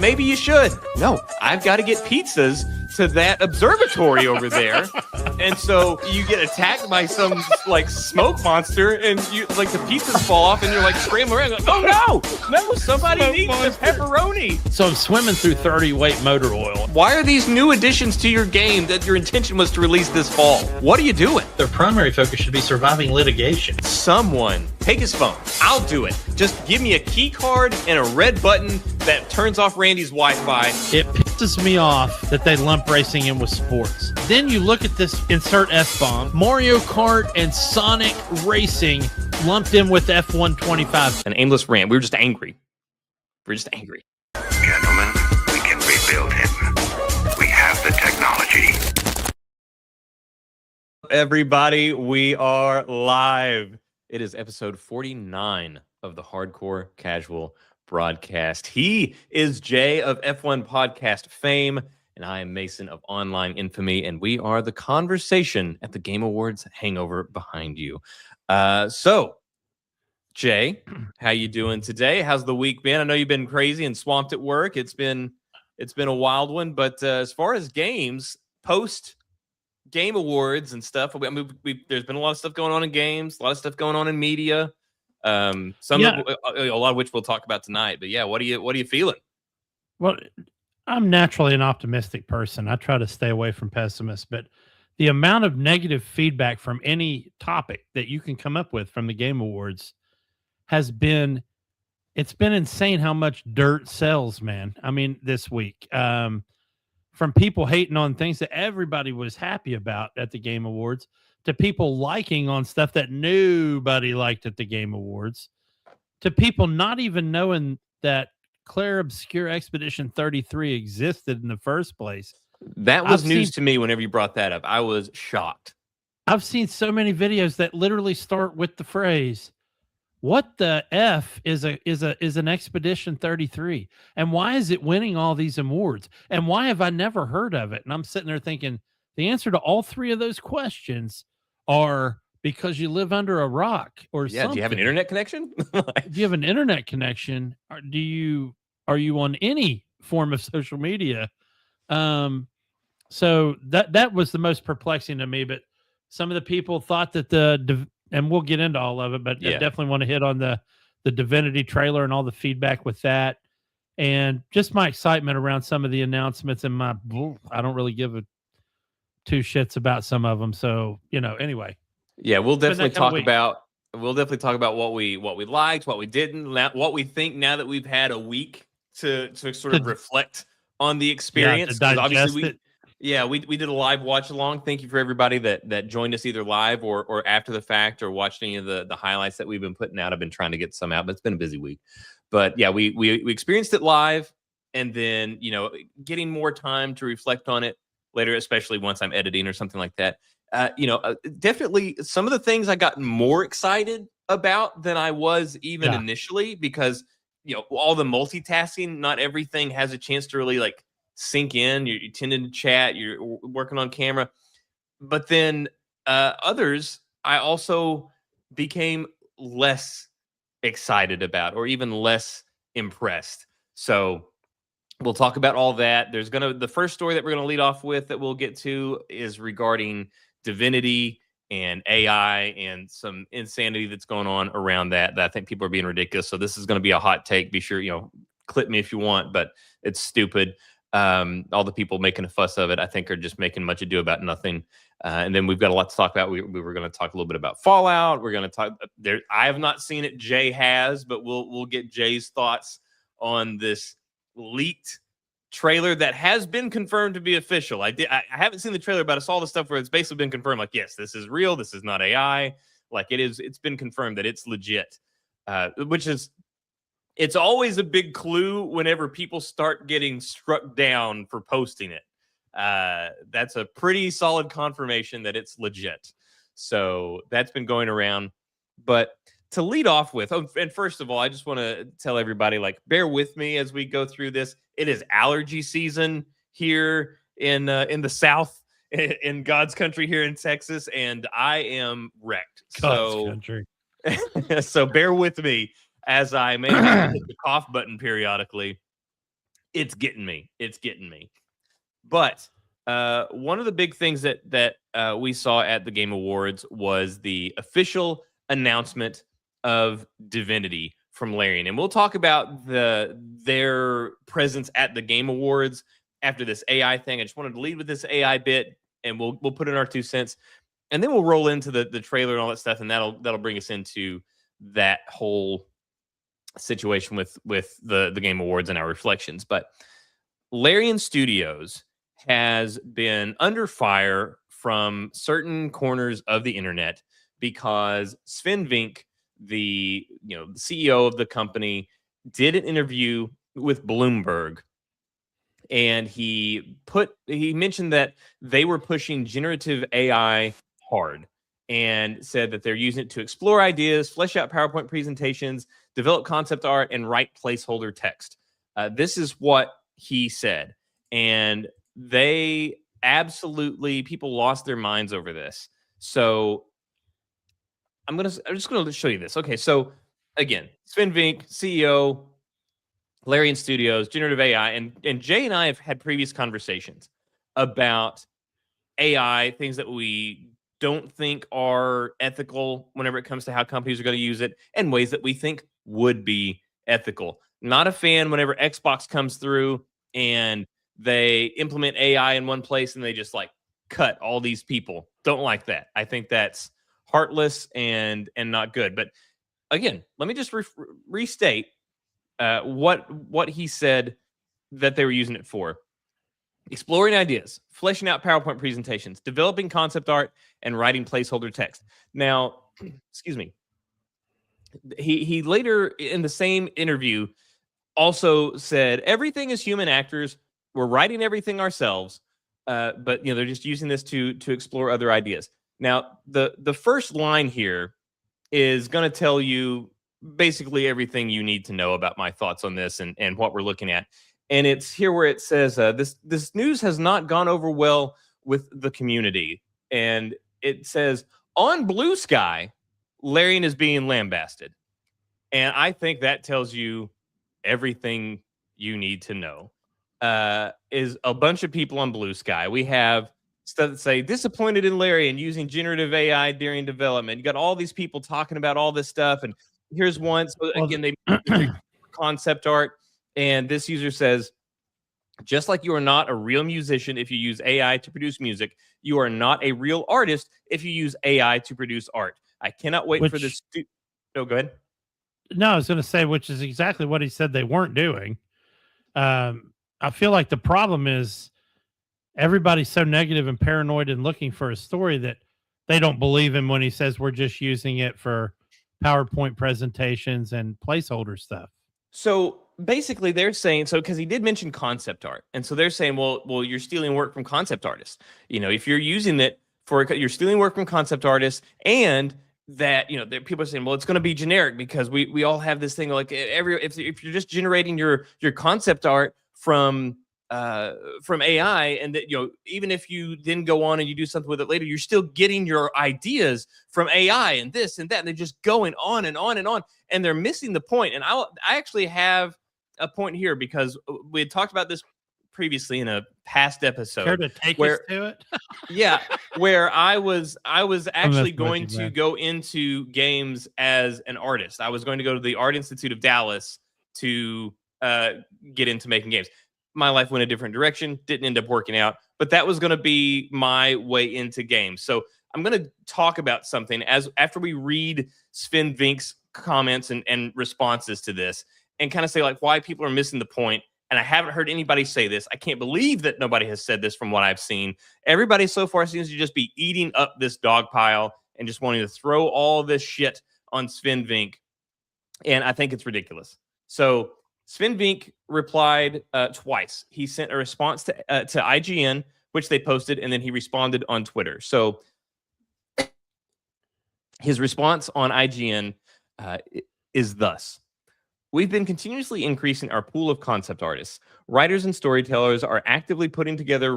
maybe you should. No, I've got to get pizzas to that observatory over there. And so you get attacked by some like smoke monster, and you like the pizzas fall off, and you're like scrambling around, like, oh no, somebody Smoke needs monster. the pepperoni. So I'm swimming through 30-weight motor oil. Why are these new additions to your game that your intention was to release this fall? What are you doing? Their primary focus should be surviving litigation. Someone take his phone. I'll do it. Just give me a key card and a red button that turns off Randy's Wi-Fi. It pisses me off that they lump racing in with sports. Then you look at this, insert F-bomb, Mario Kart and Sonic Racing lumped in with F125. An aimless rant. We were just angry. Gentlemen, we can rebuild him. We have the technology. Everybody, we are live. It is episode 49 of the Hardcore Casual broadcast. He is Jay of F1 podcast fame, and I am Mason of online infamy, and we are the conversation at the Game Awards Hangover behind you. So, Jay, how you doing today? How's the week been? I know you've been crazy and swamped at work. It's been a wild one, but as far as games, post Game Awards and stuff, there's been a lot of stuff going on in games, a lot of stuff going on in media. A lot of which we'll talk about tonight. But yeah, what are you feeling? Well, I'm naturally an optimistic person. I try to stay away from pessimists, but the amount of negative feedback from any topic that you can come up with from the Game Awards it's been insane how much dirt sells, man. I mean, this week, from people hating on things that everybody was happy about at the Game Awards to people liking on stuff that nobody liked at the Game Awards, to people not even knowing that Claire Obscure Expedition 33 existed in the first place. That was news to me whenever you brought that up. I was shocked. I've seen so many videos that literally start with the phrase, "What the F is an Expedition 33? And why is it winning all these awards? And why have I never heard of it?" And I'm sitting there thinking the answer to all three of those questions are because you live under a rock or something. Do you have an internet connection? Do you have an internet connection? Or are you on any form of social media? So that was the most perplexing to me. But some of the people thought that and we'll get into all of it, but I definitely want to hit on the Divinity trailer and all the feedback with that, and just my excitement around some of the announcements and I don't really give two shits about some of them. So, anyway. Yeah, we'll definitely talk about what we liked, what we didn't, what we think now that we've had a week to sort of reflect on the experience. Yeah, to digest it. We did a live watch along. Thank you for everybody that joined us either live or after the fact or watched any of the highlights that we've been putting out. I've been trying to get some out, but it's been a busy week. But yeah, we experienced it live, and then getting more time to reflect on it later, especially once I'm editing or something like that. Definitely some of the things I got more excited about than I was even initially, because all the multitasking, not everything has a chance to really like sink in. You're tending to chat, you're working on camera, but then others I also became less excited about or even less impressed. So we'll talk about all that. The first story that we're going to lead off with that we'll get to is regarding Divinity and AI and some insanity that's going on around that I think people are being ridiculous. So this is going to be a hot take. Be sure, clip me if you want, but it's stupid. All the people making a fuss of it, I think, are just making much ado about nothing. And then we've got a lot to talk about. We were going to talk a little bit about Fallout. We're going to talk there. I have not seen it. Jay has, but we'll get Jay's thoughts on this leaked trailer that has been confirmed to be official. I haven't seen the trailer, but I saw the stuff where it's basically been confirmed. Like, yes, this is real. This is not AI. Like it's been confirmed that it's legit, which is. It's always a big clue whenever people start getting struck down for posting it. That's a pretty solid confirmation that it's legit. So that's been going around. But to lead off with, and first of all, I just want to tell everybody, bear with me as we go through this. It is allergy season here in the South, in God's country here in Texas, and I am wrecked. God's country. So bear with me as I may have to hit the cough button periodically. It's getting me. It's getting me. But one of the big things that we saw at the Game Awards was the official announcement of Divinity from Larian, and we'll talk about their presence at the Game Awards after this AI thing. I just wanted to lead with this AI bit, and we'll put in our 2 cents, and then we'll roll into the trailer and all that stuff, and that'll bring us into that whole situation with the Game Awards and our reflections. But Larian Studios has been under fire from certain corners of the internet because Sven Vink, the CEO of the company, did an interview with Bloomberg, and he mentioned that they were pushing generative AI hard and said that they're using it to explore ideas, flesh out PowerPoint presentations, develop concept art, and write placeholder text. This is what he said. And people lost their minds over this. So I'm just gonna show you this. Okay, so again, Sven Vink, CEO, Larian Studios, generative AI, and Jay and I have had previous conversations about AI, things that we don't think are ethical whenever it comes to how companies are going to use it, and ways that we think would be ethical. Not a fan whenever Xbox comes through and they implement AI in one place and they just like cut all these people. Don't like that. I think that's heartless and not good. But again, let me just restate what he said that they were using it for. Exploring ideas, fleshing out PowerPoint presentations, developing concept art, and writing placeholder text. Now, excuse me. He later in the same interview also said everything is human actors. We're writing everything ourselves, but they're just using this to explore other ideas. Now, the first line here is going to tell you basically everything you need to know about my thoughts on this and what we're looking at. And it's here where it says this news has not gone over well with the community, and it says on Blue Sky, Larian is being lambasted, and I think that tells you everything you need to know. Is a bunch of people on Blue Sky. We have stuff that say disappointed in Larian using generative AI during development. You got all these people talking about all this stuff, and here's one. So again, they concept art, and this user says, just like you are not a real musician if you use AI to produce music, you are not a real artist if you use AI to produce art. I cannot wait for this. Oh, go ahead. No, I was going to say, which is exactly what he said they weren't doing. I feel like the problem is everybody's so negative and paranoid and looking for a story that they don't believe him when he says we're just using it for PowerPoint presentations and placeholder stuff. So basically they're saying, because he did mention concept art. And so they're saying, well, you're stealing work from concept artists. If you're using it you're stealing work from concept artists, and that, people are saying, well, it's going to be generic because we all have this thing like if you're just generating your concept art from AI, and that, even if you then go on and you do something with it later, you're still getting your ideas from AI and this and that, and they're just going on and on and on, and they're missing the point. And I actually have a point here because we had talked about this previously in a past episode. Care to take us to it? Yeah, where I was actually going to go into games as an artist. I was going to go to the Art Institute of Dallas to get into making games. My life went a different direction, didn't end up working out, but that was going to be my way into games. So I'm going to talk about something after we read Sven Vink's comments and responses to this, and kind of say like why people are missing the point. And I haven't heard anybody say this. I can't believe that nobody has said this from what I've seen. Everybody so far seems to just be eating up this dog pile and just wanting to throw all this shit on Sven Vink. And I think it's ridiculous. So Sven Vink replied twice. He sent a response to IGN, which they posted, and then he responded on Twitter. So his response on IGN is thus: we've been continuously increasing our pool of concept artists. Writers and storytellers are actively putting together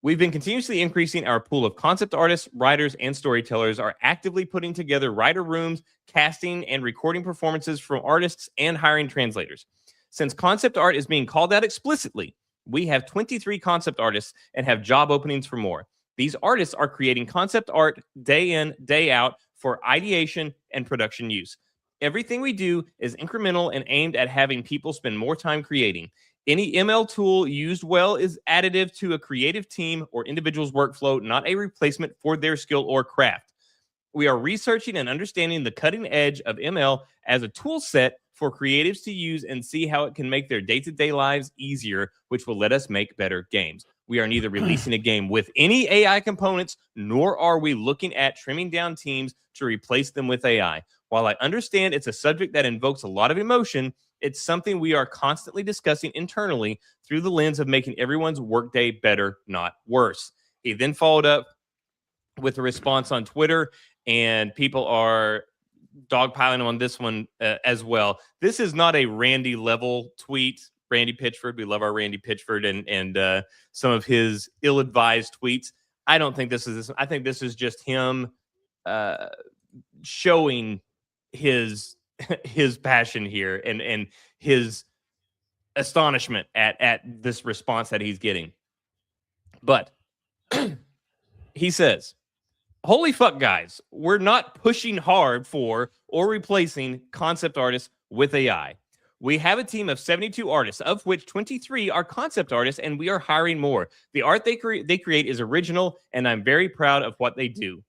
We've been continuously increasing our pool of concept artists, writers, and storytellers are actively putting together writer rooms, casting, and recording performances from artists and hiring translators. Since concept art is being called out explicitly, we have 23 concept artists and have job openings for more. These artists are creating concept art day in, day out for ideation and production use. Everything we do is incremental and aimed at having people spend more time creating. Any ML tool used well is additive to a creative team or individual's workflow, not a replacement for their skill or craft. We are researching and understanding the cutting edge of ML as a tool set for creatives to use and see how it can make their day-to-day lives easier, which will let us make better games. We are neither releasing a game with any AI components, nor are we looking at trimming down teams to replace them with AI. While I understand it's a subject that invokes a lot of emotion, it's something we are constantly discussing internally through the lens of making everyone's workday better, not worse. He then followed up with a response on Twitter, and people are dogpiling him on this one as well. This is not a Randy level tweet. Randy Pitchford, we love our Randy Pitchford and some of his ill-advised tweets. I don't think this is this. I think this is just him showing his passion here and his astonishment at this response that he's getting. But he says, holy fuck, guys, we're not pushing hard for or replacing concept artists with AI. We have a team of 72 artists, of which 23 are concept artists, and we are hiring more. The art they create is original, and I'm very proud of what they do.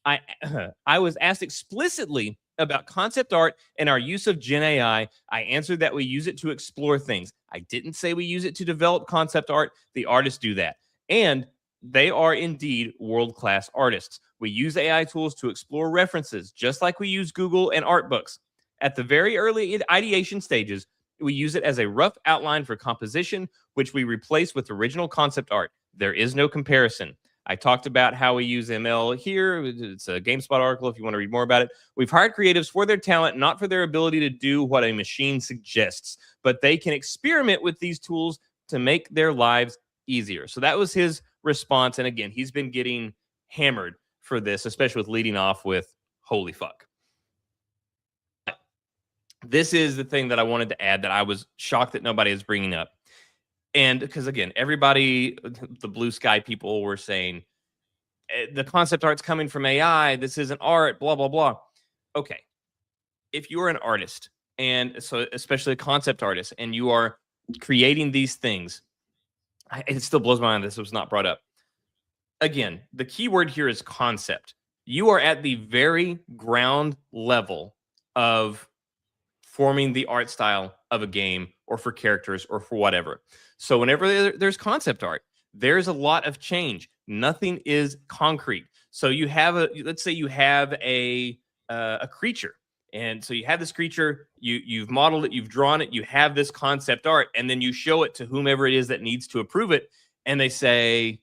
I was asked explicitly about concept art and our use of Gen AI. I answered that we use it to explore things. I didn't say we use it to develop concept art. The artists do that. And they are indeed world-class artists. We use AI tools to explore references, just like we use Google and art books. At the very early ideation stages, we use it as a rough outline for composition, which we replace with original concept art. There is no comparison. I talked about how we use ML here. It's a GameSpot article if you want to read more about it. We've hired creatives for their talent, not for their ability to do what a machine suggests, but they can experiment with these tools to make their lives easier. So that was his response. And again, he's been getting hammered for this, especially with leading off with holy fuck. This is the thing that I wanted to add that I was shocked that nobody is bringing up. And because, again, everybody, the blue sky people were saying, the concept art's coming from AI. This isn't art, blah, blah, blah. Okay. If you're an artist, and so especially a concept artist, and you are creating these things, it still blows my mind this was not brought up. Again, the key word here is concept. You are at the very ground level of forming the art style of a game or for characters or for whatever. So whenever there's concept art, there's a lot of change. Nothing is concrete. So you have let's say you have a creature. And so you have this creature, you've modeled it, you've drawn it, you have this concept art, and then you show it to whomever it is that needs to approve it. And they say,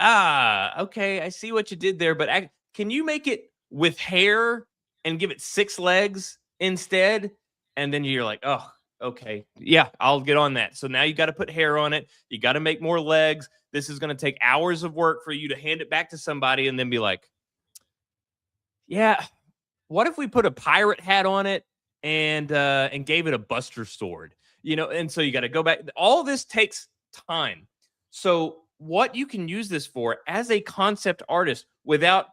okay, I see what you did there, but can you make it with hair and give it 6 legs instead? And then you're like, oh, okay, yeah, I'll get on that. So now you got to put hair on it. You got to make more legs. This is going to take hours of work for you to hand it back to somebody and then be like, yeah, what if we put a pirate hat on it and gave it a buster sword? You know, and so you got to go back. All this takes time. So what you can use this for as a concept artist without,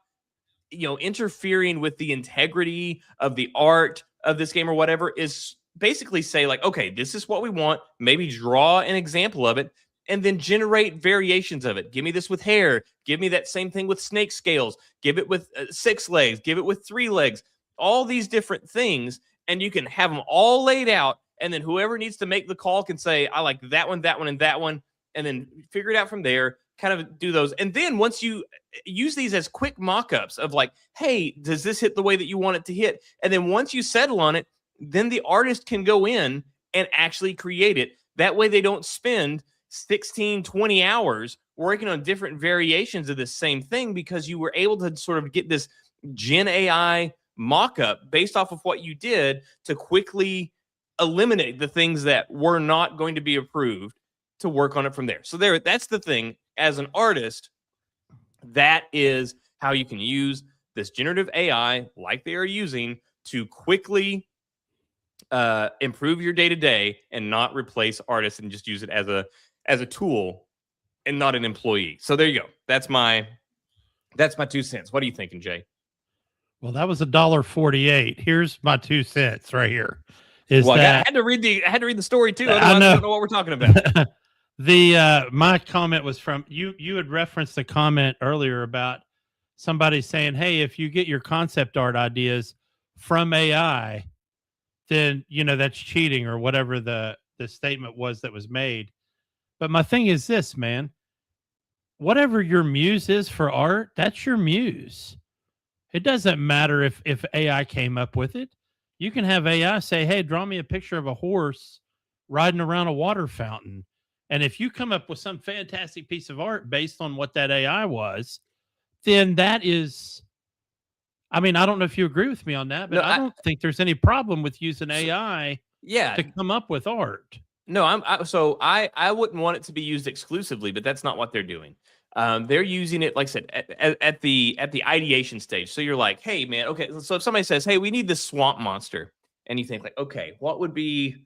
interfering with the integrity of the art of this game or whatever is basically say like, okay, this is what we want. Maybe draw an example of it and then generate variations of it. Give me this with hair. Give me that same thing with snake scales. Give it with 6 legs. Give it with 3 legs. All these different things. And you can have them all laid out. And then whoever needs to make the call can say, I like that one, and that one. And then figure it out from there, kind of do those. And then once you use these as quick mock-ups of like, hey, does this hit the way that you want it to hit? And then once you settle on it, then the artist can go in and actually create it. That way they don't spend 16, 20 hours working on different variations of the same thing because you were able to sort of get this Gen AI mock-up based off of what you did to quickly eliminate the things that were not going to be approved to work on it from there. So that's the thing. As an artist, that is how you can use this generative AI like they are using to quickly improve your day to day and not replace artists and just use it as a tool and not an employee. So there you go. That's my 2 cents. What are you thinking, Jay? Well, that was $1.48. Here's my 2 cents right here. Is Well, I that had to read the story too. I Otherwise, I know. don't know what we're talking about. My comment was from you. You had referenced a comment earlier about somebody saying, "Hey, if you get your concept art ideas from AI, then that's cheating," or whatever the statement was that was made. But my thing is this, man. Whatever your muse is for art, that's your muse. It doesn't matter if AI came up with it. You can have AI say, "Hey, draw me a picture of a horse riding around a water fountain." And if you come up with some fantastic piece of art based on what that AI was, then that is, I mean, I don't know if you agree with me on that, but No, I don't think there's any problem with using AI yeah. to come up with art. No, I wouldn't want it to be used exclusively, but that's not what they're doing. They're using it, like I said, at the ideation stage. So you're like, hey, man, okay. So if somebody says, hey, we need this swamp monster, and you think like, okay, what would be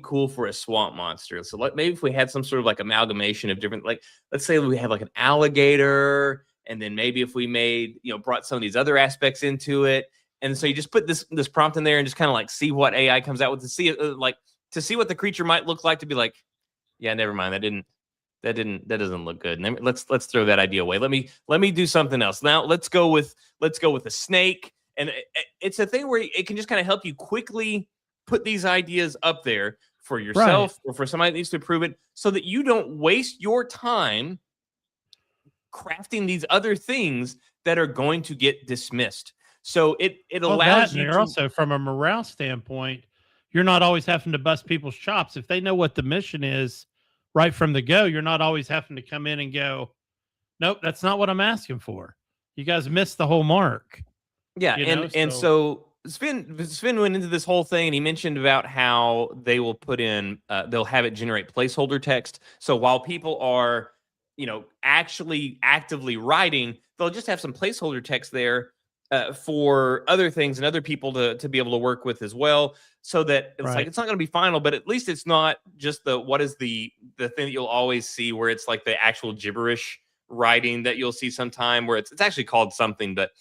cool for a swamp monster? So maybe if we had some sort of like amalgamation of different, like let's say we have like an alligator, and then maybe if we made brought some of these other aspects into it, and so you just put this prompt in there and just kind of like see what AI comes out with to see to see what the creature might look like, to be like, yeah, never mind, that doesn't look good. And let's throw that idea away. Let me do something else. Now let's go with a snake. And it's a thing where it can just kind of help you quickly put these ideas up there for yourself or for somebody that needs to approve it, so that you don't waste your time crafting these other things that are going to get dismissed. So it allows you to also, from a morale standpoint, you're not always having to bust people's chops. If they know what the mission is right from the go, you're not always having to come in and go, nope, that's not what I'm asking for. You guys missed the whole mark. Yeah, and so Sven went into this whole thing, and he mentioned about how they will put in, they'll have it generate placeholder text. So while people are, actually actively writing, they'll just have some placeholder text there for other things and other people to be able to work with as well. So that it's like, it's not going to be final, but at least it's not just what is the thing that you'll always see, where it's like the actual gibberish writing that you'll see sometime, where it's actually called something, but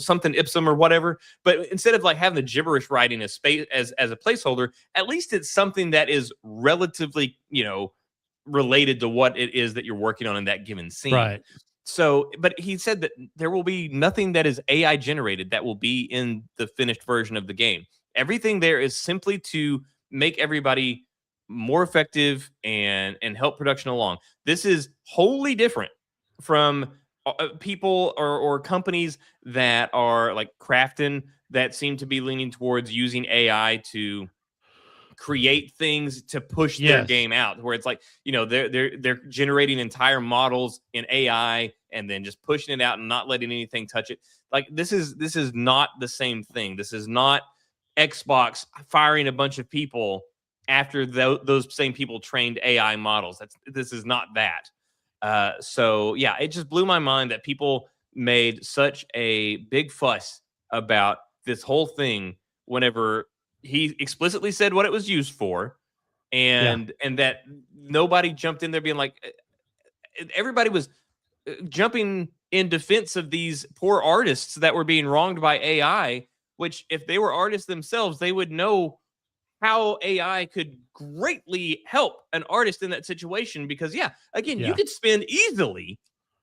something ipsum or whatever. But instead of like having the gibberish writing as a placeholder, at least it's something that is relatively, related to what it is that you're working on in that given scene. Right. So, but he said that there will be nothing that is AI generated that will be in the finished version of the game. Everything there is simply to make everybody more effective and help production along. This is wholly different from people or companies that are like Crafton, that seem to be leaning towards using AI to create things to push their game out, where it's like, they're generating entire models in AI and then just pushing it out and not letting anything touch it. Like this is not the same thing. This is not Xbox firing a bunch of people after those same people trained AI models. This is not that. So yeah, it just blew my mind that people made such a big fuss about this whole thing whenever he explicitly said what it was used for, and that nobody jumped in there being like, everybody was jumping in defense of these poor artists that were being wronged by AI, which if they were artists themselves, they would know how AI could greatly help an artist in that situation. Because you could spend easily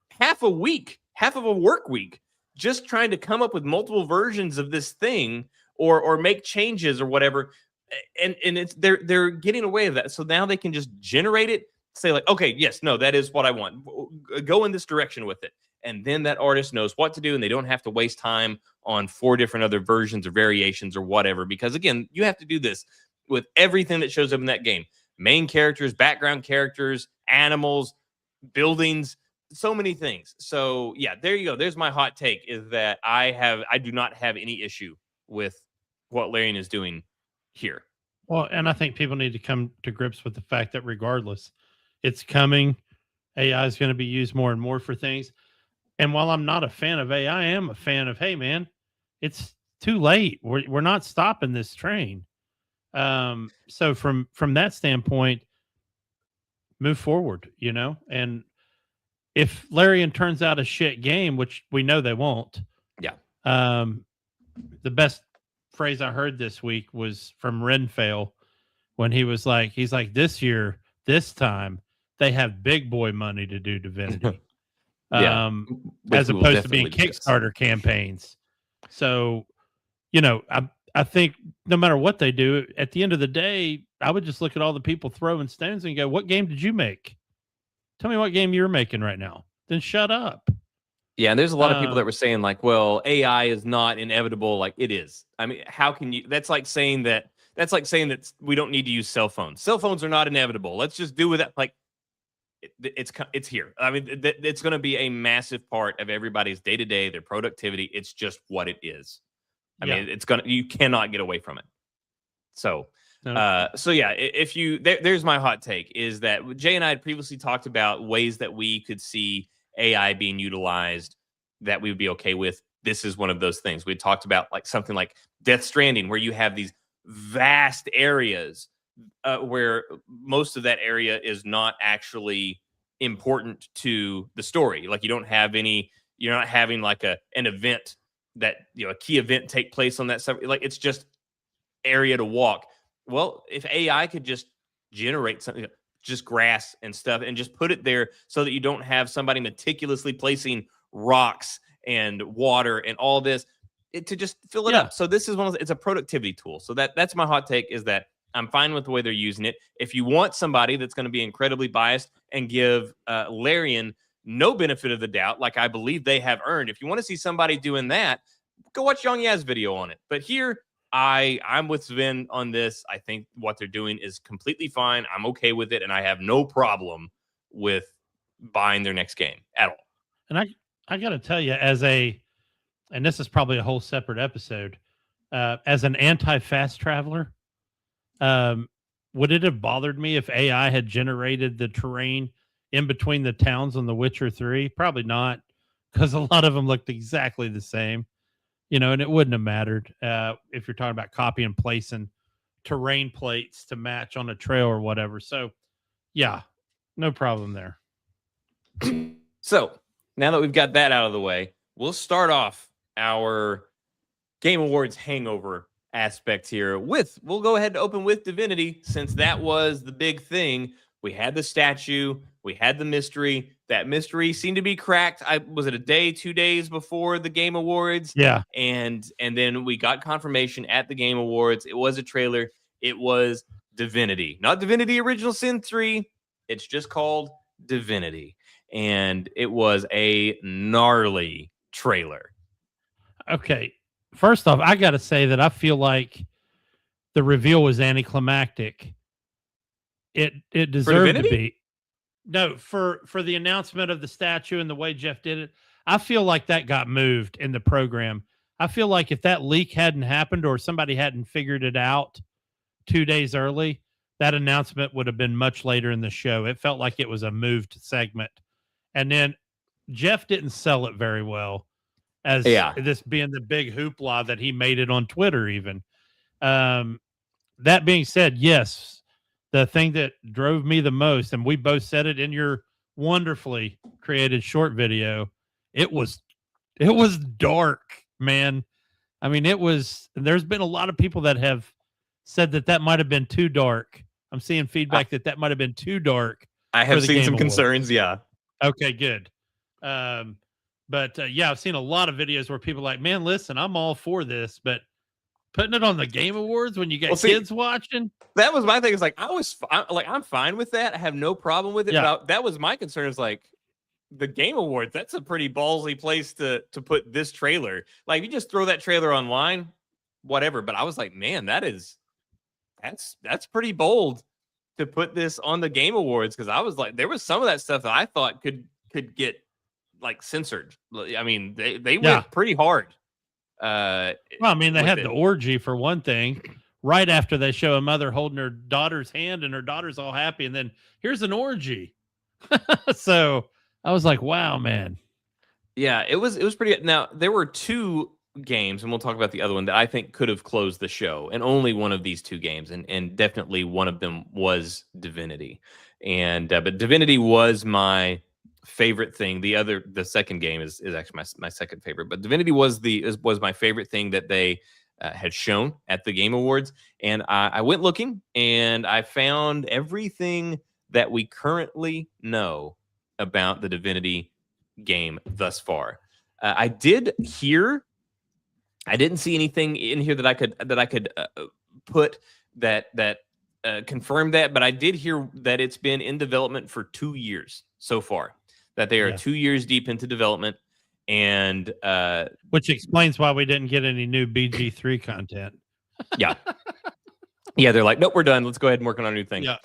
half of a work week just trying to come up with multiple versions of this thing or make changes or whatever. And it's they're getting away with that. So now they can just generate it, say like, okay, yes, no, that is what I want. Go in this direction with it. And then that artist knows what to do, and they don't have to waste time on 4 different other versions or variations or whatever. Because again, you have to do this with everything that shows up in that game. Main characters, background characters, animals, buildings, so many things. So yeah, there you go. There's my hot take, is that I do not have any issue with what Larian is doing here. Well, and I think people need to come to grips with the fact that regardless, it's coming. AI is going to be used more and more for things. And while I'm not a fan of AI, I am a fan of, hey man, it's too late. We're not stopping this train. So from that standpoint, move forward, and if Larian turns out a shit game, which we know they won't, Yeah. the best phrase I heard this week was from Renfail when he's like, this year, this time, they have big boy money to do Divinity. Yeah. Which As we will opposed to being definitely discuss. Kickstarter campaigns. So, I think no matter what they do, at the end of the day, I would just look at all the people throwing stones and go, what game did you make? Tell me what game you're making right now. Then shut up. Yeah, and there's a lot of people that were saying like, well, AI is not inevitable. Like it is. I mean, how can you? That's like saying that we don't need to use cell phones. Cell phones are not inevitable. Let's just do with that. Like it's here. I mean, it's going to be a massive part of everybody's day to day, their productivity. It's just what it is. I mean, you cannot get away from it. So, there's my hot take is that Jay and I had previously talked about ways that we could see AI being utilized that we would be okay with. This is one of those things. We talked about like something like Death Stranding, where you have these vast areas where most of that area is not actually important to the story. Like you're not having like an event that, a key event take place on that stuff. Like it's just area to walk. Well, if AI could just generate something, just grass and stuff, and just put it there so that you don't have somebody meticulously placing rocks and water and all this to just fill it up. So this is it's a productivity tool. So that's my hot take, is that I'm fine with the way they're using it. If you want somebody that's going to be incredibly biased and give Larian no benefit of the doubt, like I believe they have earned, if you want to see somebody doing that, go watch Young Yaz's video on it. But here, I'm with Sven on this. I think what they're doing is completely fine. I'm okay with it, and I have no problem with buying their next game at all. And I got to tell you, and this is probably a whole separate episode, as an anti-fast traveler, would it have bothered me if AI had generated the terrain in between the towns on The Witcher 3? Probably not, because a lot of them looked exactly the same, and it wouldn't have mattered if you're talking about copy and placing terrain plates to match on a trail or whatever. So, yeah, no problem there. So, now that we've got that out of the way, we'll start off our Game Awards hangover aspect here we'll go ahead and open with Divinity, since that was the big thing. We had the statue, we had the mystery. That mystery seemed to be cracked. Was it a day, 2 days before the Game Awards? Yeah. And then we got confirmation at the Game Awards. It was a trailer. It was Divinity. Not Divinity Original Sin 3. It's just called Divinity. And it was a gnarly trailer. Okay. First off, I got to say that I feel like the reveal was anticlimactic. It deserved to be. No, for the announcement of the statue and the way Jeff did it, I feel like that got moved in the program. I feel like if that leak hadn't happened or somebody hadn't figured it out 2 days early, that announcement would have been much later in the show. It felt like it was a moved segment. And then Jeff didn't sell it very well, as this being the big hoopla that he made it on Twitter even. That being said, yes, the thing that drove me the most, and we both said it in your wonderfully created short video, it was dark, man. I mean, there's been a lot of people that have said that might have been too dark. I'm seeing feedback that might have been too dark. I have seen some concerns. Yeah. Okay, good. But I've seen a lot of videos where people are like, man, listen, I'm all for this, but putting it on the Game Awards when you got kids watching. That was my thing. It's like, I'm fine with that. I have no problem with it. Yeah. But that was my concern, is like the Game Awards. That's a pretty ballsy place to put this trailer. Like, you just throw that trailer online, whatever. But I was like, man, that's pretty bold to put this on the Game Awards, because I was like, there was some of that stuff that I thought could get like censored. I mean, they went pretty hard. Well, I mean, they had the orgy for one thing. Right after they show a mother holding her daughter's hand and her daughter's all happy, and then here's an orgy. So I was like, wow, man. Yeah, it was pretty. Now, there were two games, and we'll talk about the other one, that I think could have closed the show, and only one of these two games, and definitely one of them was Divinity, and but Divinity was my favorite thing. The second game is actually my second favorite, but Divinity was was my favorite thing that they had shown at the Game Awards, and I went looking and I found everything that we currently know about the Divinity game thus far. I did hear I didn't see anything in here that I could put that confirm that, but I did hear that it's been in development for 2 years so far. That they are Yes. 2 years deep into development, and Which explains why we didn't get any new BG3 content. yeah, they're like, nope, we're done. Let's go ahead and work on our new thing. Yeah.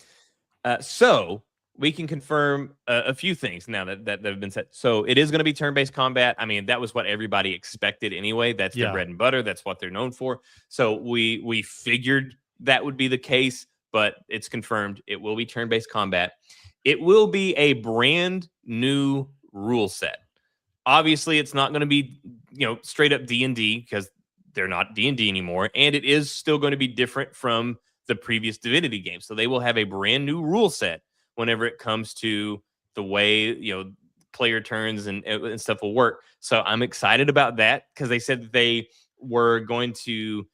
So we can confirm a few things now that have been said. So it is going to be turn-based combat. I mean, that was what everybody expected anyway. That's their bread and butter. That's what they're known for. So we figured that would be the case, but it's confirmed. It will be turn-based combat. It will be a brand new rule set. Obviously, it's not going to be, straight up D&D, because they're not D&D anymore, and it is still going to be different from the previous Divinity game. So they will have a brand new rule set whenever it comes to the way, player turns and stuff will work. So I'm excited about that, because they said that they were going to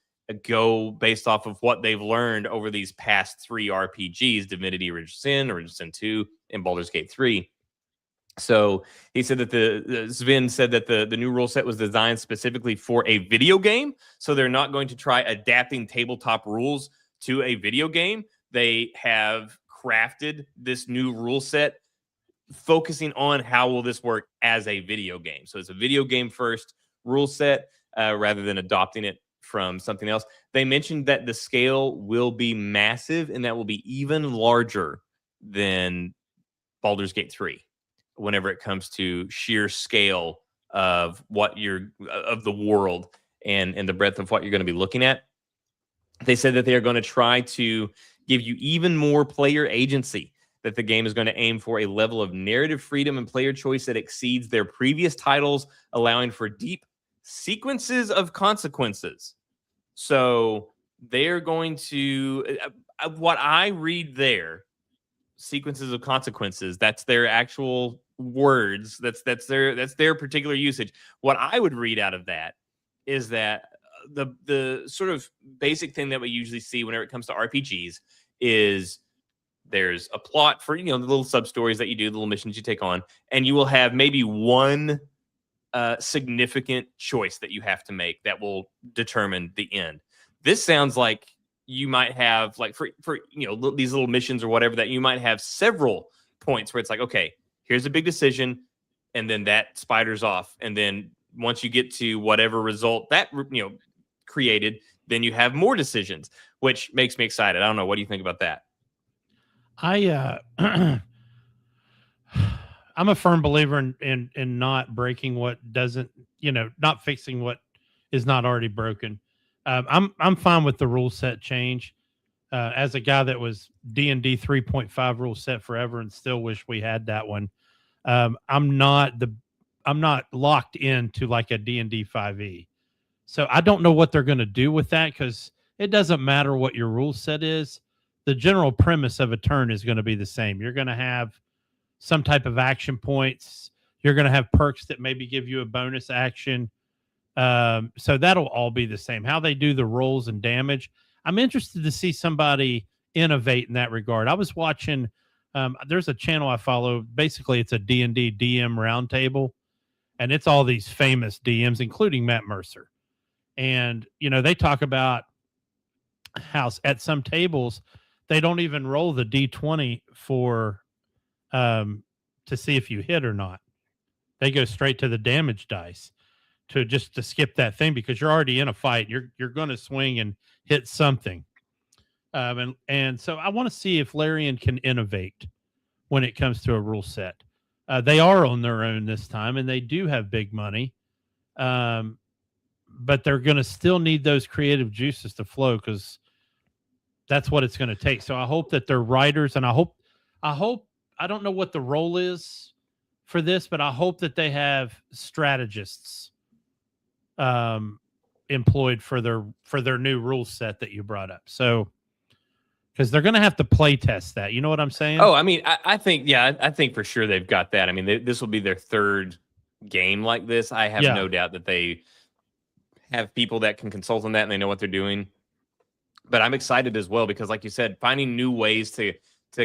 go based off of what they've learned over these past 3 RPGs, Divinity Original Sin 2, and Baldur's Gate 3. So he said that Sven said that the new rule set was designed specifically for a video game. So they're not going to try adapting tabletop rules to a video game. They have crafted this new rule set focusing on how will this work as a video game. So it's a video game first rule set rather than adopting it from something else. They mentioned that the scale will be massive, and that will be even larger than Baldur's Gate 3 whenever it comes to sheer scale of of the world and the breadth of what you're going to be looking at. They said that they are going to try to give you even more player agency, that the game is going to aim for a level of narrative freedom and player choice that exceeds their previous titles, allowing for deep sequences of consequences. So they're going to, what I read there, sequences of consequences, that's their actual words. That's their particular usage. What I would read out of that is that the sort of basic thing that we usually see whenever it comes to RPGs is there's a plot for, the little sub stories that you do, the little missions you take on, and you will have maybe one significant choice that you have to make that will determine the end. This sounds like you might have, like, for these little missions or whatever, that you might have several points where it's like, okay, here's a big decision, and then that spiders off, and then once you get to whatever result that created, then you have more decisions, which makes me excited. I don't know. What do you think about that? I'm a firm believer in not breaking what doesn't, not fixing what is not already broken. I'm fine with the rule set change. As a guy that was D&D 3.5 rule set forever and still wish we had that one. I'm not locked into like a D&D 5e. So I don't know what they're going to do with that, because it doesn't matter what your rule set is. The general premise of a turn is going to be the same. You're going to have some type of action points. You're going to have perks that maybe give you a bonus action. So that'll all be the same. How they do the rolls and damage, I'm interested to see somebody innovate in that regard. I was watching, there's a channel I follow. Basically, it's a D&D DM roundtable, and it's all these famous DMs, including Matt Mercer. And, they talk about how at some tables, they don't even roll the D20 for to see if you hit or not. They go straight to the damage dice to skip that thing, because you're already in a fight. You're going to swing and hit something. And so I want to see if Larian can innovate when it comes to a rule set. They are on their own this time, and they do have big money. But they're going to still need those creative juices to flow, because that's what it's going to take. So I hope that they're writers, and I hope, I don't know what the role is for this, but I hope that they have strategists employed for their new rule set that you brought up. So because they're going to have to play test that. You know what I'm saying? Oh, I mean, I think, yeah, I think for sure they've got that. I mean, this will be their third game like this. I have no doubt that they have people that can consult on that and they know what they're doing. But I'm excited as well because, like you said, finding new ways to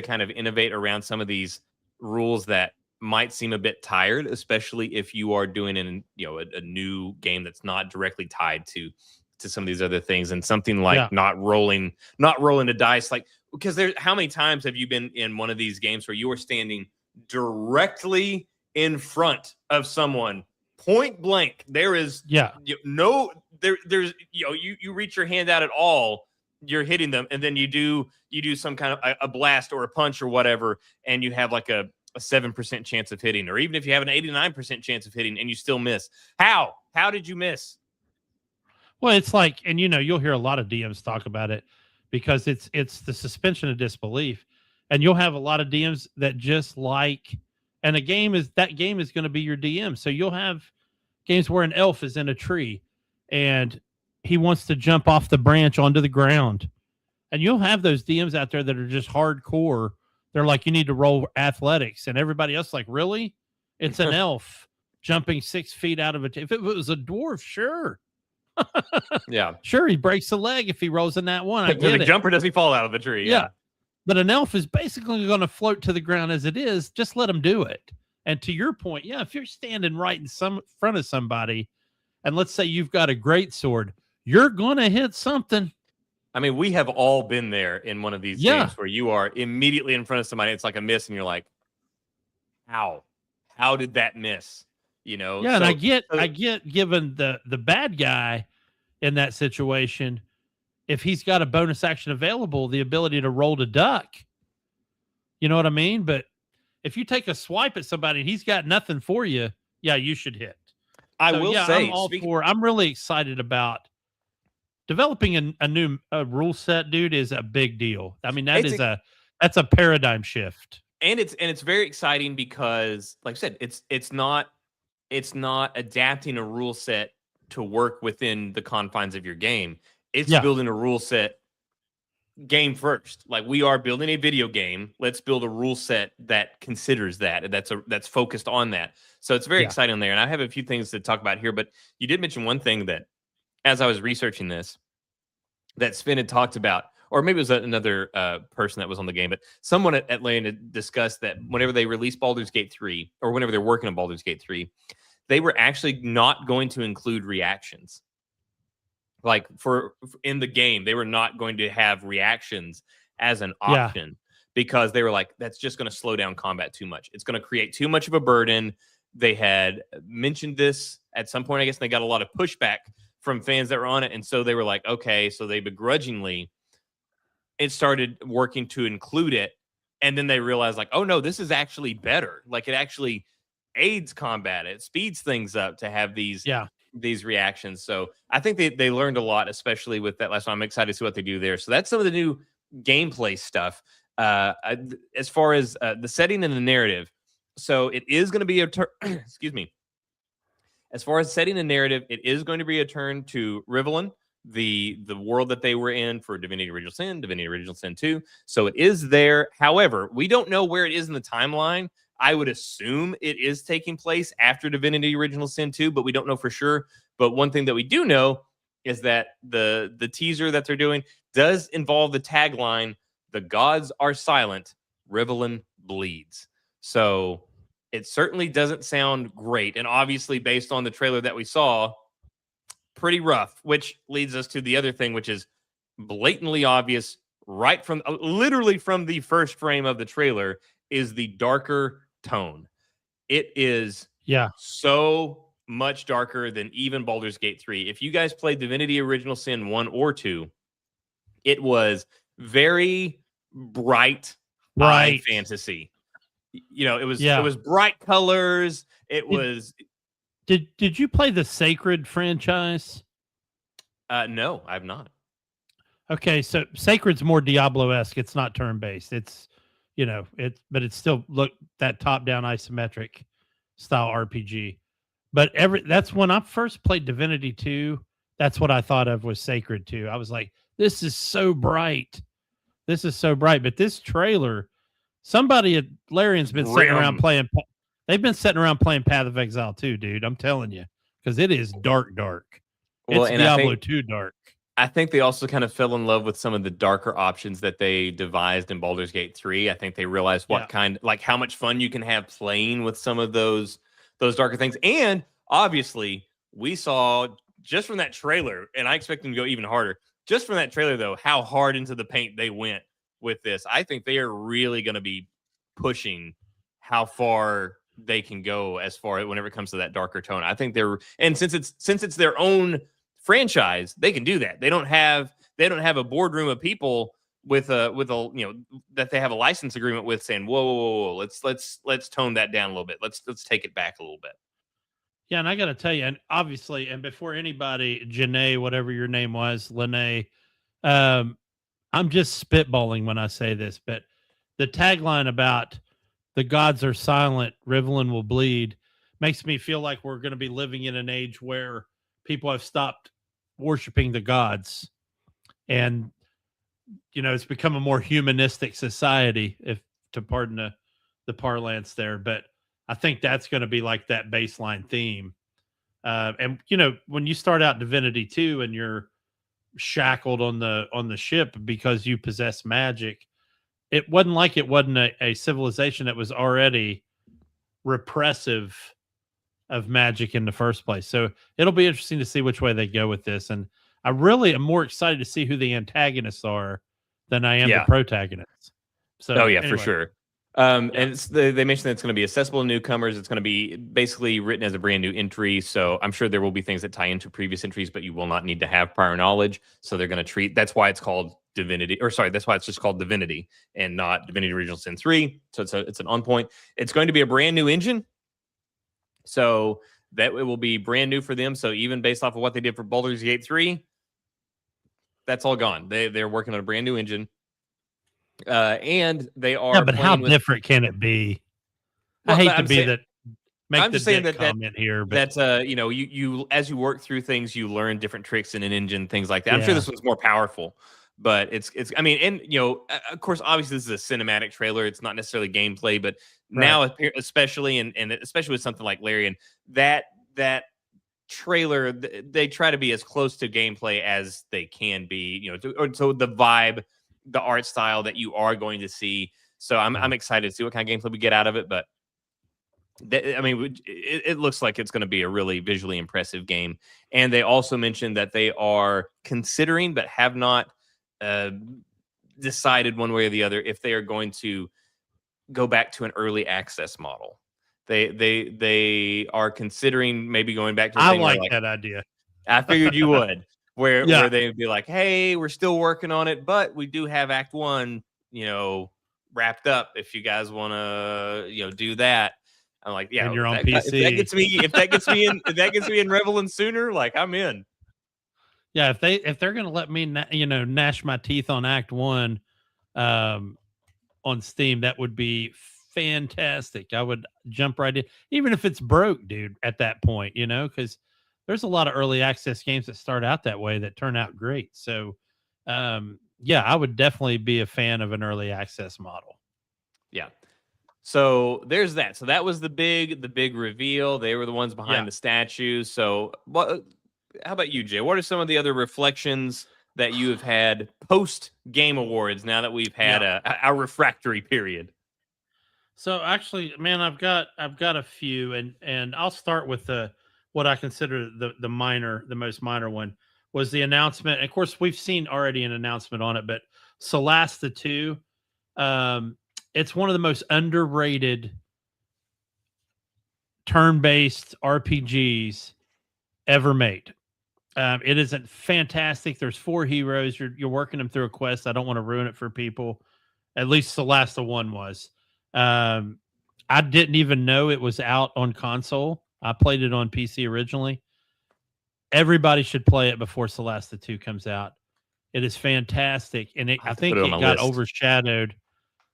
kind of innovate around some of these rules that might seem a bit tired, especially if you are doing a new game that's not directly tied to some of these other things, and something like not rolling the dice. Like, because how many times have you been in one of these games where you are standing directly in front of someone, point blank? There is there's you reach your hand out at all, you're hitting them, and then you do some kind of a blast or a punch or whatever, and you have like a 7% chance of hitting, or even if you have an 89% chance of hitting and you still miss. How did you miss? Well, it's like, and you'll hear a lot of DMs talk about it because it's the suspension of disbelief, and you'll have a lot of DMs that just like, and that game is going to be your DM. So you'll have games where an elf is in a tree and he wants to jump off the branch onto the ground, and you'll have those DMs out there that are just hardcore. They're like, you need to roll athletics, and everybody else like, really? It's an elf jumping 6 feet out of it. If it was a dwarf, sure. Yeah, sure, he breaks a leg if he rolls in that one. I get the jumper, does he fall out of the tree? Yeah. But an elf is basically going to float to the ground as it is. Just let him do it. And to your point, if you're standing right in front of somebody, and let's say you've got a great sword, you're going to hit something. I mean, we have all been there in one of these games where you are immediately in front of somebody. It's like a miss, and you're like, how did that miss? Yeah, and I get given the bad guy in that situation, if he's got a bonus action available, the ability to roll to duck. You know what I mean? But if you take a swipe at somebody and he's got nothing for you, you should hit. I will say, I'm really excited about developing a new rule set, dude, is a big deal. I mean, that's a paradigm shift. And it's very exciting because, like I said, it's not adapting a rule set to work within the confines of your game. It's building a rule set game first. Like, we are building a video game. Let's build a rule set that considers that, that's focused on that. So it's very exciting there. And I have a few things to talk about here, but you did mention one thing that, as I was researching this, that Sven had talked about, or maybe it was another person that was on the game, but someone at Lane had discussed that whenever they release Baldur's Gate 3, or whenever they're working on Baldur's Gate 3, they were actually not going to include reactions. Like, in the game, they were not going to have reactions as an option because they were like, that's just going to slow down combat too much. It's going to create too much of a burden. They had mentioned this at some point, I guess, and they got a lot of pushback from fans that were on it. And so they were like, okay, so they begrudgingly started working to include it. And then they realized, like, oh no, this is actually better. Like, it actually aids combat. It speeds things up to have these reactions. So I think they learned a lot, especially with that last one. I'm excited to see what they do there. So that's some of the new gameplay stuff. As far as the setting and the narrative, so it is going to be excuse me. As far as setting a narrative, it is going to be a turn to Rivelin, the world that they were in for Divinity Original Sin, Divinity Original Sin 2. So it is there. However, we don't know where it is in the timeline. I would assume it is taking place after Divinity Original Sin 2, but we don't know for sure. But one thing that we do know is that the teaser that they're doing does involve the tagline, "The gods are silent, Rivelin bleeds." So it certainly doesn't sound great. And obviously, based on the trailer that we saw, pretty rough, which leads us to the other thing, which is blatantly obvious right from literally from the first frame of the trailer, is the darker tone. It is so much darker than even Baldur's Gate 3. If you guys played Divinity Original Sin 1 or 2, it was very bright high fantasy. It was bright colors. Did you play the Sacred franchise? No, I've not. Okay, so Sacred's more Diablo-esque. It's not turn-based. It's but it's still that top-down isometric style RPG. But that's when I first played Divinity 2. That's what I thought of was sacred too. I was like, this is so bright. This is so bright. But this trailer, somebody at Larian's been sitting around playing. They've been sitting around playing Path of Exile too, dude. I'm telling you, because it is dark. Well, It's Diablo 2 dark. I think they also kind of fell in love with some of the darker options that they devised in Baldur's Gate 3. I think they realized how much fun you can have playing with some of those darker things. And obviously, we saw just from that trailer, and I expect them to go even harder. Just from that trailer, though, how hard into the paint they went with this. I think they are really going to be pushing how far they can go as far whenever it comes to that darker tone. I think and since it's their own franchise, they can do that. They don't have a boardroom of people with a that they have a license agreement with saying, whoa, let's tone that down a little bit. Let's take it back a little bit. Yeah, and I got to tell you, and obviously, and before anybody, Janae, whatever your name was, Lene, I'm just spitballing when I say this, but the tagline about the gods are silent, Rivlin will bleed, makes me feel like we're going to be living in an age where people have stopped worshiping the gods, and it's become a more humanistic society, if to pardon the parlance there, but I think that's going to be like that baseline theme. And when you start out Divinity 2 and you're shackled on the ship because you possess magic, it wasn't a civilization that was already repressive of magic in the first place. So it'll be interesting to see which way they go with this. And I really am more excited to see who the antagonists are than I am the protagonists. So, anyway. For sure. And they mentioned that it's going to be accessible to newcomers. It's going to be basically written as a brand new entry. So I'm sure there will be things that tie into previous entries, but you will not need to have prior knowledge. So they're going to that's why it's called Divinity, that's why it's just called Divinity and not Divinity Original Sin 3. So it's an on point. It's going to be a brand new engine. So that it will be brand new for them. So even based off of what they did for Baldur's Gate 3, that's all gone. They're working on a brand new engine. And they are. Yeah, but how different can it be? Well, I hate to be that. I'm just saying that comment here, but that's you as you work through things, you learn different tricks in an engine, things like that. I'm sure this one's more powerful, but it's. I mean, and of course, obviously, this is a cinematic trailer. It's not necessarily gameplay, but now, especially and especially with something like Larian, that trailer, they try to be as close to gameplay as they can be. So the vibe, the art style that you are going to see. So I'm excited to see what kind of gameplay we get out of it. But it looks like it's going to be a really visually impressive game. And they also mentioned that they are considering, but have not decided one way or the other, if they are going to go back to an early access model. They are considering maybe going back to. I like that idea. I figured you would. Where they would be like, hey, we're still working on it, but we do have Act 1, wrapped up. If you guys want to, do that, I'm like, yeah, and you're on PC. If that gets me in Revelin sooner, like I'm in. Yeah, if they're gonna let me, gnash my teeth on Act 1, on Steam, that would be fantastic. I would jump right in, even if it's broke, dude. At that point, because there's a lot of early access games that start out that way that turn out great. So, I would definitely be a fan of an early access model. Yeah. So there's that. So that was the big reveal. They were the ones behind the statues. So how about you, Jay? What are some of the other reflections that you have had post Game Awards now that we've had a refractory period? So actually, man, I've got a few, and I'll start with what I consider the most minor one was the announcement. And of course, we've seen already an announcement on it, but Solasta 2, it's one of the most underrated turn-based RPGs ever made. It isn't fantastic. There's 4 heroes. You're working them through a quest. I don't want to ruin it for people. At least Solasta 1 was. I didn't even know it was out on console. I played it on PC originally. Everybody should play it before Solasta 2 comes out. It is fantastic, and I think it got overshadowed.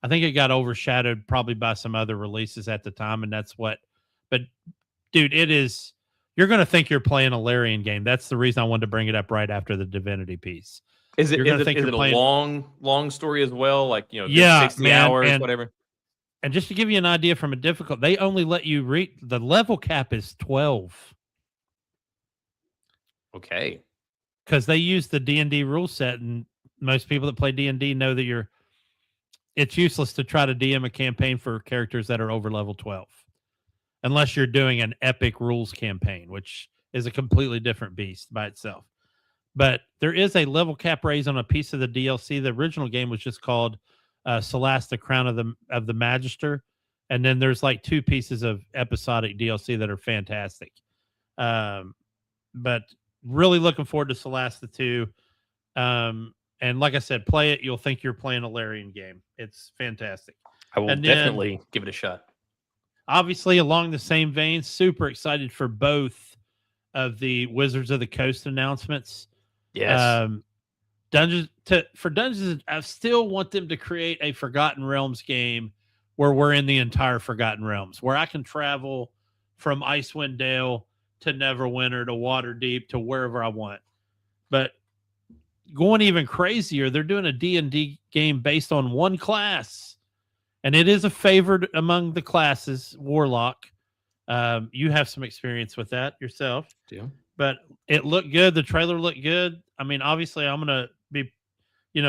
I think it got overshadowed probably by some other releases at the time, and that's what. But dude, it is. you're going to think you're playing a Larian game. That's the reason I wanted to bring it up right after the Divinity piece. Is it You're gonna think is you're it a playing- long story as well? Like, you know, Yeah, 60 man, hours, whatever. And just to give you an idea from a difficult, they only let you read the level cap is 12 Okay. because they use the D&D rule set, and most people that play D&D know that it's useless to try to DM a campaign for characters that are over level 12 unless you're doing an epic rules campaign, which is a completely different beast by itself. But there is a level cap raise on a piece of the DLC. The original game was just called Celeste, the Crown of the Magister, and then there's like 2 pieces of episodic DLC that are fantastic. But really looking forward to Celeste 2. And like I said, play it. You'll think you're playing a Larian game. It's fantastic. I will And then- definitely give it a shot. Obviously, along the same vein, super excited for both of the Wizards of the Coast announcements. Yes. Dungeons, I still want them to create a Forgotten Realms game where we're in the entire Forgotten Realms, where I can travel from Icewind Dale to Neverwinter to Waterdeep to wherever I want. But going even crazier, they're doing a D&D game based on one class, and it is a favored among the classes, Warlock. You have some experience with that yourself. Yeah. But it looked good. The trailer looked good. I mean, obviously, I'm going to be,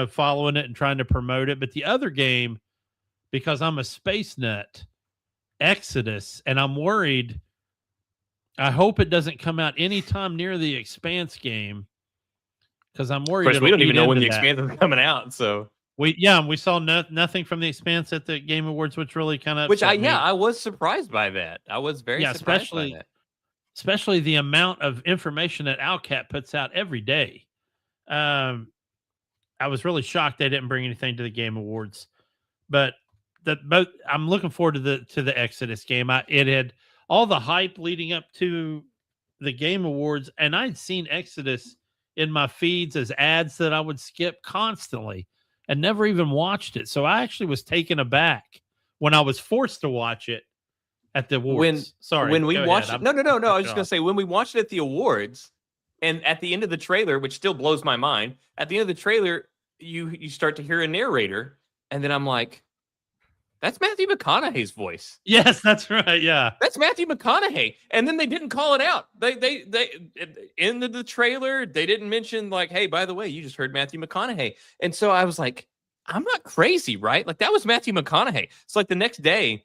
following it and trying to promote it. But the other game, because I'm a space nut, Exodus, and I'm worried. I hope it doesn't come out anytime near the Expanse game, because I'm worried. Of course, we don't even know when the that. Expanse is coming out. So we saw nothing from the Expanse at the Game Awards, which really kind of I was surprised by that. I was very surprised by that. Especially the amount of information that Owlcat puts out every day. I was really shocked they didn't bring anything to the Game Awards, but I'm looking forward to the Exodus game. It had all the hype leading up to the Game Awards, and I'd seen Exodus in my feeds as ads that I would skip constantly and never even watched it. So I actually was taken aback when I was forced to watch it at the awards. When we watched it, no. I was just going to say, when we watched it at the awards, and at the end of the trailer, which still blows my mind, at the end of the trailer, you start to hear a narrator, and then I'm like, that's Matthew McConaughey's voice. Yes, that's right. Yeah, that's Matthew McConaughey. And then they didn't call it out. They ended the trailer. They didn't mention like, hey, by the way, you just heard Matthew McConaughey. And so I was like, I'm not crazy, right? Like that was Matthew McConaughey. So like the next day,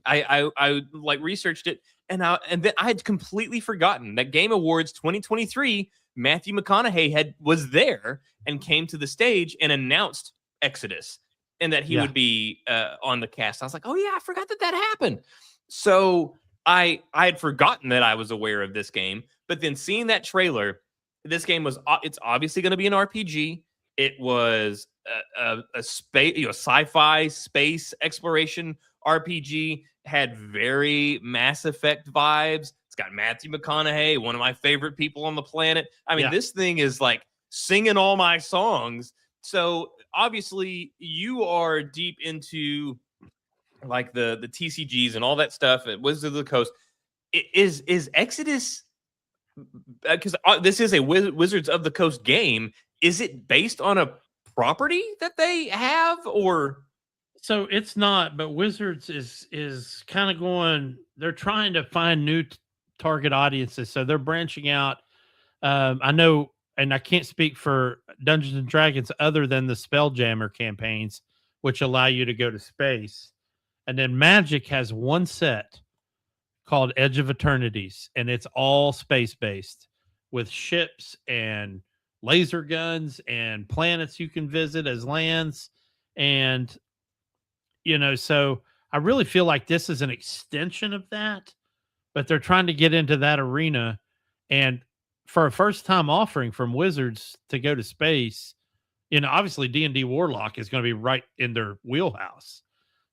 I like researched it, and then I had completely forgotten that Game Awards 2023, Matthew McConaughey was there and came to the stage and announced Exodus, and that he would be on the cast. I was like, oh yeah, I forgot that happened. So I had forgotten that I was aware of this game, but then seeing that trailer, this game it's obviously going to be an RPG. It was a space, sci-fi space exploration RPG. Had very Mass Effect vibes. It's got Matthew McConaughey, one of my favorite people on the planet. I mean, this thing is like singing all my songs. So obviously you are deep into like the TCGs and all that stuff at Wizards of the Coast. Is Exodus, because this is a Wizards of the Coast game, is it based on a property that they have, or? So it's not, but Wizards is kind of going, they're trying to find new target audiences. So they're branching out. I know, and I can't speak for Dungeons and Dragons other than the Spelljammer campaigns, which allow you to go to space. And then Magic has one set called Edge of Eternities, and it's all space-based with ships and laser guns and planets you can visit as lands. And so I really feel like this is an extension of that, but they're trying to get into that arena. And for a first time offering from Wizards to go to space, obviously D&D Warlock is going to be right in their wheelhouse.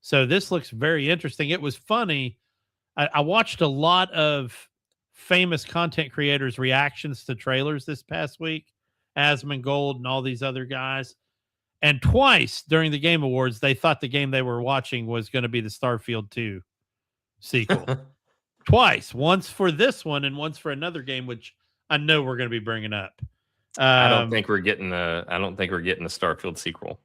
So this looks very interesting. It was funny. I watched a lot of famous content creators' reactions to trailers this past week, Asmongold and all these other guys. And twice during the Game Awards, they thought the game they were watching was going to be the Starfield 2 sequel. twice, once for this one and once for another game, which I know we're going to be bringing up. I don't think we're getting a Starfield sequel.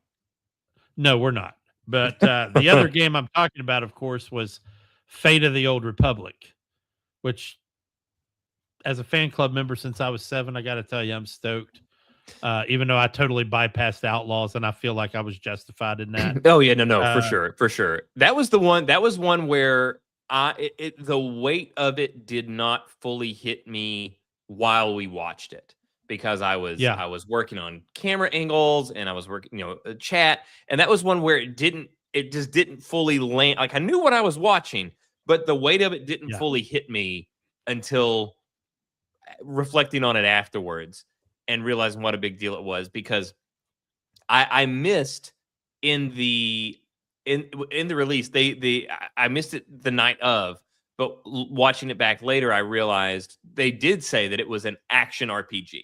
No, we're not. But the other game I'm talking about, of course, was Fate of the Old Republic, which, as a fan club member since I was 7, I got to tell you, I'm stoked. Even though I totally bypassed Outlaws, and I feel like I was justified in that. Oh yeah, no, for sure. That was the one. That was one where the weight of it did not fully hit me while we watched it, because I was working on camera angles and I was working, chat, and that was one where it just didn't fully land. Like, I knew what I was watching, but the weight of it didn't fully hit me until reflecting on it afterwards and realizing what a big deal it was, because I missed in the release. I missed it the night of, but watching it back later, I realized they did say that it was an action RPG.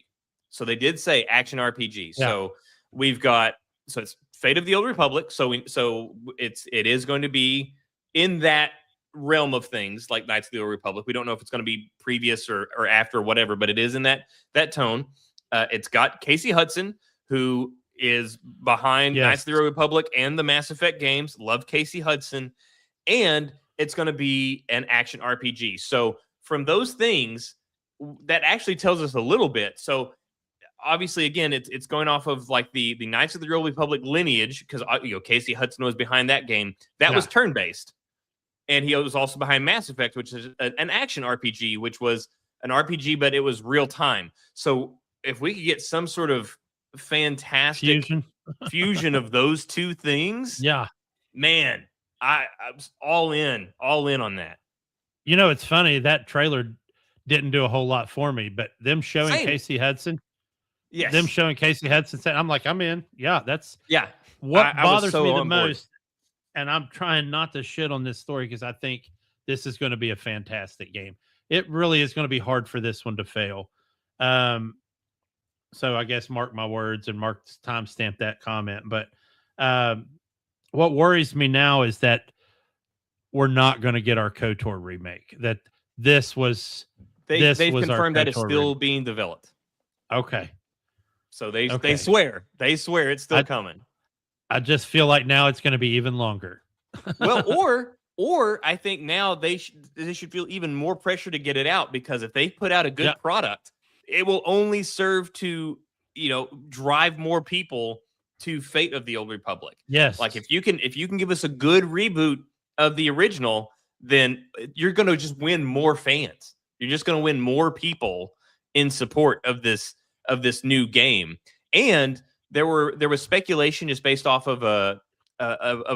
So they did say action RPG. Yeah. So it's Fate of the Old Republic. So it is going to be in that realm of things like Knights of the Old Republic. We don't know if it's going to be previous or after, or whatever, but it is in that tone. It's got Casey Hudson, who is behind Knights of the Old Republic and the Mass Effect games. Love Casey Hudson. And it's going to be an action RPG. So from those things, that actually tells us a little bit. So obviously, again, it's going off of like the Knights of the Old Republic lineage, because Casey Hudson was behind that game. That was turn-based. And he was also behind Mass Effect, which is an action RPG, which was an RPG, but it was real time. So if we could get some sort of fantastic fusion of those two things, man, I was all in on that. It's funny, that trailer didn't do a whole lot for me, but them showing Casey Hudson, I'm like, I'm in. Yeah, that's what bothers me the most. And I'm trying not to shit on this story, because I think this is going to be a fantastic game. It really is going to be hard for this one to fail. So I guess mark my words, and Mark timestamp that comment. But what worries me now is that we're not going to get our KOTOR remake. That they've confirmed that it's still being developed. Okay. So they swear it's still coming. I just feel like now it's going to be even longer. Well, or I think now they should feel even more pressure to get it out, because if they put out a good product, it will only serve to, drive more people to Fate of the Old Republic. Yes. Like if you can give us a good reboot of the original, then you're going to just win more fans. You're just going to win more people in support of this new game. And there was speculation just based off of a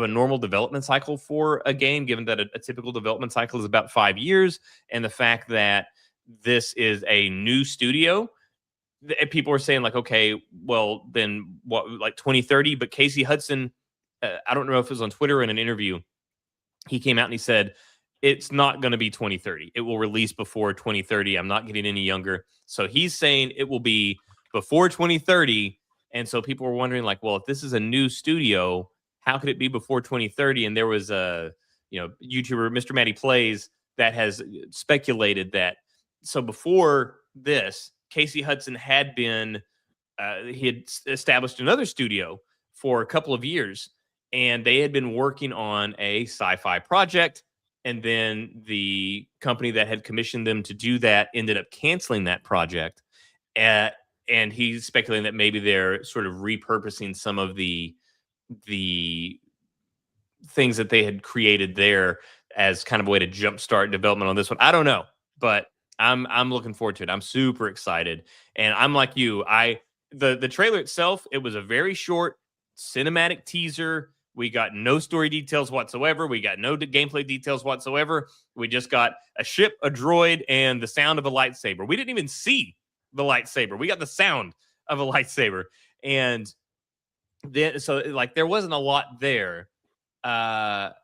normal development cycle for a game, given that a typical development cycle is about 5 years, and the fact that this is a new studio. People are saying like, okay, well then what, like 2030? But Casey Hudson, I don't know if it was on Twitter or in an interview, he came out and he said, it's not going to be 2030. It will release before 2030. I'm not getting any younger. So he's saying it will be before 2030. And so people were wondering like, well, if this is a new studio, how could it be before 2030? And there was a, YouTuber, Mr. Matty Plays, that has speculated that. So before this, Casey Hudson had been, he had established another studio for a couple of years, and they had been working on a sci-fi project. And then the company that had commissioned them to do that ended up canceling that project. And he's speculating that maybe they're sort of repurposing some of the things that they had created there as kind of a way to jumpstart development on this one. I don't know, but I'm looking forward to it. I'm super excited. And I'm like you. The trailer itself, it was a very short cinematic teaser. We got no story details whatsoever. We got no gameplay details whatsoever. We just got a ship, a droid, and the sound of a lightsaber. We didn't even see the lightsaber. We got the sound of a lightsaber. And then, so like, there wasn't a lot there. The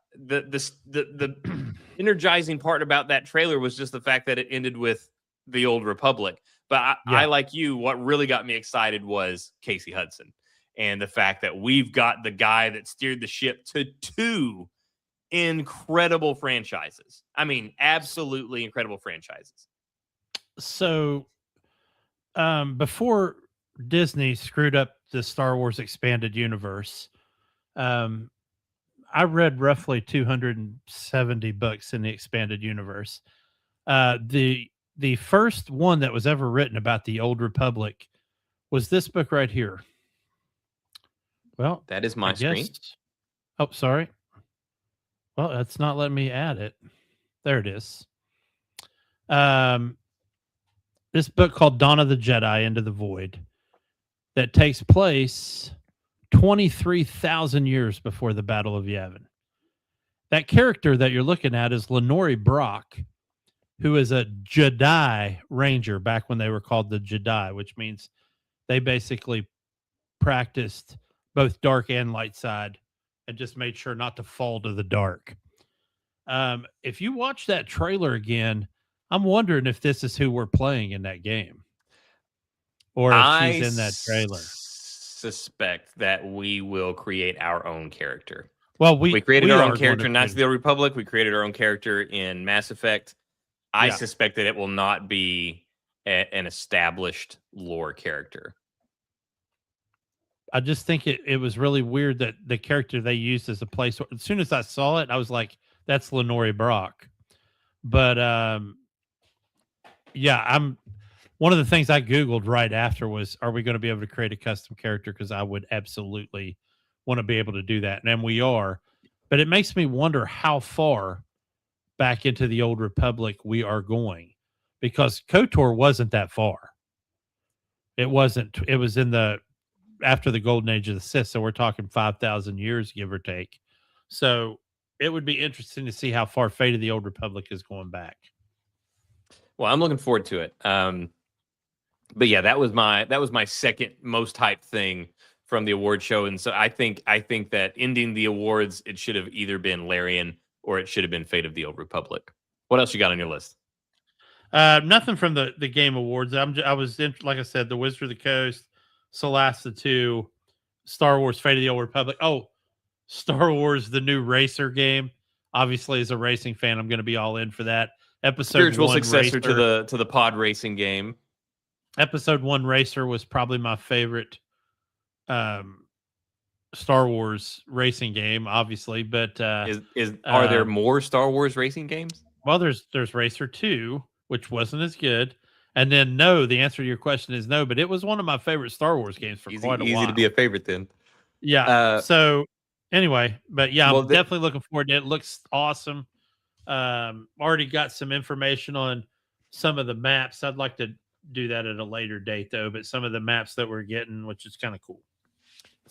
energizing part about that trailer was just the fact that it ended with the Old Republic. But I like you, what really got me excited was Casey Hudson. And the fact that we've got the guy that steered the ship to 2 incredible franchises. I mean, absolutely incredible franchises. So, before Disney screwed up the Star Wars expanded universe, I read roughly 270 books in the expanded universe. The first one that was ever written about the Old Republic was this book right here. Well, That is my I guess. screen. Oh, sorry. Well, that's not letting me add it. There it is. This book called Dawn of the Jedi Into the Void that takes place 23,000 years before the Battle of Yavin. That character that you're looking at is Lenore Brock, who is a Jedi Ranger back when they were called the Jedi, which means they basically practiced both dark and light side and just made sure not to fall to the dark. If you watch that trailer again, I'm wondering if this is who we're playing in that game, or if she's in that trailer. Suspect that we will create our own character. Well, we created our own character in Knights of the Old Republic. We created our own character in Mass Effect. I suspect that it will not be an established lore character. I just think it was really weird that the character they used as a place. As soon as I saw it, I was like, "That's Lenore Brock." But I'm one of the things I Googled right after was, "Are we going to be able to create a custom character?" Because I would absolutely want to be able to do that, and we are. But it makes me wonder how far back into the Old Republic we are going, because KOTOR wasn't that far. It wasn't. It was in the after the golden age of the Sith, so we're talking 5,000 years, give or take. So it would be interesting to see how far Fate of the Old Republic is going back. Well, I'm looking forward to it. But yeah, that was my second most hyped thing from the award show, and so I think that ending the awards, it should have either been Larian or it should have been Fate of the Old Republic. What else you got on your list? Nothing from the Game Awards. I was like I said, the Wizard of the Coast, Solasta 2, Star Wars Fate of the Old Republic. Oh, Star Wars the new Racer game. Obviously, as a racing fan, I'm going to be all in for that. Spiritual successor to the pod racing game. Episode 1 Racer was probably my favorite Star Wars racing game, obviously. But are there more Star Wars racing games? Well, there's Racer 2, which wasn't as good. And then no, the answer to your question is no, but it was one of my favorite Star Wars games for quite a while. Easy to be a favorite then. Yeah. So anyway, but yeah, I'm definitely looking forward to it. It looks awesome. Already got some information on some of the maps. I'd like to do that at a later date though, but some of the maps that we're getting, which is kind of cool.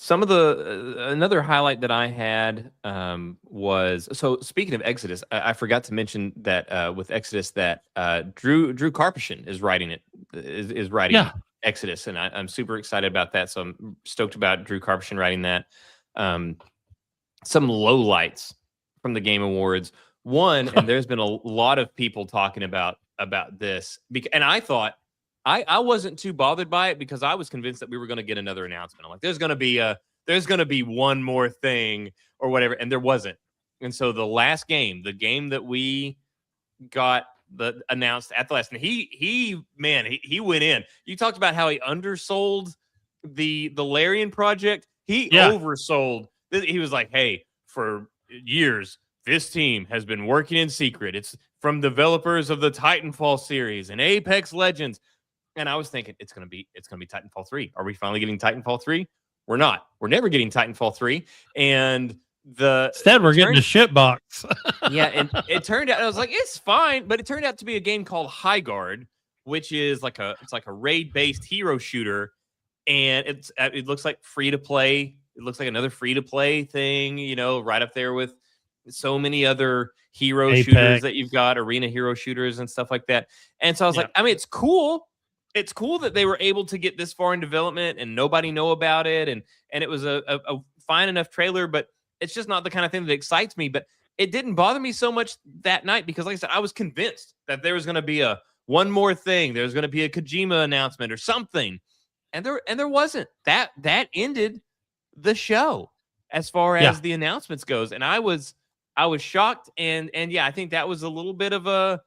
Some of the another highlight that I had was, so speaking of Exodus, I forgot to mention that with Exodus that Drew Karpyshyn is writing it, is writing Exodus, and I'm super excited about that. So I'm stoked about Drew Karpyshyn writing that. Some lowlights from the Game Awards. One, and there's been a lot of people talking about this, and I thought. I wasn't too bothered by it because I was convinced that we were going to get another announcement. I'm like, there's going to be one more thing or whatever, and there wasn't. And so the last game, the game that we got announced at the last, and he went in. You talked about how he undersold the Larian project. He oversold. He was like, hey, for years, this team has been working in secret. It's from developers of the Titanfall series and Apex Legends. And I was thinking it's gonna be Titanfall 3. Are we finally getting Titanfall 3? We're not. We're never getting Titanfall 3. And instead we're getting a shit box. Yeah, and it turned out I was like, it's fine, but it turned out to be a game called High Guard, which is like a raid-based hero shooter, and it looks like free to play. It looks like another free to play thing, right up there with so many other hero shooters that you've got, arena hero shooters and stuff like that. And so I was like, I mean, it's cool. It's cool that they were able to get this far in development and nobody know about it. And it was a fine enough trailer, but it's just not the kind of thing that excites me. But it didn't bother me so much that night because, like I said, I was convinced that there was going to be one more thing. There's going to be a Kojima announcement or something. And there wasn't. That ended the show as far as the announcements goes. And I was I was shocked, and yeah, I think that was a little bit of a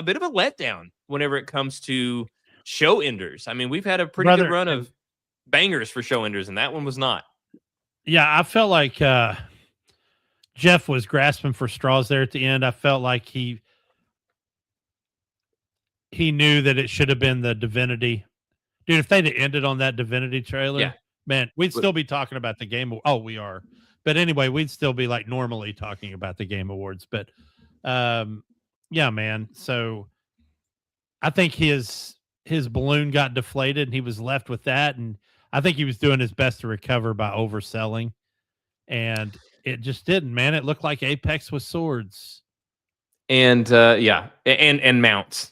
bit of a letdown whenever it comes to show enders. I mean, we've had a pretty good Brother, run and of bangers for show enders, and that one was not. yeah, I felt like Jeff was grasping for straws there at the end. I felt like he knew that it should have been the Divinity. Dude, if they'd ended on that Divinity trailer, Yeah. man, we'd still be talking about the game. Oh, we are. But anyway, we'd still be like normally talking about the Game Awards. But yeah, man. So I think his balloon got deflated and he was left with that. And I think he was doing his best to recover by overselling. And it just didn't, man. It looked like Apex with swords. And yeah, and mounts.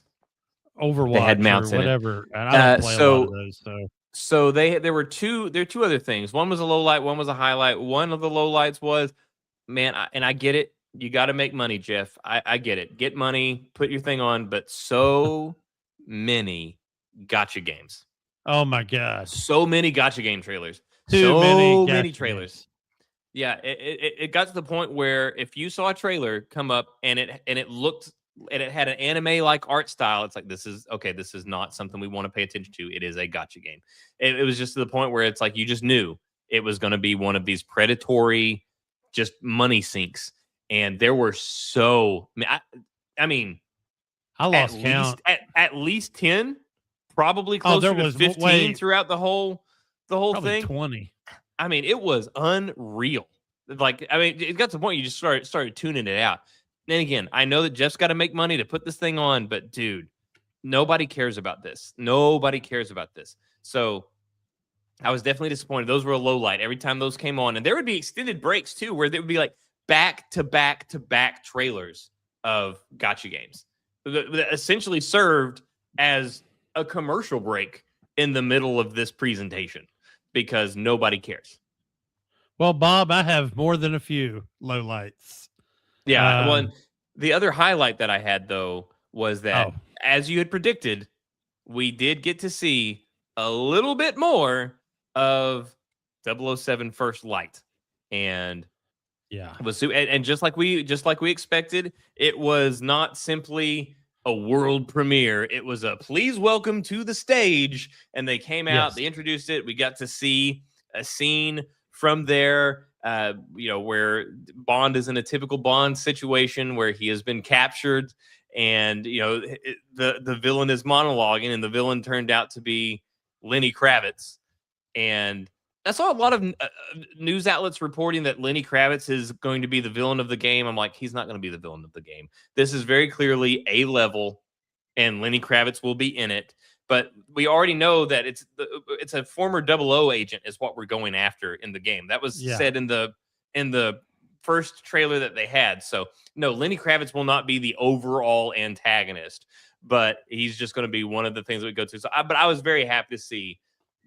Overwatch They had mounts or in it. whatever. And I don't play a lot of those. So there were two other things. One was a low light, one was a highlight. One of the low lights was, man, and I get it. You got to make money, Jeff. I get it. Get money, put your thing on, but so many gotcha games. Oh my God. So many gotcha game trailers. Too many trailers. Games. Yeah, it got to the point where if you saw a trailer come up and it looked and it had an anime like art style, it's like, this is not something we want to pay attention to. It is a gotcha game. It was just to the point where it's like you just knew it was going to be one of these predatory, just money sinks. And there were I mean, I lost count. At least 10, probably closer to 15 throughout the whole thing. 20. I mean, it was unreal. Like, I mean, it got to the point you just started tuning it out. And again, I know that Jeff's got to make money to put this thing on, but dude, nobody cares about this. Nobody cares about this. So I was definitely disappointed. Those were a low light every time those came on. And there would be extended breaks too, where there would be like back to back to back trailers of gotcha games that essentially served as a commercial break in the middle of this presentation because nobody cares. Well, Bob, I have more than a few low lights. Yeah. The other highlight that I had, though, was that, as you had predicted, we did get to see a little bit more of 007 First Light. And yeah, it was, and just like we expected, it was not simply a world premiere. It was a please welcome to the stage. And they came out, they introduced it. We got to see a scene from there, where Bond is in a typical Bond situation where he has been captured and, the villain is monologuing, and the villain turned out to be Lenny Kravitz. And I saw a lot of news outlets reporting that Lenny Kravitz is going to be the villain of the game. I'm like, he's not going to be the villain of the game. This is very clearly a level, and Lenny Kravitz will be in it. But we already know that it's a former 00 agent is what we're going after in the game. That was said in the first trailer that they had. So no, Lenny Kravitz will not be the overall antagonist, but he's just going to be one of the things that we go to. So, but I was very happy to see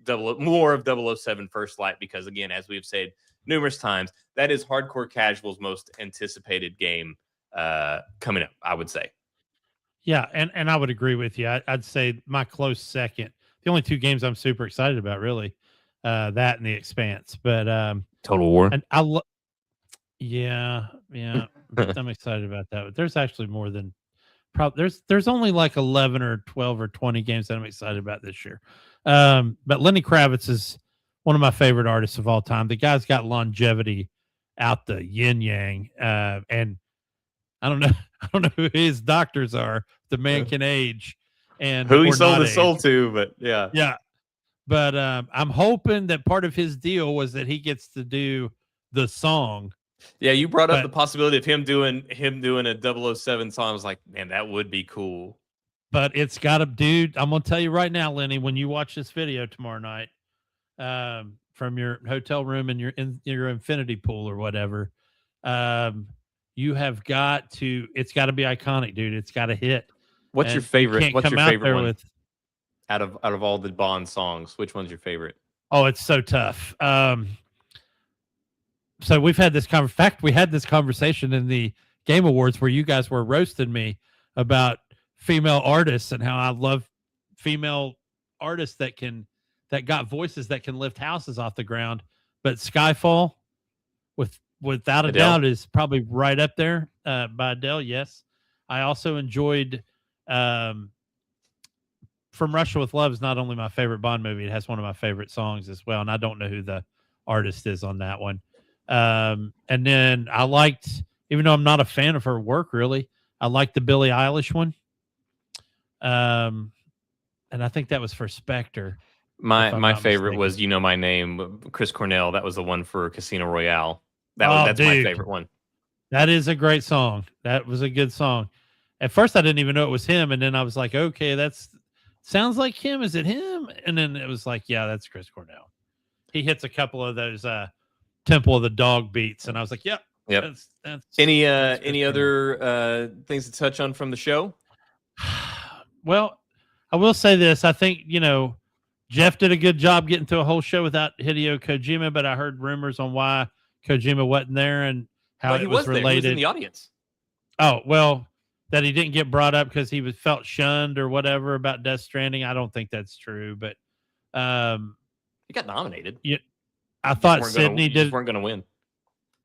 more of 007 First Light because, again, as we've said numerous times, that is hardcore casual's most anticipated game coming up, I would say. Yeah, and I would agree with you. I'd say my close second. The only two games I'm super excited about, really, that and The Expanse. But Total War. And yeah, I'm excited about that. But there's actually more than there's only like 11 or 12 or 20 games that I'm excited about this year. But Lenny Kravitz is one of my favorite artists of all time. The guy's got longevity out the yin yang, and I don't know who his doctors are. The man can age, and who he sold his soul to, but yeah. But I'm hoping that part of his deal was that he gets to do the song. Yeah, you brought up the possibility of him doing a 007 song. I was like, man, that would be cool. But it's got to, dude. I'm gonna tell you right now, Lenny. When you watch this video tomorrow night, from your hotel room in your infinity pool or whatever, you have got to. It's got to be iconic, dude. It's got to hit. What's your favorite? What's your favorite one? Out of all the Bond songs, which one's your favorite? Oh, it's so tough. So we've had this we had this conversation in the Game Awards where you guys were roasting me about female artists and how I love female artists that got voices that can lift houses off the ground. But Skyfall with without a Adele? doubt is probably right up there by Adele. Yes. I also enjoyed From Russia with Love is not only my favorite Bond movie, it has one of my favorite songs as well. And I don't know who the artist is on that one. And then I liked, even though I'm not a fan of her work really, I liked the Billie Eilish one. And I think that was for Spectre. My favorite was You Know My Name, Chris Cornell. That was the one for Casino Royale. That's my favorite one. That is a great song. That was a good song. At first I didn't even know it was him, and then I was like, okay, that's sounds like him. Is it him? And then it was like, yeah, that's Chris Cornell. He hits a couple of those Temple of the Dog beats, and I was like, yep. That's any Cornell. other things to touch on from the show? Well, I will say this. I think, Jeff did a good job getting through a whole show without Hideo Kojima, but I heard rumors on why Kojima wasn't there and how it was related. He was in the audience. Oh, well, that he didn't get brought up because he felt shunned or whatever about Death Stranding. I don't think that's true, but he got nominated. Yeah, I thought Sydney weren't going to win.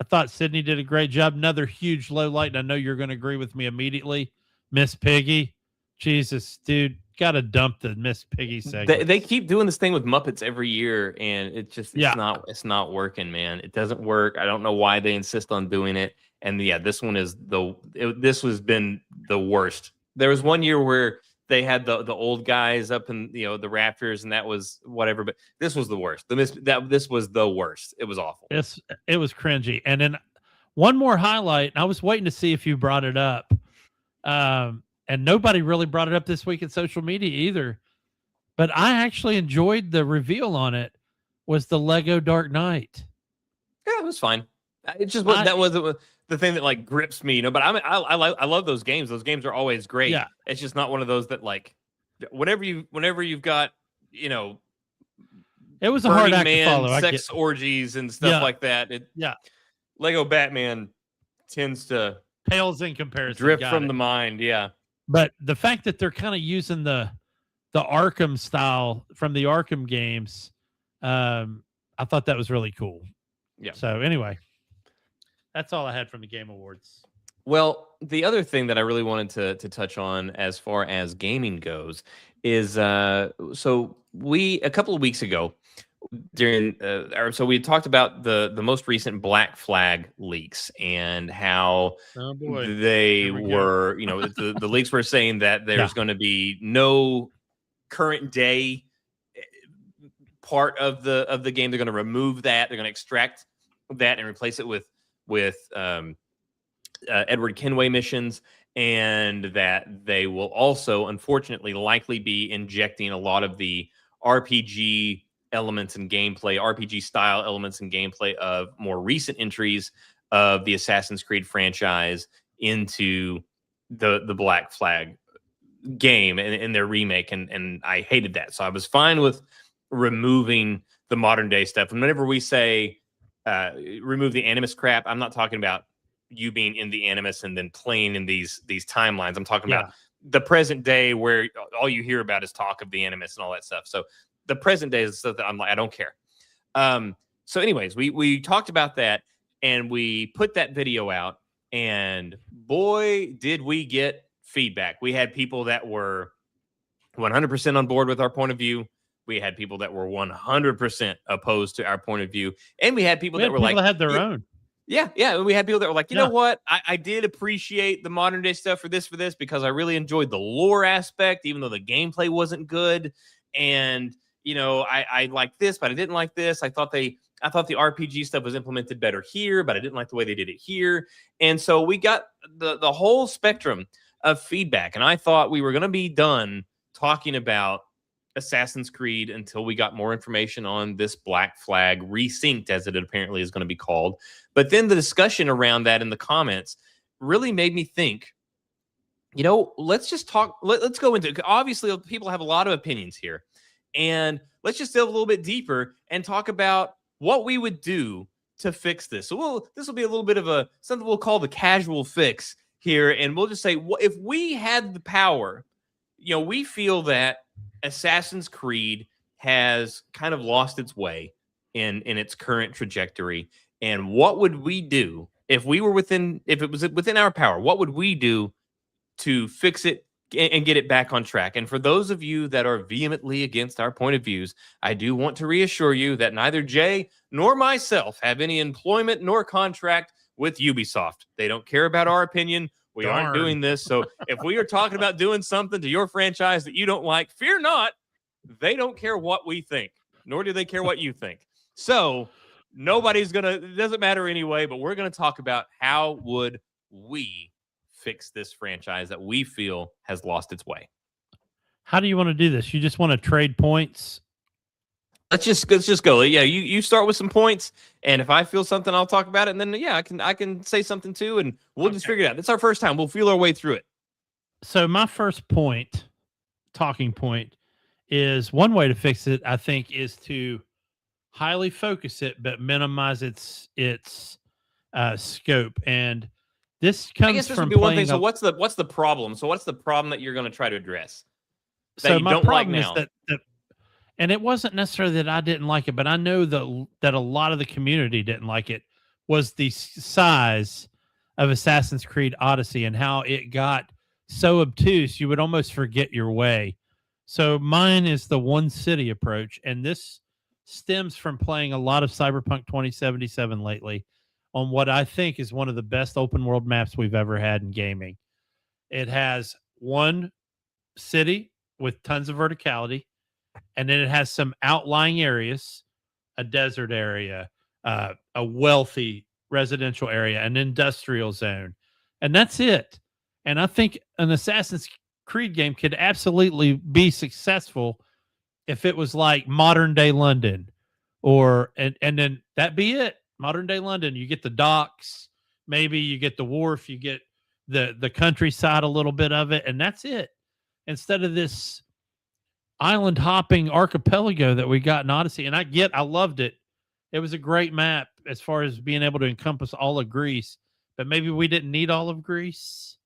I thought Sydney did a great job. Another huge low light, and I know you're going to agree with me immediately. Miss Piggy. Jesus, dude, got to dump the Miss Piggy segment. They keep doing this thing with Muppets every year, and it's not working, man. It doesn't work. I don't know why they insist on doing it. And yeah, this one is this has been the worst. There was one year where they had the old guys up in the rafters, and that was whatever. But this was the worst. This was the worst. It was awful. It was cringy. And then one more highlight. And I was waiting to see if you brought it up. And nobody really brought it up this week in social media either. But I actually enjoyed the reveal on it. Was the Lego Dark Knight? Yeah, it was fine. It just that was the thing that like grips me, But I love those games. Those games are always great. Yeah. It's just not one of those that like whenever you've got it was a hard act to follow. Sex orgies and stuff like that. Lego Batman tends to pales in comparison. Drift from the mind. Yeah. But the fact that they're kind of using the Arkham style from the Arkham games, I thought that was really cool. Yeah. So anyway, that's all I had from the Game Awards. Well, the other thing that I really wanted to touch on as far as gaming goes is so a couple of weeks ago so we talked about the most recent Black Flag leaks and how they were, the leaks were saying that there's going to be no current day part of the game. They're going to remove that. They're going to extract that and replace it with Edward Kenway missions, and that they will also, unfortunately, likely be injecting a lot of the RPG elements and gameplay, RPG style elements and gameplay of more recent entries of the Assassin's Creed franchise into the Black Flag game and their remake. And I hated that. So I was fine with removing the modern day stuff. And whenever we say remove the Animus crap, I'm not talking about you being in the Animus and then playing in these timelines. I'm talking about the present day where all you hear about is talk of the Animus and all that stuff. So the present day is stuff that I'm like, I don't care. So anyways, we talked about that and we put that video out, and boy, did we get feedback. We had people that were 100% on board with our point of view. We had people that were 100% opposed to our point of view. And we had people that were like, had their own. Yeah. We had people that were like, you know what? I did appreciate the modern day stuff for this because I really enjoyed the lore aspect, even though the gameplay wasn't good. And I liked this, but I didn't like this. I thought the RPG stuff was implemented better here, but I didn't like the way they did it here. And so we got the whole spectrum of feedback. And I thought we were going to be done talking about Assassin's Creed until we got more information on this Black Flag Resynced, as it apparently is going to be called. But then the discussion around that in the comments really made me think, let's just talk. Let's go into it. Obviously, people have a lot of opinions here. And let's just delve a little bit deeper and talk about what we would do to fix this. So this will be a little bit of something we'll call the casual fix here. And we'll just say, if we had the power, we feel that Assassin's Creed has kind of lost its way in its current trajectory. And what would we do if we were if it was within our power? What would we do to fix it and get it back on track? And for those of you that are vehemently against our point of views, I do want to reassure you that neither Jay nor myself have any employment nor contract with Ubisoft. They don't care about our opinion. We aren't doing this. So if we are talking about doing something to your franchise that you don't like, fear not. They don't care what we think, nor do they care what you think. So it doesn't matter anyway, but we're going to talk about how would we fix this franchise that we feel has lost its way. How do you want to do this? You just want to trade points? Let's just go. Yeah, you start with some points, and if I feel something, I'll talk about it, and then I can say something too, and we'll just figure it out. It's our first time. We'll feel our way through it. So my first talking point, is one way to fix it, I think, is to highly focus it but minimize its scope. And this comes from one thing. So what's the problem? So what's the problem that you're going to try to address? So my problem is that and it wasn't necessarily that I didn't like it, but I know that a lot of the community didn't like it, was the size of Assassin's Creed Odyssey and how it got so obtuse you would almost forget your way. So mine is the one city approach, and this stems from playing a lot of Cyberpunk 2077 lately on what I think is one of the best open world maps we've ever had in gaming. It has one city with tons of verticality, and then it has some outlying areas, a desert area, a wealthy residential area, an industrial zone, and that's it. And I think an Assassin's Creed game could absolutely be successful if it was like modern day London, and then that be it. Modern day London, you get the docks, maybe you get the wharf, you get the countryside, a little bit of it, and that's it. Instead of this island hopping archipelago that we got in Odyssey. And I loved it. It was a great map as far as being able to encompass all of Greece, but maybe we didn't need all of Greece.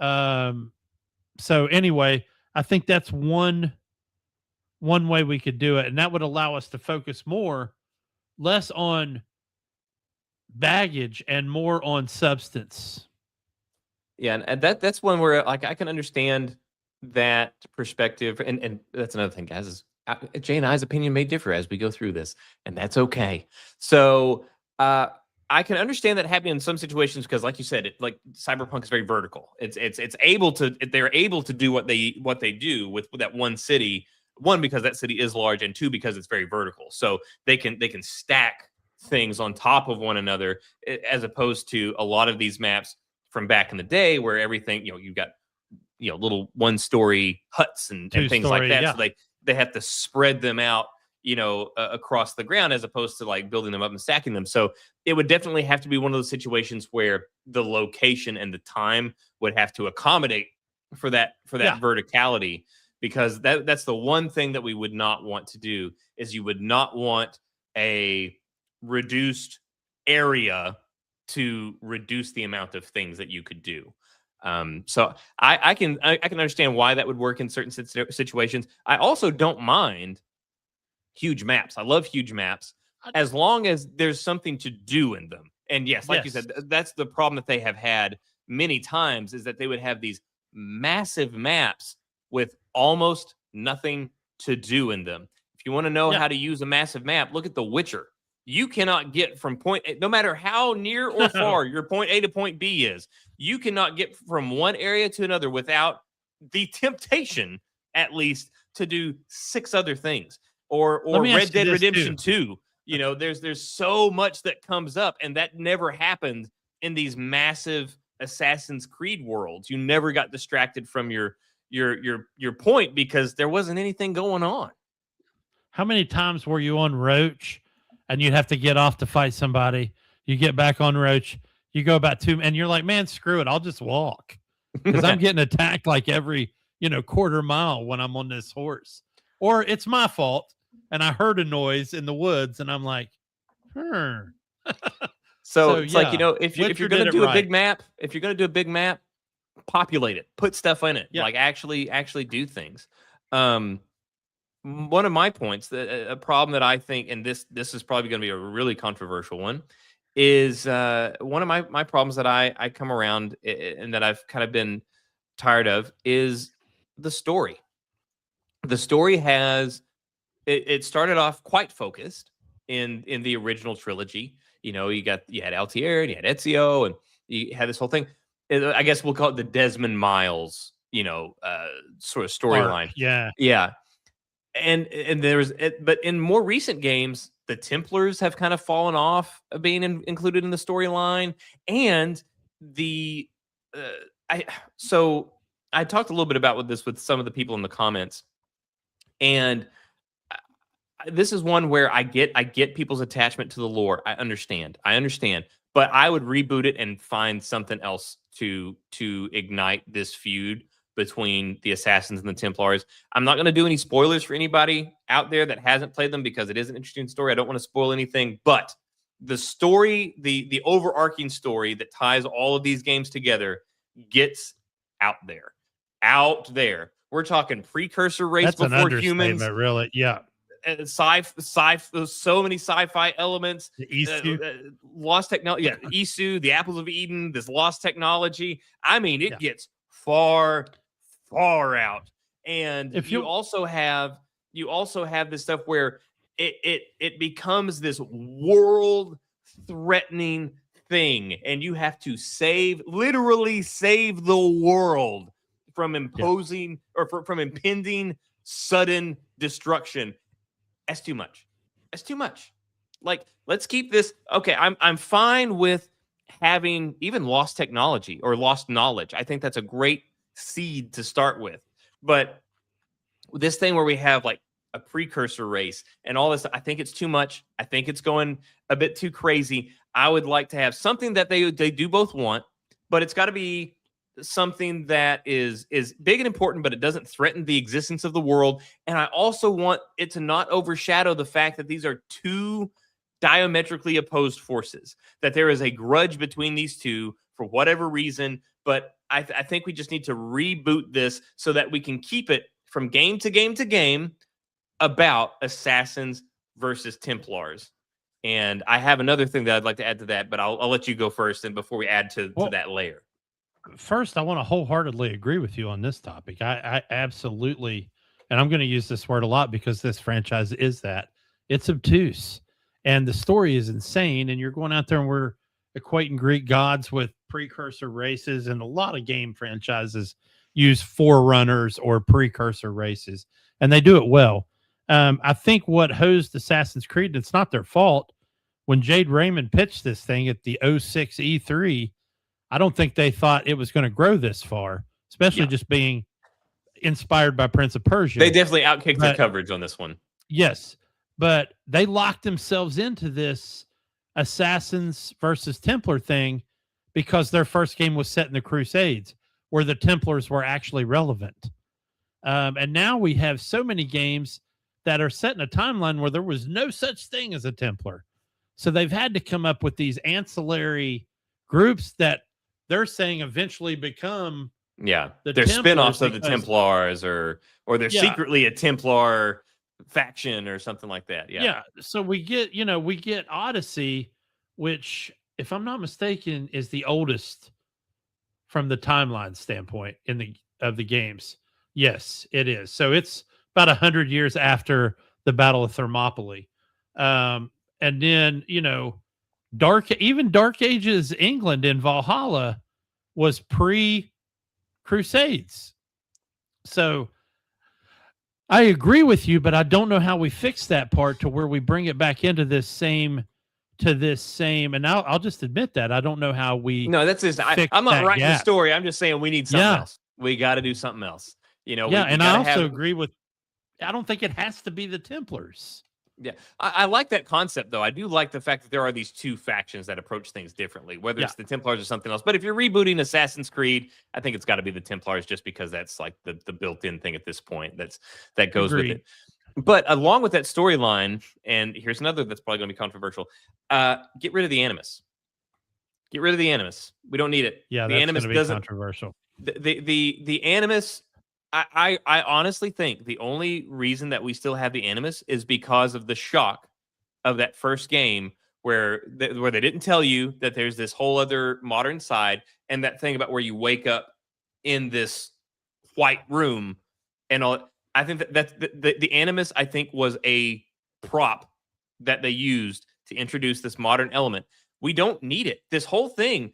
So anyway, I think that's one way we could do it. And that would allow us to focus less on baggage and more on substance. Yeah. And that's one where like I can understand that perspective, and that's another thing, guys, is Jay and I's opinion may differ as we go through this, and that's okay. So I can understand that happening in some situations because, like you said, like Cyberpunk is very vertical. They're able to do what they do with that one city. One, because that city is large, and two, because it's very vertical. So they can stack things on top of one another, as opposed to a lot of these maps from back in the day where everything, you've got little one-story huts and things like that. Yeah. So they have to spread them out, across the ground, as opposed to like building them up and stacking them. So it would definitely have to be one of those situations where the location and the time would have to accommodate for that verticality, because that's the one thing that we would not want to do. Is you would not want a reduced area to reduce the amount of things that you could do. So I can understand why that would work in certain situations. I also don't mind huge maps. I love huge maps as long as there's something to do in them. And yes, like you said, that's the problem that they have had many times, is that they would have these massive maps with almost nothing to do in them. If you want to know how to use a massive map, look at The Witcher. You cannot get from point A, no matter how near or far your point A to point B is, you cannot get from one area to another without the temptation, at least, to do 6 other things. Or Red Dead Redemption 2. There's so much that comes up, and that never happened in these massive Assassin's Creed worlds. You never got distracted from your point because there wasn't anything going on. How many times were you on Roach and you'd have to get off to fight somebody? You get back on Roach, you go about 2, and you're like, man, screw it, I'll just walk, because I'm getting attacked like every quarter mile when I'm on this horse. Or it's my fault and I heard a noise in the woods and I'm like, So it's like, if you're going to do a big map, populate it, put stuff in it, like actually do things. one of my points, a problem that I think, and this is probably going to be a really controversial one, is one of my problems that I come around and that I've kind of been tired of is the story. The story has it started off quite focused in the original trilogy. You had Altier and you had Ezio and you had this whole thing. I guess we'll call it the Desmond Miles, sort of Arc, storyline. yeah. Yeah, and there's it, but in more recent games, the Templars have kind of fallen off of being included in the storyline, and the uh, I so I talked a little bit about with some of the people in the comments, and this is one where I get people's attachment to the lore. I understand, but I would reboot it and find something else to ignite this feud between the Assassins and the Templars. I'm not going to do any spoilers for anybody out there that hasn't played them because it is an interesting story. I don't want to spoil anything, but the story, the overarching story that ties all of these games together gets out there. Out there. We're talking precursor race That's an before humans, understatement, really. Yeah. so many sci-fi elements, The ECU. lost technology. Yeah, Isu, the apples of Eden, this lost technology. I mean, it Yeah. gets far, far out. And If you you- also have this stuff where it becomes this world threatening thing, and you have to literally save the world from imposing or from impending sudden destruction. That's too much. That's too much. Like, let's keep this. Okay, I'm fine with having even lost technology or lost knowledge. I think that's a great seed to start with. But this thing where we have like a precursor race and all this, I think it's too much. I think it's going a bit too crazy. I would like to have something that they do both want, but it's got to be something that is big and important, but it doesn't threaten the existence of the world. And I also want it to not overshadow the fact that these are two diametrically opposed forces, that there is a grudge between these two for whatever reason. But I think we just need to reboot this so that we can keep it from game to game to game about Assassins versus Templars. And I have another thing that I'd like to add to that, but I'll let you go first, and before we add to that layer. First, I want to wholeheartedly agree with you on this topic. I absolutely, and I'm going to use this word a lot because this franchise is that it's obtuse and the story is insane. And you're going out there and we're equating Greek gods with precursor races, and a lot of game franchises use forerunners or precursor races, and they do it well. I think what hosed Assassin's Creed, and it's not their fault, when Jade Raymond pitched this thing at the 06 E3, I don't think they thought it was going to grow this far, especially just being inspired by Prince of Persia. They definitely outkicked their coverage on this one. Yes, but they locked themselves into this Assassins versus Templar thing because their first game was set in the Crusades, where the Templars were actually relevant. And now we have so many games that are set in a timeline where there was no such thing as a Templar. So they've had to come up with these ancillary groups that they're saying eventually become they're spin-offs of the Templars, or they're secretly a Templar faction or something like that. So we get Odyssey, which, if I'm not mistaken, is the oldest from the timeline standpoint of the games. Yes, it is. So it's about 100 years after the Battle of Thermopylae. And then, Dark Ages England in Valhalla was pre-Crusades. So I agree with you, but I don't know how we fix that part to where we bring it back into this same. And I'll just admit that I don't know how we. No, that's just. I'm not writing the story. I'm just saying we need something else. We got to do something else. And I also agree with. I don't think it has to be the Templars. Yeah, I like that concept, though. I do like the fact that there are these two factions that approach things differently, whether it's the Templars or something else. But if you're rebooting Assassin's Creed, I think it's got to be the Templars, just because that's like the built-in thing at this point that goes with it. But along with that storyline, and here's another that's probably going to be controversial, get rid of the Animus. Get rid of the Animus. We don't need it. Yeah, the that's Animus going to be controversial. The Animus I honestly think the only reason that we still have the Animus is because of the shock of that first game where where they didn't tell you that there's this whole other modern side, and that thing about where you wake up in this white room and all. I think that the Animus, I think, was a prop that they used to introduce this modern element. We don't need it. This whole thing,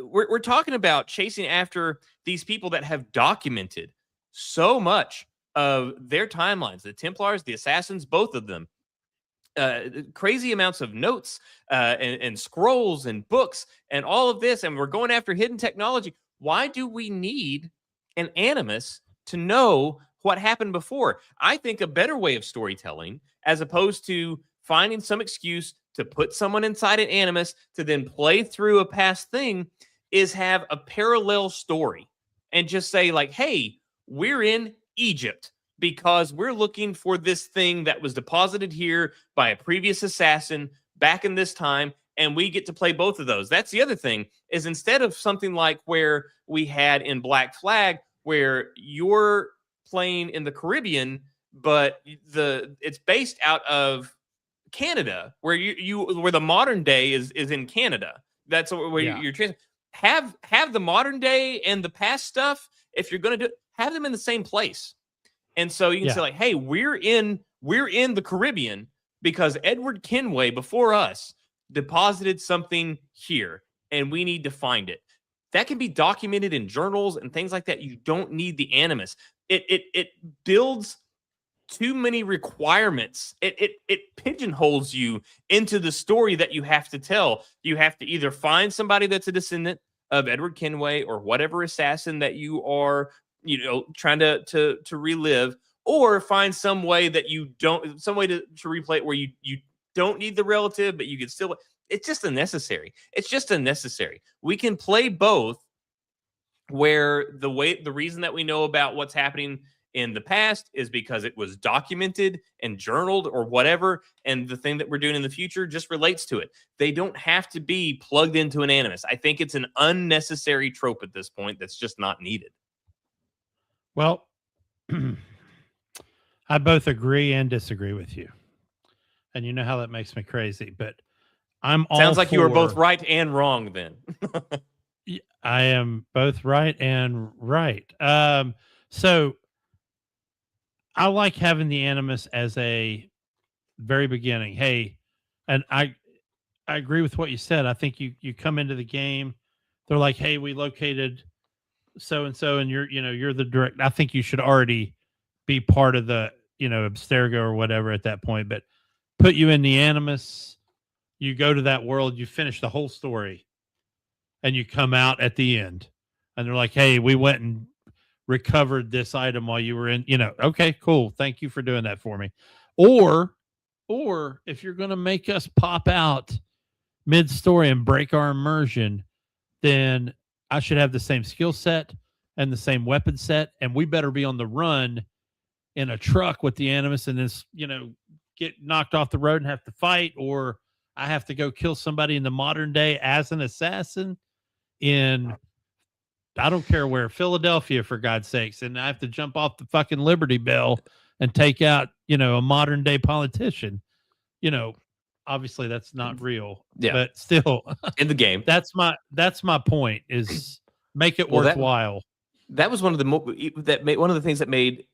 we're talking about chasing after these people that have documented so much of their timelines, the Templars, the Assassins, both of them, crazy amounts of notes and scrolls and books and all of this, and we're going after hidden technology. Why do we need an Animus to know what happened before? I think a better way of storytelling, as opposed to finding some excuse to put someone inside an Animus to then play through a past thing, is have a parallel story and just say, like, hey, we're in Egypt because we're looking for this thing that was deposited here by a previous assassin back in this time, and we get to play both of those. That's the other thing, is instead of something like where we had in Black Flag, where you're playing in the Caribbean, but it's based out of Canada, where where the modern day is in Canada. That's where you're have the modern day and the past stuff. If you're going to do, have them in the same place. And so you can say, like, hey, we're in the Caribbean because Edward Kenway before us deposited something here and we need to find it. That can be documented in journals and things like that. You don't need the Animus. It builds too many requirements. It pigeonholes you into the story that you have to tell. You have to either find somebody that's a descendant of Edward Kenway or whatever assassin that you are, trying to relive, or find some way that you don't, some way to replay it where you don't need the relative, but you can still. It's just unnecessary. It's just unnecessary. We can play both, where the reason that we know about what's happening in the past is because it was documented and journaled or whatever, and the thing that we're doing in the future just relates to it. They don't have to be plugged into an Animus. I think it's an unnecessary trope at this point that's just not needed. Well, I both agree and disagree with you. And you know how that makes me crazy, but I'm all Sounds like for, you were both right and wrong then. I am both right and right. So I like having the Animus as a very beginning. Hey, and I agree with what you said. I think you come into the game, they're like, hey, we located so and so, and you're the direct. I think you should already be part of the Abstergo or whatever at that point. But put you in the Animus, you go to that world, you finish the whole story, and you come out at the end, and they're like, hey, we went and recovered this item while you were in. Okay, cool. Thank you for doing that for me. Or if you're going to make us pop out mid-story and break our immersion, then I should have the same skill set and the same weapon set, and we better be on the run in a truck with the Animus, and this, get knocked off the road and have to fight, or I have to go kill somebody in the modern day as an assassin in, I don't care where, Philadelphia, for God's sakes, and I have to jump off the fucking Liberty Bell and take out, a modern day politician. Obviously that's not real, but still in the game. That's my point, is make it worthwhile. That was one of the things that made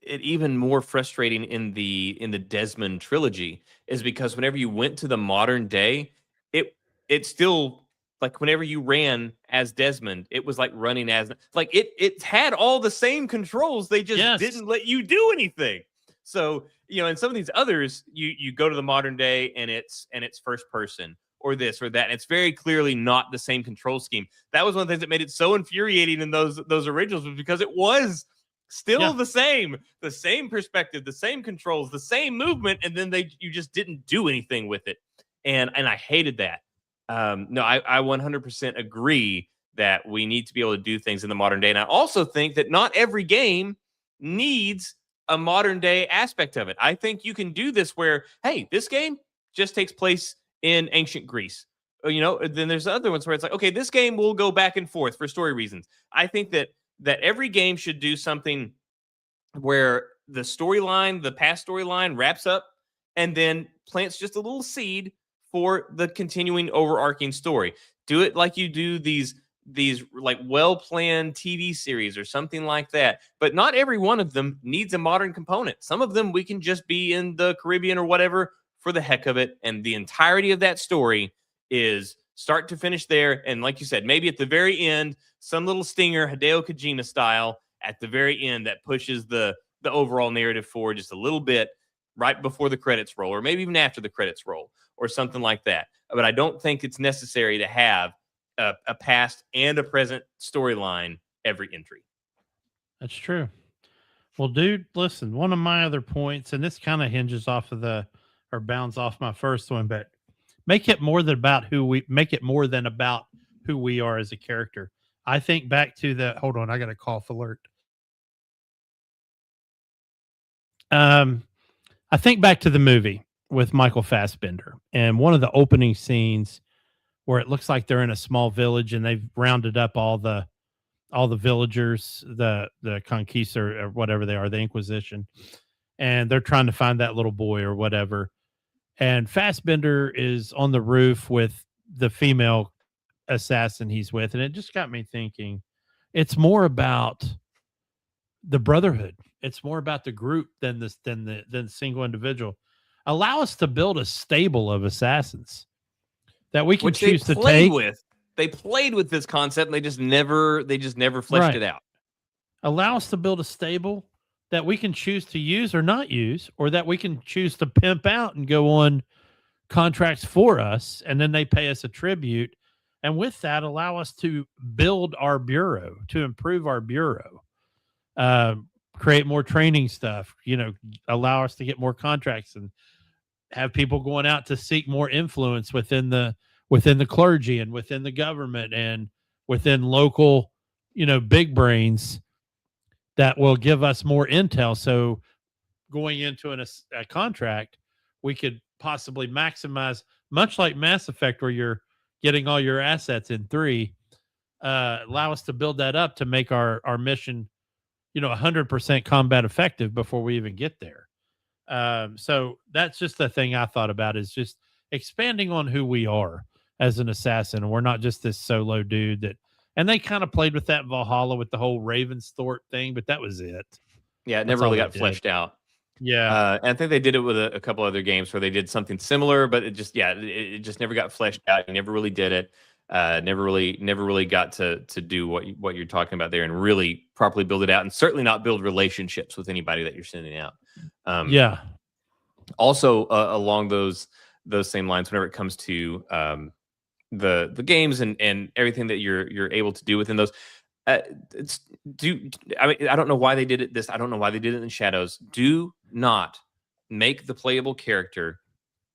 it even more frustrating in the Desmond trilogy, is because whenever you went to the modern day, it still, like, whenever you ran as Desmond, it was like running as, like, it had all the same controls. They just didn't let you do anything. So, in some of these others, you go to the modern day and it's first person or this or that. And it's very clearly not the same control scheme. That was one of the things that made it so infuriating in those originals, was because it was still the same perspective, the same controls, the same movement, and then you just didn't do anything with it. And I hated that. No, I 100% agree that we need to be able to do things in the modern day. And I also think that not every game needs a modern day aspect of it. I think you can do this where, hey, this game just takes place in ancient Greece. Then there's other ones where it's like, okay, this game will go back and forth for story reasons. I think that every game should do something where the storyline, the past storyline wraps up and then plants just a little seed for the continuing overarching story. Do it like you do these like well-planned TV series or something like that. But not every one of them needs a modern component. Some of them we can just be in the Caribbean or whatever for the heck of it, and the entirety of that story is start to finish there. And like you said, maybe at the very end, some little stinger, Hideo Kojima style, at the very end that pushes the overall narrative forward just a little bit right before the credits roll, or maybe even after the credits roll, or something like that. But I don't think it's necessary to have a past and a present storyline every entry. That's true. Well, dude, listen, one of my other points, and this kind of hinges off of or bounds off my first one, but make it more than about who we are as a character. I think back to hold on, I got a cough alert. I think back to the movie with Michael Fassbender, and one of the opening scenes where it looks like they're in a small village and they've rounded up all the villagers, the Conquista or whatever they are, the Inquisition, and they're trying to find that little boy or whatever. And Fassbender is on the roof with the female assassin he's with, and it just got me thinking. It's more about the brotherhood. It's more about the group than the single individual. Allow us to build a stable of assassins that we can choose to take. They played with this concept and they just never fleshed it out. Allow us to build a stable that we can choose to use or not use, or that we can choose to pimp out and go on contracts for us, and then they pay us a tribute. And with that, allow us to build our bureau, to improve our bureau, create more training stuff, allow us to get more contracts and have people going out to seek more influence within the clergy and within the government and within local, big brains that will give us more intel. So going into a contract, we could possibly maximize, much like Mass Effect, where you're getting all your assets in 3, allow us to build that up to make our mission, 100% combat effective before we even get there. So that's just the thing I thought about, is just expanding on who we are as an assassin. We're not just this solo dude and they kind of played with that in Valhalla with the whole Ravensthorpe thing, but that was it. Yeah, it never really got fleshed out. Yeah. I think they did it with a couple other games where they did something similar, but it just never got fleshed out. You never really did it. Never really got to do what you're talking about there and really properly build it out, and certainly not build relationships with anybody that you're sending out. Yeah. Also, along those same lines, whenever it comes to the games and everything that you're able to do within those, I don't know why they did it. I don't know why they did it in Shadows. Do not make the playable character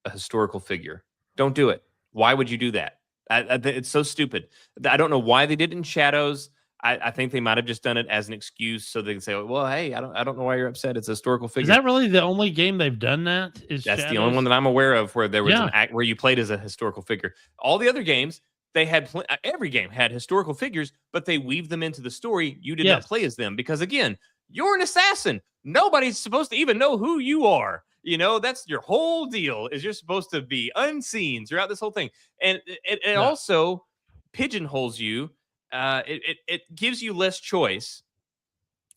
a historical figure. Don't do it. Why would you do that? It's so stupid. I don't know why they did it in Shadows. I think they might have just done it as an excuse so they can say, well, hey, I don't know why you're upset. It's a historical figure. Is that really the only game they've done that? That's Shadows? The only one that I'm aware of where there was an act where you played as a historical figure. All the other games, they had every game had historical figures, but they weaved them into the story. You did not play as them because, again, you're an assassin. Nobody's supposed to even know who you are. That's your whole deal, is you're supposed to be unseen throughout this whole thing. And it also pigeonholes you. It gives you less choice,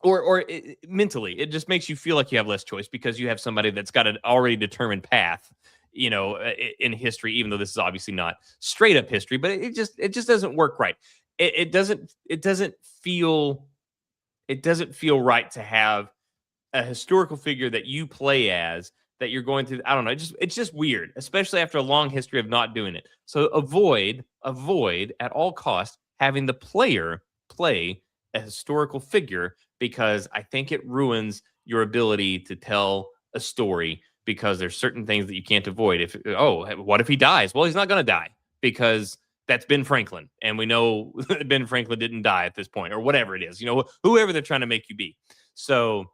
or mentally, it just makes you feel like you have less choice because you have somebody that's got an already determined path, in history, even though this is obviously not straight up history, but it just doesn't work right. It doesn't feel right to have a historical figure that you play as, that you're going through. I don't know. It's just weird, especially after a long history of not doing it. So avoid at all costs having the player play a historical figure, because I think it ruins your ability to tell a story, because there's certain things that you can't avoid. What if he dies? Well, he's not going to die because that's Ben Franklin. And we know Ben Franklin didn't die at this point, or whatever it is, whoever they're trying to make you be. So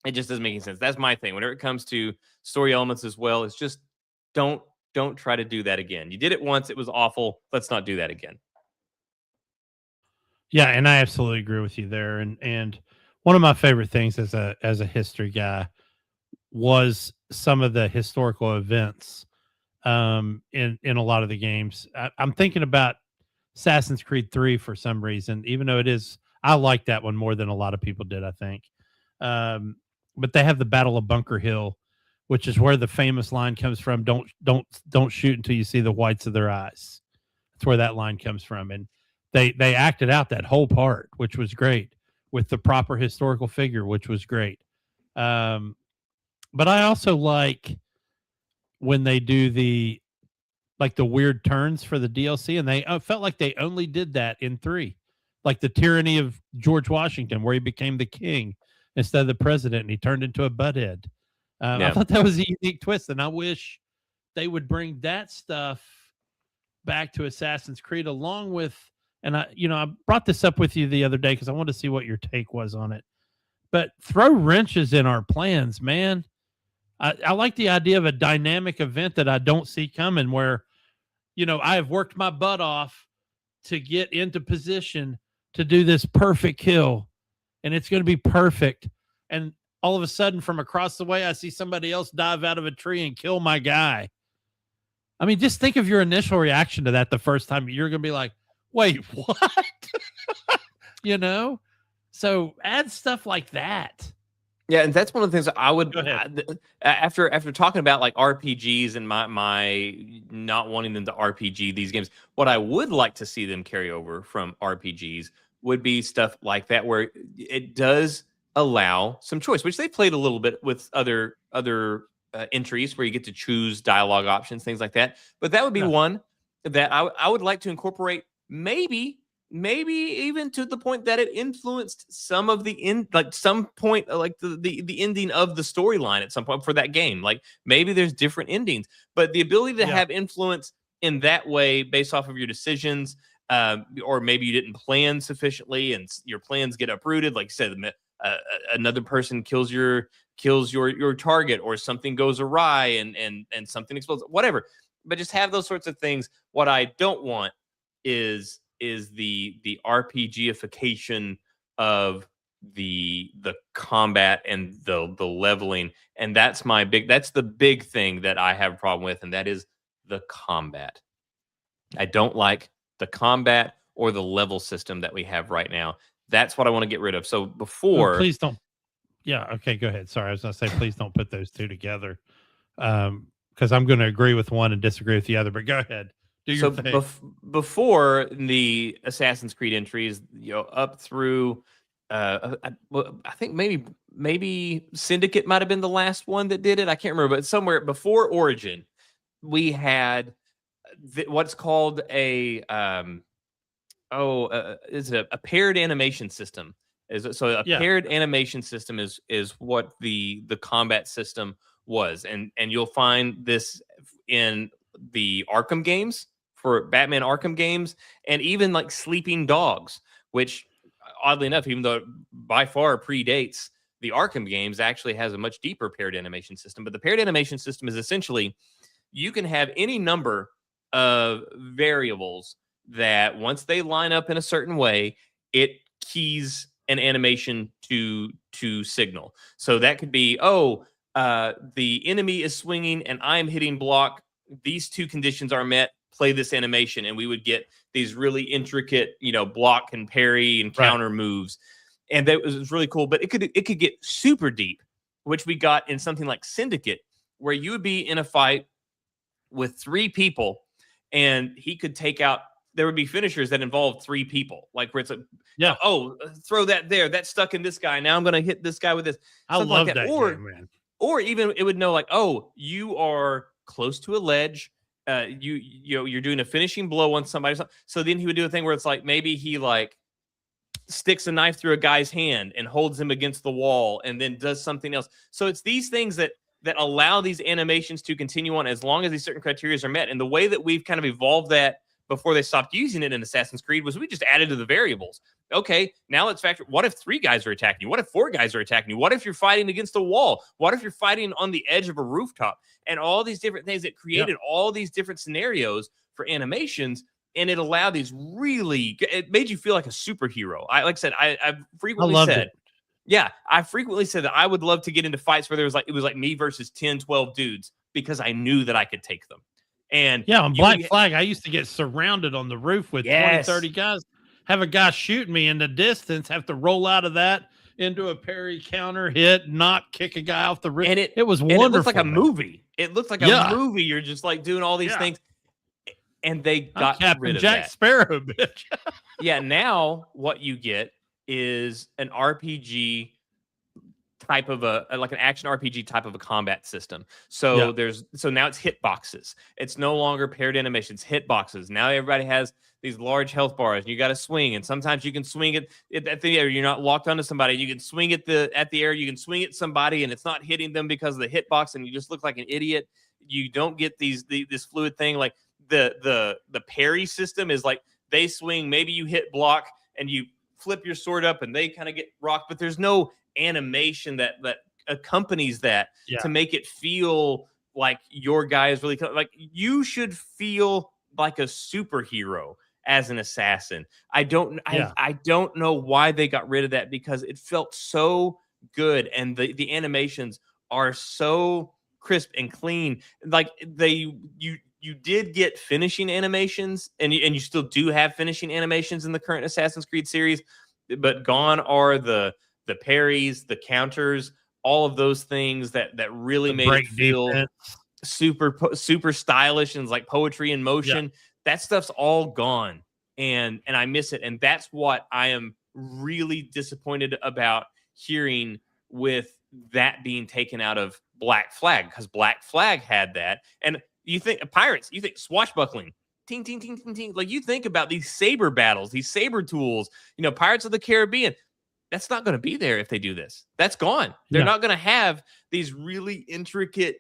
it just doesn't make any sense. That's my thing. Whenever it comes to story elements as well, it's just don't try to do that again. You did it once. It was awful. Let's not do that again. Yeah. And I absolutely agree with you there. And One of my favorite things as a history guy was some of the historical events in a lot of the games. I'm thinking about Assassin's Creed 3 for some reason, even though I like that one more than a lot of people did, I think. Um, but they have the Battle of Bunker Hill, which is where the famous line comes from. Don't shoot until you see the whites of their eyes. That's where that line comes from. And they acted out that whole part, which was great, with the proper historical figure, which was great. But I also like when they do the weird turns for the DLC, and they felt like they only did that in 3, like the tyranny of George Washington, where he became the king instead of the president, and he turned into a butthead. I thought that was a unique twist, and I wish they would bring that stuff back to Assassin's Creed, along with, and I brought this up with you the other day because I wanted to see what your take was on it. But throw wrenches in our plans, man. I like the idea of a dynamic event that I don't see coming, where I have worked my butt off to get into position to do this perfect kill, and it's going to be perfect. And all of a sudden, from across the way, I see somebody else dive out of a tree and kill my guy. I mean, just think of your initial reaction to that the first time. You're going to be like, wait, what? So add stuff like that. Yeah, and that's one of the things that I would Go ahead. after talking about like RPGs and my not wanting them to RPG these games. What I would like to see them carry over from RPGs would be stuff like that, where it does allow some choice, which they played a little bit with other entries where you get to choose dialogue options, things like that. But that would be one that I would like to incorporate, maybe even to the point that it influenced some of the some point, like the ending of the storyline at some point for that game. Like maybe there's different endings, but the ability to have influence in that way based off of your decisions, or maybe you didn't plan sufficiently and your plans get uprooted. Like you said, another person kills your target, or something goes awry and something explodes, whatever. But just have those sorts of things. What I don't want is the RPGification of the combat and the leveling. And that's the big thing that I have a problem with, and that is the combat. I don't like the combat or the level system that we have right now. That's what I want to get rid of. So before, please don't. Yeah. Okay. Go ahead. Sorry, I was going to say, please don't put those two together, because I'm going to agree with one and disagree with the other. But go ahead. Do your thing. Before the Assassin's Creed entries, up through, I think maybe Syndicate might have been the last one that did it. I can't remember, but somewhere before Origin, we had what's called it's a paired animation system. Paired animation system is what the combat system was, and you'll find this in the Arkham games, for Batman Arkham games, and even like Sleeping Dogs, which oddly enough, even though it by far predates the Arkham games, actually has a much deeper paired animation system. But the paired animation system is essentially, you can have any number of variables that once they line up in a certain way, it keys an animation to signal. So that could be, the enemy is swinging and I'm hitting block. These two conditions are met. Play this animation, and we would get these really intricate, block and parry and counter moves, and that was really cool. But it could get super deep, which we got in something like Syndicate, where you would be in a fight with 3 people, and he could take out. There would be finishers that involved 3 people, like where it's throw that there, that's stuck in this guy. Now I'm going to hit this guy with this. I love that game, man. Or even it would know, like, you are close to a ledge. You're doing a finishing blow on somebody. So then he would do a thing where it's like, maybe he like sticks a knife through a guy's hand and holds him against the wall and then does something else. So it's these things that allow these animations to continue on as long as these certain criteria are met. And the way that we've kind of evolved that before they stopped using it in Assassin's Creed was we just added to the variables. Okay, now let's factor. What if 3 guys are attacking you? What if 4 guys are attacking you? What if you're fighting against a wall? What if you're fighting on the edge of a rooftop? And all these different things that created all these different scenarios for animations. And it allowed these it made you feel like a superhero. Like I said, I've frequently said, Yeah, I frequently said that I would love to get into fights where it was like me versus 10, 12 dudes because I knew that I could take them. And Yeah, on Black Flag, I used to get surrounded on the roof with 20, 30 guys. Have a guy shoot me in the distance, have to roll out of that into a parry, counter, hit, not kick a guy off the roof. And it was wonderful. It looked like a movie. It looked like a movie. You're just like doing all these things. And they got rid of Jack that. Sparrow, bitch. Yeah, now what you get is an RPG type of like an action RPG type of a combat system. So now it's hitboxes. It's no longer paired animations, hitboxes. Now everybody has these large health bars. And you got to swing, and sometimes you can swing it at the air. You're not locked onto somebody. You can swing at the air. You can swing at somebody, and it's not hitting them because of the hitbox, and you just look like an idiot. You don't get this fluid thing. Like the parry system is like they swing. Maybe you hit block and you flip your sword up, and they kind of get rocked, but there's no animation that accompanies that to make it feel like your guy is really like you should feel like a superhero as an assassin. I don't know why they got rid of that, because it felt so good, and the animations are so crisp and clean. Like you did get finishing animations, and you still do have finishing animations in the current Assassin's Creed series, but gone are the parries, the counters, all of those things that really made it feel super stylish and like poetry in motion. That stuff's all gone, and I miss it. And that's what I am really disappointed about hearing, with that being taken out of Black Flag, because Black Flag had that. And you think pirates, you think swashbuckling, ting, ting, ting, ting, ting. Like you think about these saber battles, these saber tools, Pirates of the Caribbean. That's not going to be there if they do this. That's gone. They're not going to have these really intricate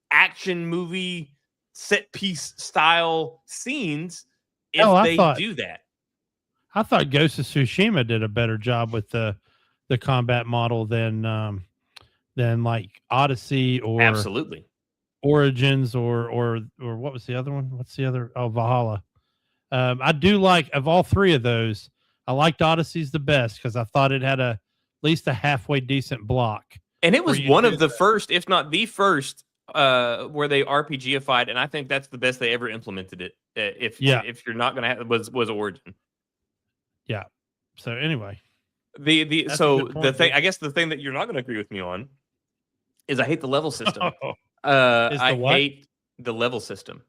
action movie set piece style scenes if they do that. I thought Ghost of Tsushima did a better job with the combat model than like Odyssey or absolutely Origins or what was the other one? What's the other? Oh, Valhalla. I do like, of all three of those, I liked Odyssey's the best because I thought it had at least a halfway decent block. And it was one of the first, if not the first, where they RPGified, and I think that's the best they ever implemented it. If you're not going to have was Origin. Yeah. So anyway, the thing, I guess the thing that you're not going to agree with me on is I hate the level system. I hate the level system.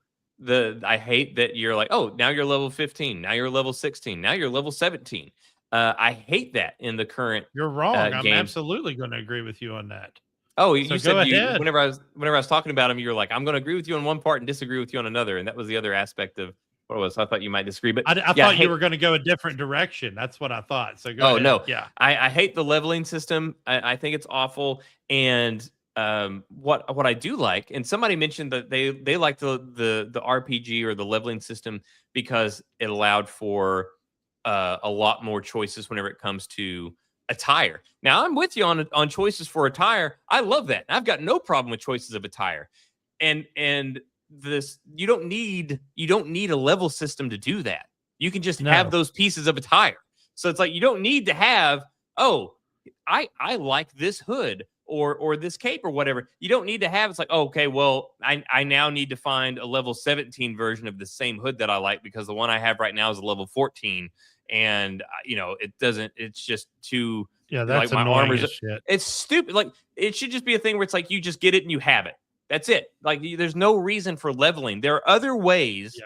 I hate that you're like, oh, now you're level 15, now you're level 16, now you're level 17. I hate that in the current. You're wrong. I'm absolutely going to agree with you on that. Oh, you said whenever I was talking about him, you're like, I'm going to agree with you on one part and disagree with you on another, and that was the other aspect of what it was. I thought you might disagree, but I thought you were going to go a different direction. That's what I thought. So go ahead. No, yeah, I hate the leveling system. I think it's awful. And what I do like, and somebody mentioned that they like the RPG or the leveling system because it allowed for a lot more choices whenever it comes to attire. Now I'm with you on choices for attire. I love that. I've got no problem with choices of attire. And this, you don't need a level system to do that. You can just have those pieces of attire. So it's like you don't need to have, oh, I like this hood or this cape or whatever. You don't need to have, it's like, oh, okay, well, I now need to find a level 17 version of the same hood that I like because the one I have right now is a level 14. And it doesn't, it's just too, that's like my annoying armors. as shit. It's stupid. Like it should just be a thing where it's like, you just get it and you have it. That's it. Like there's no reason for leveling. There are other ways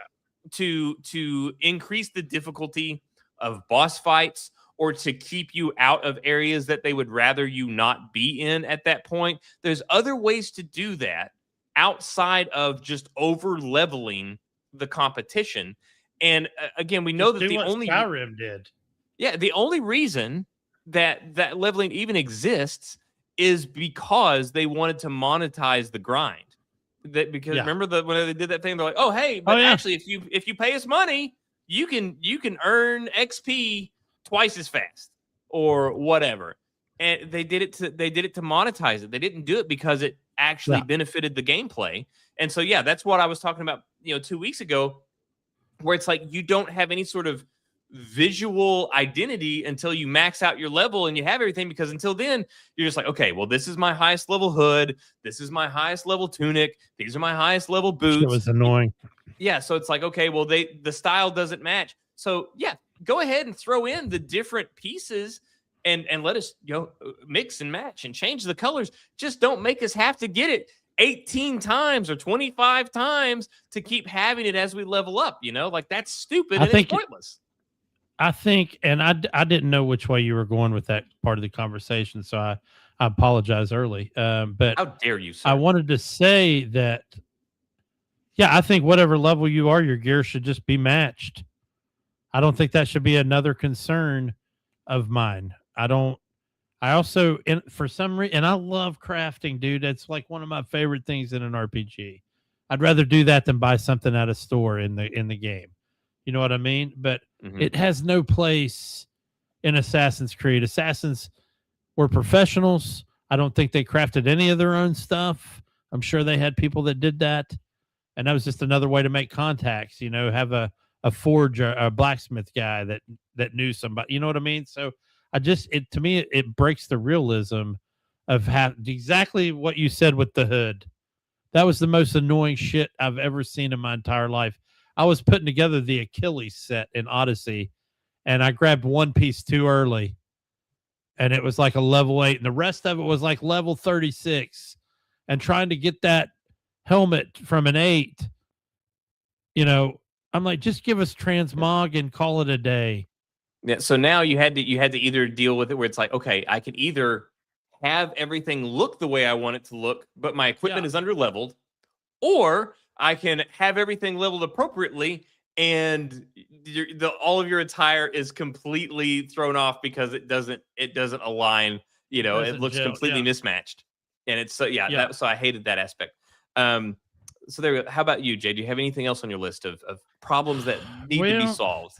to increase the difficulty of boss fights or to keep you out of areas that they would rather you not be in at that point. There's other ways to do that outside of just over leveling the competition. And again, we know that the only Skyrim did. Yeah, the only reason that leveling even exists is because they wanted to monetize the grind. Because remember when they did that thing, they're like, "Oh, hey, but actually, if you pay us money, you can earn XP twice as fast or whatever." And they did it to monetize it. They didn't do it because it actually benefited the gameplay. And so that's what I was talking about, 2 weeks ago, where it's like you don't have any sort of visual identity until you max out your level and you have everything, because until then you're just like, okay, well, this is my highest level hood, this is my highest level tunic, these are my highest level It boots. was annoying. Yeah, so it's like, okay, well, the style doesn't match. So yeah, go ahead and throw in the different pieces and let us mix and match and change the colors. Just don't make us have to get it 18 times or 25 times to keep having it as we level up. Like, that's stupid and it's pointless. I think, and I didn't know which way you were going with that part of the conversation, so I apologize early. But how dare you, sir? I wanted to say that, yeah, I think whatever level you are, your gear should just be matched. I don't think that should be another concern of mine. I also, for some reason, and I love crafting, dude. It's like one of my favorite things in an RPG. I'd rather do that than buy something at a store in the game. You know what I mean? But it has no place in Assassin's Creed. Assassins were professionals. I don't think they crafted any of their own stuff. I'm sure they had people that did that. And that was just another way to make contacts, have a forge or a blacksmith guy that knew somebody. You know what I mean? So to me, it breaks the realism of exactly what you said with the hood. That was the most annoying shit I've ever seen in my entire life. I was putting together the Achilles set in Odyssey, and I grabbed one piece too early, and it was like a level 8, and the rest of it was like level 36. And trying to get that helmet from an 8, I'm like, just give us transmog and call it a day. Yeah. So now you had to either deal with it where it's like, okay, I can either have everything look the way I want it to look, but my equipment is under leveled, or I can have everything leveled appropriately and all of your attire is completely thrown off because it doesn't align. It looks completely mismatched, and it's so so I hated that aspect. So there we go. How about you, Jay? Do you have anything else on your list of problems that need to be solved?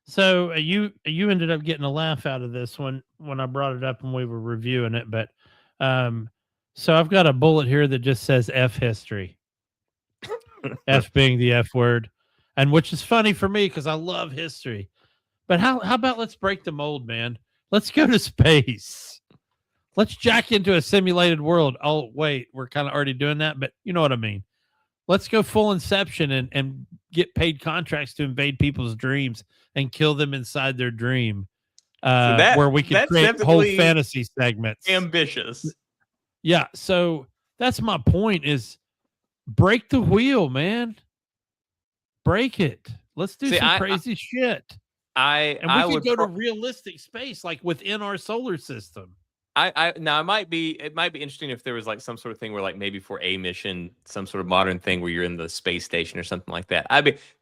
So you ended up getting a laugh out of this one when I brought it up when we were reviewing it, but so I've got a bullet here that just says F history. F being the F word, and which is funny for me because I love history. But how about let's break the mold, man? Let's go to space. Let's jack into a simulated world. Oh, wait, we're kind of already doing that, but you know what I mean. Let's go full Inception and get paid contracts to invade people's dreams and kill them inside their dream. Where we can create whole fantasy segments. Ambitious. Yeah, so that's my point is break the wheel, man. Break it. Let's do some crazy shit. We could go to realistic space, like within our solar system. Now it might be interesting if there was like some sort of thing where, like, maybe for a mission, some sort of modern thing where you're in the space station or something like that.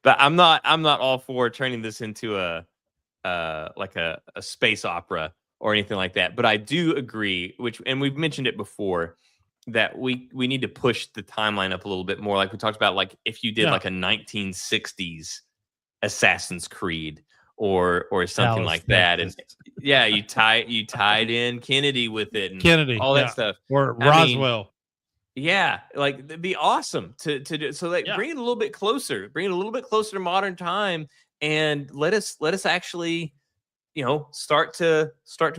But I'm not all for turning this into a space opera or anything like that. But I do agree, and we've mentioned it before, that we need to push the timeline up a little bit more. Like we talked about, like if you did like a 1960s Assassin's Creed or something like that, and you tied in Kennedy with it and all that stuff, or Roswell. Like it'd be awesome to do. So like bring it a little bit closer, to modern time, and let us actually start to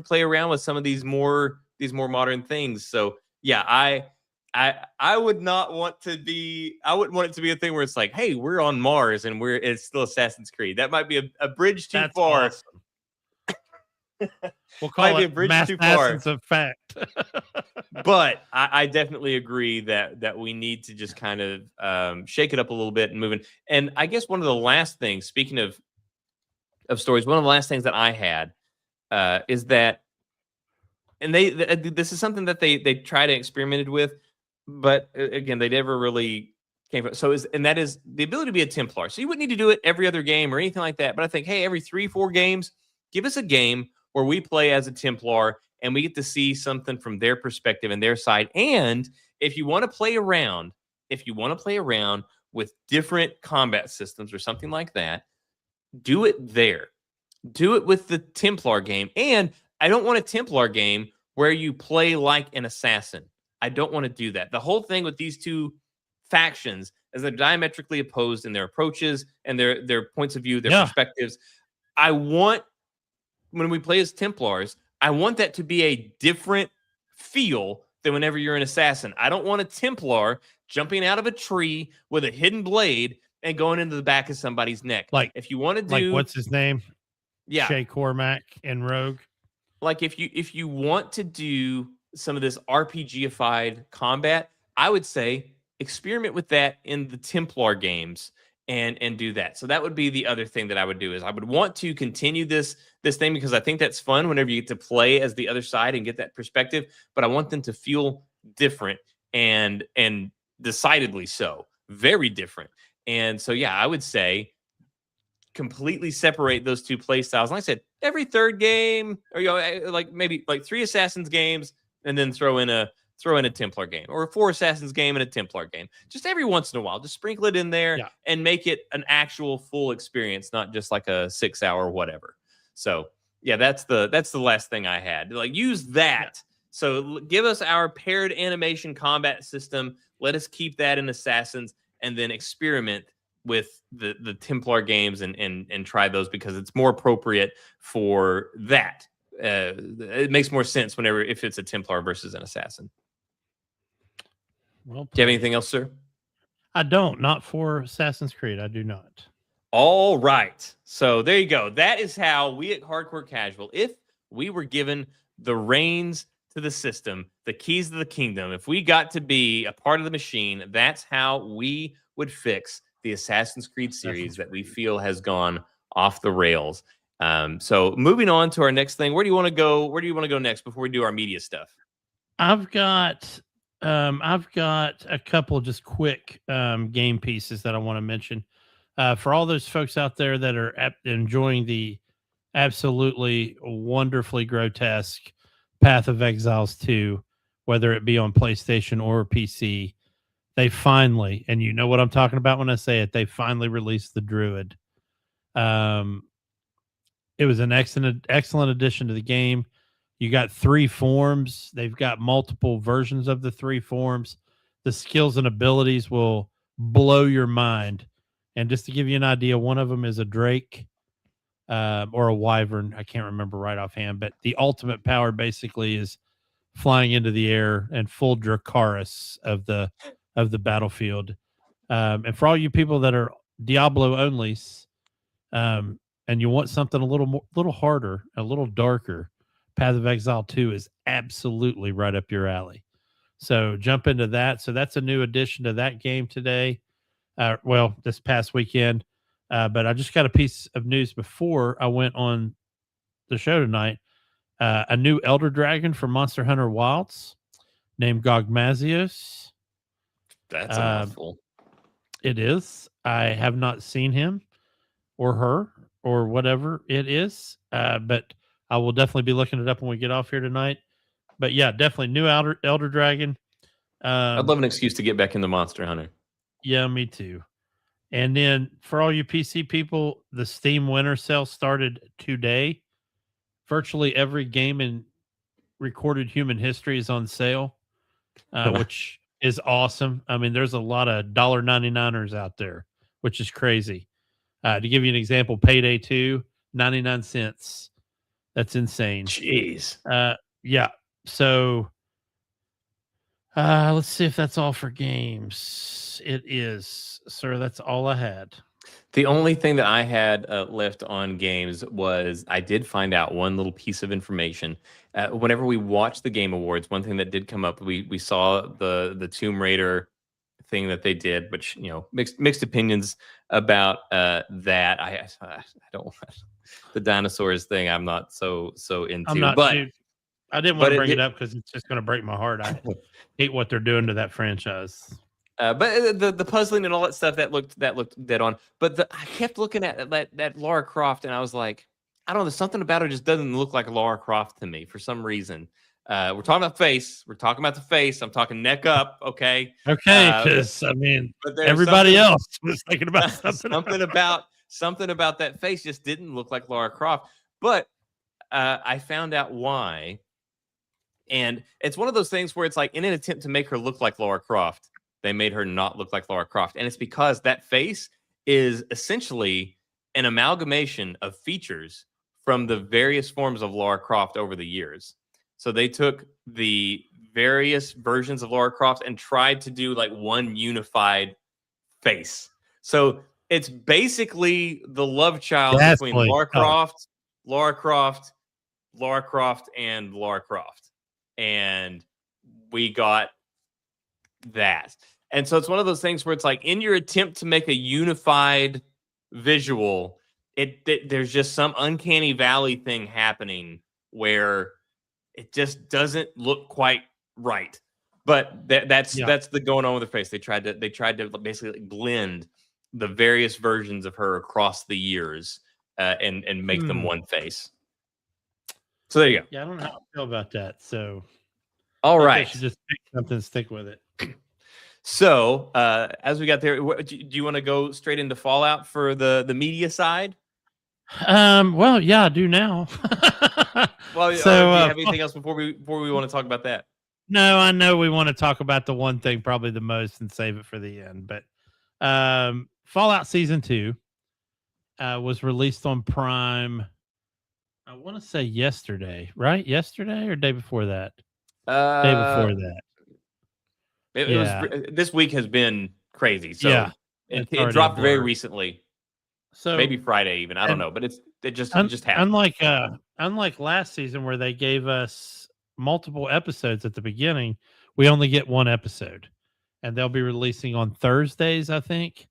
play around with some of these more modern things. So yeah, I would not want to be. I wouldn't want it to be a thing where it's like, hey, we're on Mars and it's still Assassin's Creed. That might be a bridge too far. Awesome. We'll call it a bridge too far. Of fact. But I definitely agree that we need to just kind of shake it up a little bit and move in. And I guess one of the last things, speaking of stories, one of the last things that I had is that. And this is something that they try to experimented with, but again, they never really came from. And that is the ability to be a Templar. So you wouldn't need to do it every other game or anything like that. But I think, hey, every 3-4 games, give us a game where we play as a Templar and we get to see something from their perspective and their side. And if you want to play around with different combat systems or something like that, do it there. Do it with the Templar game. And I don't want a Templar game where you play like an assassin. I don't want to do that. The whole thing with these two factions as they're diametrically opposed in their approaches and their points of view, their Yeah. perspectives. I want, when we play as Templars, I want that to be a different feel than whenever you're an assassin. I don't want a Templar jumping out of a tree with a hidden blade and going into the back of somebody's neck. Like, if you want to do, what's his name? yeah, Shay Cormac in Rogue. like if you want to do some of this RPGified combat, I would say experiment with that in the Templar games and do that. So that would be the other thing that I would do, is I would want to continue this thing, because I think that's fun whenever you get to play as the other side and get that perspective, but I want them to feel different and decidedly so, very different. And so yeah, I would say completely separate those two play styles. Like I said, every third game, or like maybe like 3 Assassins games, and then throw in a Templar game, or a 4 Assassins game and a Templar game. Just every once in a while, just sprinkle it in there and make it an actual full experience, not just like a 6-hour whatever. So yeah, that's the last thing I had. Like, use that. So give us our paired animation combat system. Let us keep that in Assassins, and then experiment with the Templar games and try those, because it's more appropriate for that. It makes more sense if it's a Templar versus an Assassin. Well, do you have anything else, sir? I don't. Not for Assassin's Creed. I do not. All right. So there you go. That is how we at Hardcore Casual, if we were given the reins to the system, the keys to the kingdom, if we got to be a part of the machine, that's how we would fix the Assassin's Creed series that we feel has gone off the rails. So moving on to our next thing, where do you want to go? Where do you want to go next before we do our media stuff? I've got a couple just quick game pieces that I want to mention for all those folks out there that are enjoying the absolutely wonderfully grotesque Path of Exiles 2, whether it be on PlayStation or PC. They finally, and you know what I'm talking about when I say it, they finally released the Druid. It was an excellent addition to the game. You got 3 forms. They've got multiple versions of the 3 forms. The skills and abilities will blow your mind. And just to give you an idea, one of them is a Drake or a Wyvern. I can't remember right offhand, but the ultimate power basically is flying into the air and full Dracarys of the battlefield. And for all you people that are Diablo onlys, and you want something a little harder, a little darker, Path of Exile 2 is absolutely right up your alley. So jump into that. So that's a new addition to that game today. This past weekend. But I just got a piece of news before I went on the show tonight. A new Elder Dragon from Monster Hunter Wilds named Gogmazios. That's a mouthful. It is. I have not seen him or her or whatever it is, but I will definitely be looking it up when we get off here tonight. But yeah, definitely new Elder Dragon. I'd love an excuse to get back into Monster Hunter. Yeah, me too. And then for all you PC people, the Steam Winter Sale started today. Virtually every game in recorded human history is on sale, which is awesome. I mean, there's a lot of $1.99ers out there, which is crazy. To give you an example, Payday 2, 99 cents. That's insane. Jeez. Yeah. So let's see if that's all for games. It is, sir. That's all I had. The only thing that I had left on games was I did find out one little piece of information. Whenever we watched the Game Awards, one thing that did come up, we saw the Tomb Raider thing that they did, which, you know, mixed opinions about that. I don't the dinosaurs thing. I'm not so into. Dude, I didn't want to bring it up because it's just going to break my heart. I hate what they're doing to that franchise. But the puzzling and all that stuff that looked dead on. But I kept looking at that Lara Croft, and I was like, I don't know. There's something about her just doesn't look like Lara Croft to me for some reason. We're talking about face. We're talking about the face. I'm talking neck up. Okay. Okay. Because I mean, everybody else was thinking about something about that face just didn't look like Lara Croft. But I found out why. And it's one of those things where it's like, in an attempt to make her look like Lara Croft, they made her not look like Lara Croft. And it's because that face is essentially an amalgamation of features from the various forms of Lara Croft over the years. So they took the various versions of Lara Croft and tried to do like one unified face. So it's basically the love child between Lara Croft, Lara Croft, Lara Croft, and Lara Croft. And we got that. And so it's one of those things where it's like in your attempt to make a unified visual, there's just some uncanny valley thing happening where it just doesn't look quite right. But that's the going on with her face. They tried to basically blend the various versions of her across the years and make them one face. So there you go. Yeah, I don't know how I feel about that. So all right, I should just pick something and stick with it. So as we got there, do you want to go straight into Fallout for the media side? Well, yeah, I do now. Well, so, do you have anything else before we want to talk about that? No, I know we want to talk about the one thing probably the most and save it for the end. But Fallout Season 2 was released on Prime, I want to say yesterday, right? Yesterday or day before that? Day before that. It was, this week has been crazy. So it dropped very recently. So maybe Friday even. I don't know, but it just happened. Unlike last season where they gave us multiple episodes at the beginning, we only get one episode. And they'll be releasing on Thursdays, I think.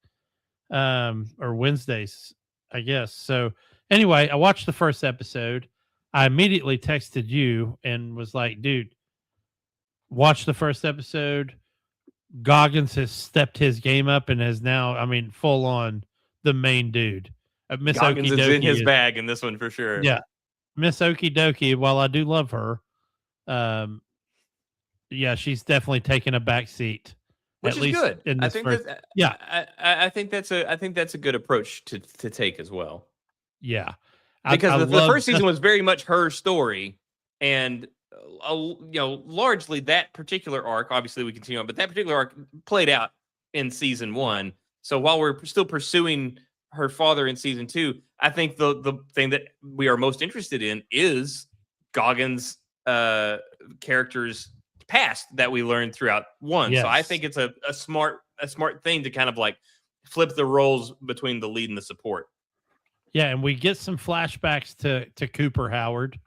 Or Wednesdays, I guess. So anyway, I watched the first episode. I immediately texted you and was like, dude, watch the first episode. Goggins has stepped his game up and is now, full on the main dude. Miss Goggins is in his bag in this one for sure. Yeah. Miss Okie Dokie, while I do love her, she's definitely taken a back seat. Which is good. I think I think that's a good approach to take as well. Yeah. Because the first season was very much her story, and largely that particular arc, obviously we continue on, but that particular arc played out in season 1. So while we're still pursuing her father in season 2, I think the thing that we are most interested in is Goggins' character's past that we learned throughout 1. Yes. So I think it's a smart thing to kind of like flip the roles between the lead and the support. Yeah, and we get some flashbacks to Cooper Howard,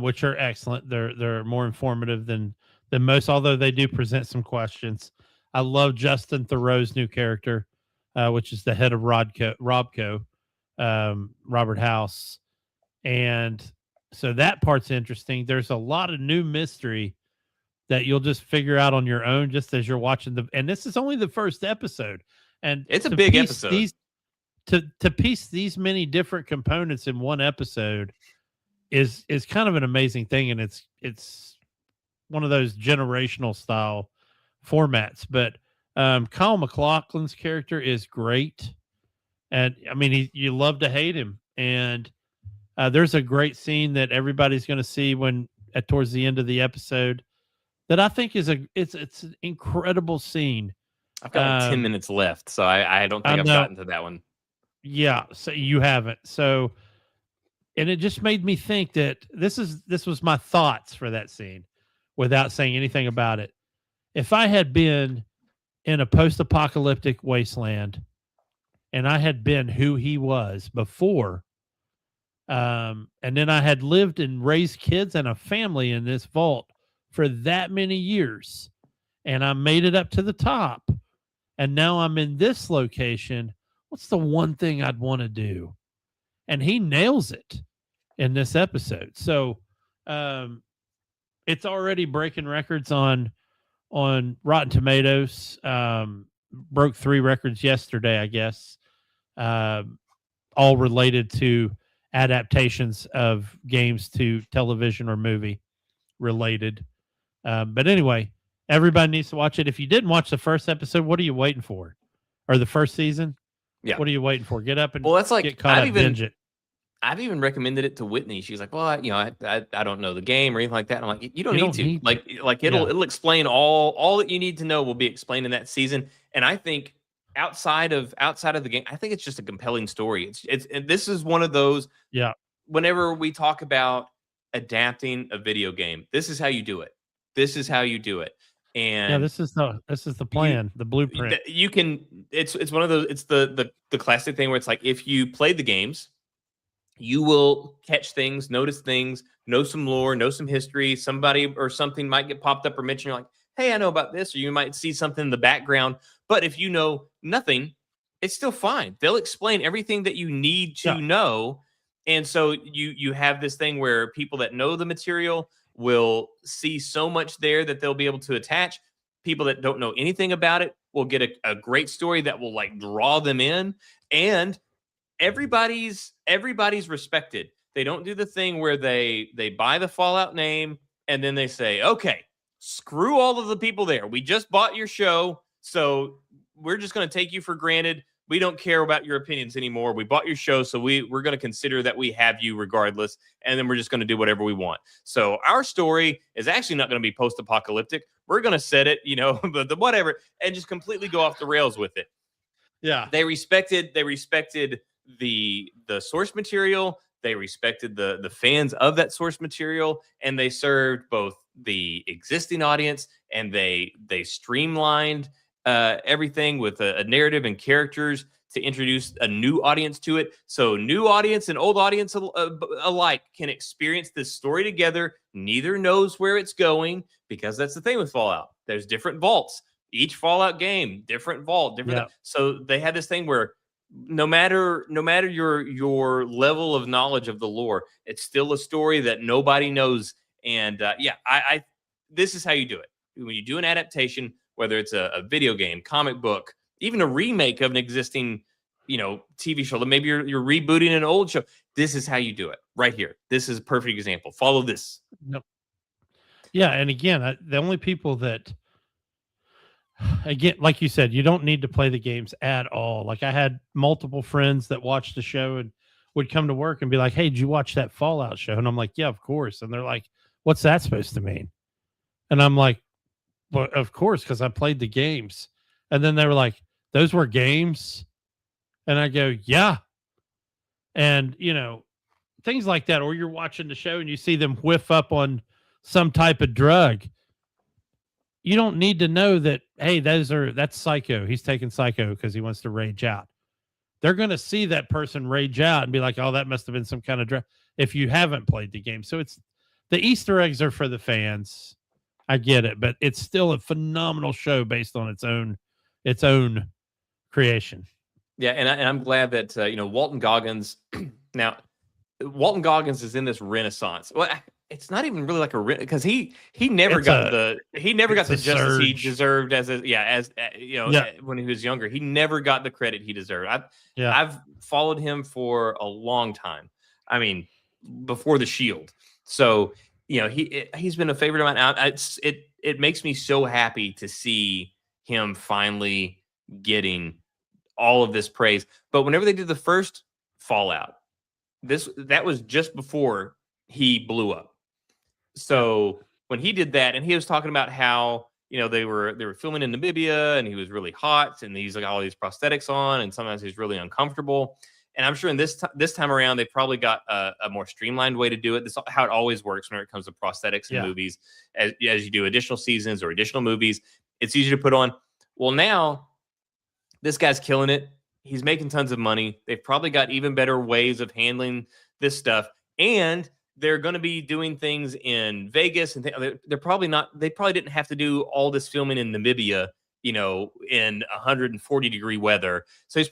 which are excellent. They're more informative than most, although they do present some questions. I love Justin Theroux's new character, which is the head of Robco, Robert House. And so that part's interesting. There's a lot of new mystery that you'll just figure out on your own just as you're watching and this is only the first episode. And it's a big episode. To piece these many different components in one episode is kind of an amazing thing, and it's one of those generational style formats. But Kyle MacLachlan's character is great, and you love to hate him. And there's a great scene that everybody's going to see towards the end of the episode that I think is it's an incredible scene. I've got 10 minutes left, so I don't think I've gotten to that one. Yeah, so you haven't. So, and it just made me think that this was my thoughts for that scene without saying anything about it. If I had been in a post-apocalyptic wasteland and I had been who he was before, and then I had lived and raised kids and a family in this vault for that many years, and I made it up to the top, and now I'm in this location, what's the one thing I'd want to do? And he nails it in this episode. So it's already breaking records on Rotten Tomatoes. Broke 3 records yesterday, I guess. All related to adaptations of games to television or movie related. But anyway, everybody needs to watch it. If you didn't watch the first episode, what are you waiting for? Or the first season? Yeah. What are you waiting for? Get up and that's like get caught up, binge it. I've even recommended it to Whitney. She's like, well, I don't know the game or anything like that. And I'm like, you don't You need don't to. need to. Like Yeah. it'll explain all that you need to know will be explained in that season. And I think outside of the game, I think it's just a compelling story. And this is one of those. Yeah. Whenever we talk about adapting a video game, this is how you do it. This is how you do it. Yeah. And This is the you plan, the blueprint. you can. It's one of those. It's the classic thing where it's like if you play the games, you will catch things, notice things, know some lore, know some history. Somebody or something might get popped up or mentioned. You're like, hey, I know about this, or you might see something in the background. But if you know nothing, it's still fine. They'll explain everything that you need Yeah. to know. And so you have this thing where people that know the material will see so much there that they'll be able to attach. People that don't know anything about it will get a great story that will like draw them in. And everybody's respected. They don't do the thing where they buy the Fallout name and then they say, "Okay, screw all of the people there. We just bought your show, so we're just going to take you for granted. We don't care about your opinions anymore. We bought your show, so we're going to consider that we have you regardless, and then we're just going to do whatever we want." So our story is actually not going to be post-apocalyptic. We're going to set it, but the whatever, and just completely go off the rails with it. Yeah. They respected the source material. They respected the fans of that source material, and they served both the existing audience and they streamlined everything with a narrative and characters to introduce a new audience to it. So new audience and old audience alike can experience this story together. Neither knows where it's going, because that's the thing with Fallout. There's different vaults. Each Fallout game, different vault, different. Yeah. So they had this thing where no matter your level of knowledge of the lore, it's still a story that nobody knows. And I this is how you do it. When you do an adaptation, whether it's a video game, comic book, even a remake of an existing TV show, maybe you're rebooting an old show, this is how you do it right here. This is a perfect example. Follow this. Yep. Yeah, and again, the only people that, again, like you said, you don't need to play the games at all. Like I had multiple friends that watched the show and would come to work and be like, "Hey, did you watch that Fallout show?" And I'm like, "Yeah, of course." And they're like, "What's that supposed to mean?" And I'm like, "Well, of course, because I played the games." And then they were like, "Those were games?" And I go, "Yeah." And things like that. Or you're watching the show and you see them whiff up on some type of drug. You don't need to know that, hey, that's Psycho. He's taking Psycho because he wants to rage out. They're going to see that person rage out and be like, "Oh, that must have been some kind of drug," if you haven't played the game. So it's the Easter eggs are for the fans. I get it, but it's still a phenomenal show based on its own creation. Yeah, and I'm glad that Walton Goggins. Now, Walton Goggins is in this renaissance. Well, it's not even really like because he never got the justice he deserved when he was younger. He never got the credit he deserved. I've followed him for a long time. I mean, before the Shield. So he's been a favorite of mine. It makes me so happy to see him finally getting all of this praise. But whenever they did the first Fallout, that was just before he blew up. So when he did that, and he was talking about how they were filming in Namibia, and he was really hot, and he's got all these prosthetics on, and sometimes he's really uncomfortable. And I'm sure in this time around, they probably got a more streamlined way to do it. This is how it always works when it comes to prosthetics in movies. As you do additional seasons or additional movies, it's easy to put on. Well, now this guy's killing it. He's making tons of money. They've probably got even better ways of handling this stuff. And they're going to be doing things in Vegas. And they're probably not. They probably didn't have to do all this filming in Namibia, in 140-degree weather. So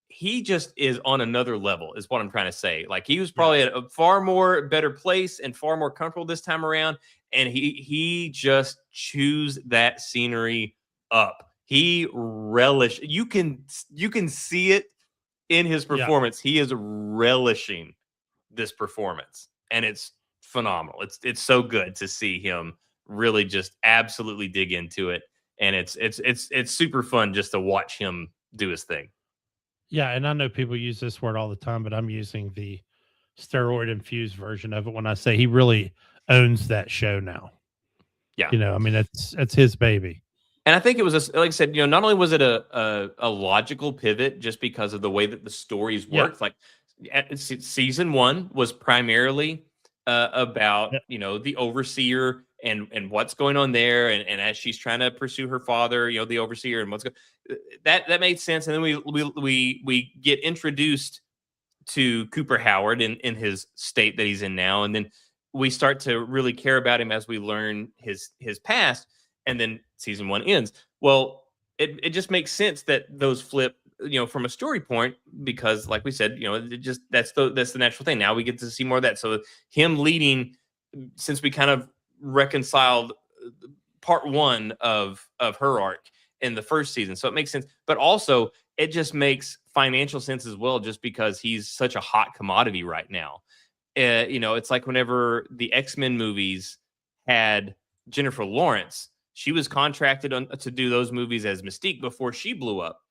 he just is on another level, is what I'm trying to say. Like, he was probably at a far more better place and far more comfortable this time around. And he just chews that scenery up. He relished. You can see it in his performance. Yeah. He is relishing this performance, and it's phenomenal. It's so good to see him really just absolutely dig into it, and it's super fun just to watch him do his thing. Yeah, and I know people use this word all the time, but I'm using the steroid infused version of it when I say he really owns that show now. Yeah. You know, I mean, that's his baby. And I think it was, like I said, not only was it a logical pivot just because of the way that the stories worked, like season 1 was primarily about, the overseer and what's going on there. And as she's trying to pursue her father, the overseer and what's going that made sense. And then we get introduced to Cooper Howard in his state that he's in now. And then we start to really care about him as we learn his past. And then season 1 ends. Well, it just makes sense that those flip, from a story point, because like we said, it just that's the natural thing. Now we get to see more of that. So him leading, since we kind of reconciled part 1 of her arc in the first season, so it makes sense. But also it just makes financial sense as well, just because he's such a hot commodity right now. It's like whenever the X-Men movies had Jennifer Lawrence. She was contracted to do those movies as Mystique before she blew up.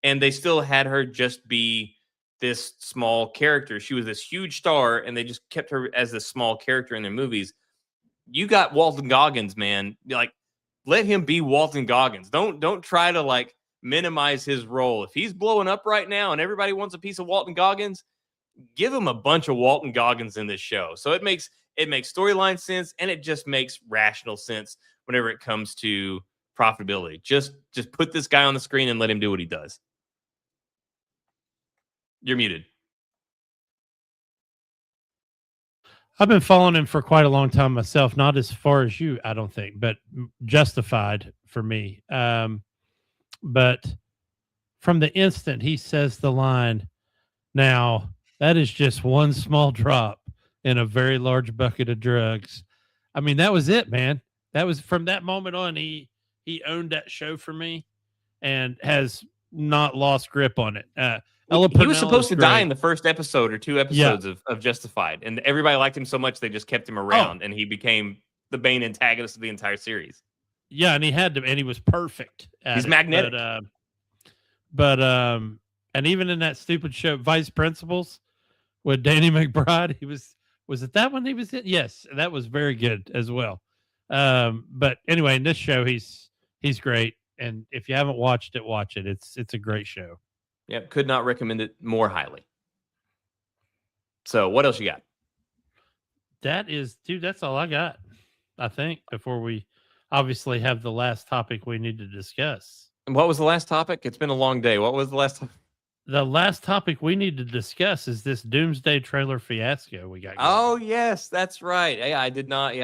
And they still had her just be this small character. She was this huge star, and they just kept her as this small character in their movies. You got Walton Goggins, man. Like, let him be Walton Goggins. Don't try to minimize his role. If he's blowing up right now and everybody wants a piece of Walton Goggins, give him a bunch of Walton Goggins in this show. So it makes storyline sense, and it just makes rational sense whenever it comes to profitability. Just put this guy on the screen and let him do what he does. You're muted. I've been following him for quite a long time myself, not as far as you, I don't think, but justified for me. But from the instant he says the line, now that is just one small drop in a very large bucket of drugs. I mean, that was it, man. That was from that moment on, he owned that show for me and has not lost grip on it. He was supposed to die in the first episode or 2 episodes of Justified, and everybody liked him so much they just kept him around, and he became the main antagonist of the entire series. Yeah, and he had to, and he was perfect. He's magnetic. But and even in that stupid show, Vice Principals with Danny McBride, was it that one he was in? Yes, that was very good as well. But anyway, in this show, he's great. And if you haven't watched it, watch it. It's a great show. Yep, could not recommend it more highly. So what else you got? That's all I got, I think, before we obviously have the last topic we need to discuss. And what was the last topic? It's been a long day. What was the last topic? The last topic we need to discuss is this Doomsday trailer fiasco we got going. Oh, yes, that's right. I did not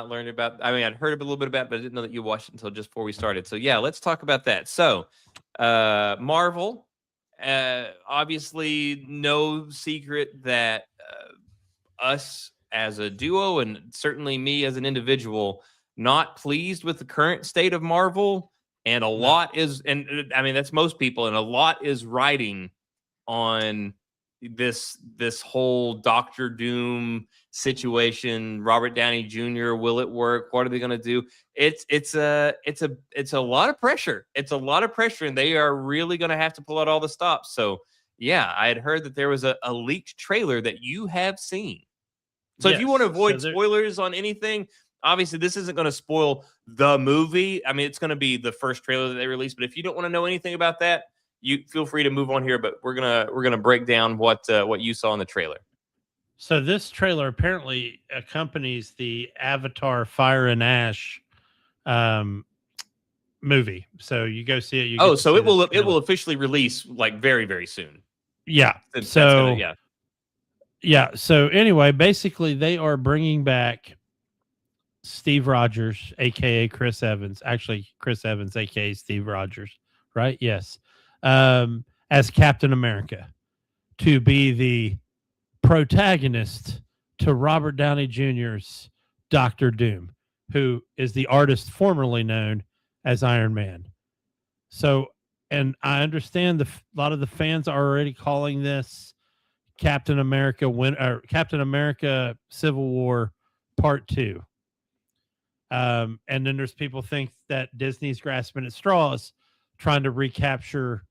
learn about, I'd heard a little bit about it, but I didn't know that you watched it until just before we started. So yeah, let's talk about that. So Marvel, obviously no secret that us as a duo, and certainly me as an individual, not pleased with the current state of Marvel. And a lot is, and that's most people, and a lot is riding on this whole Doctor Doom situation. Robert Downey Jr., will it work? What are they going to do? It's a lot of pressure. It's a lot of pressure, and they are really going to have to pull out all the stops. So yeah, I had heard that there was a leaked trailer that you have seen. So if you want to avoid spoilers on anything, obviously this isn't going to spoil the movie. It's going to be the first trailer that they released, but if you don't want to know anything about that, you feel free to move on here, but we're going to break down what you saw in the trailer. So this trailer apparently accompanies the Avatar Fire and Ash movie. So you go see it. So it will officially release very, very soon. Yeah. So anyway, basically they are bringing back Steve Rogers, aka Chris Evans. Actually, Chris Evans, aka Steve Rogers, right? Yes. As Captain America, to be the protagonist to Robert Downey Jr.'s Doctor Doom, who is the artist formerly known as Iron Man. So, and I understand a lot of the fans are already calling this Captain America Civil War Part 2. And then there's people think that Disney's grasping at straws, trying to recapture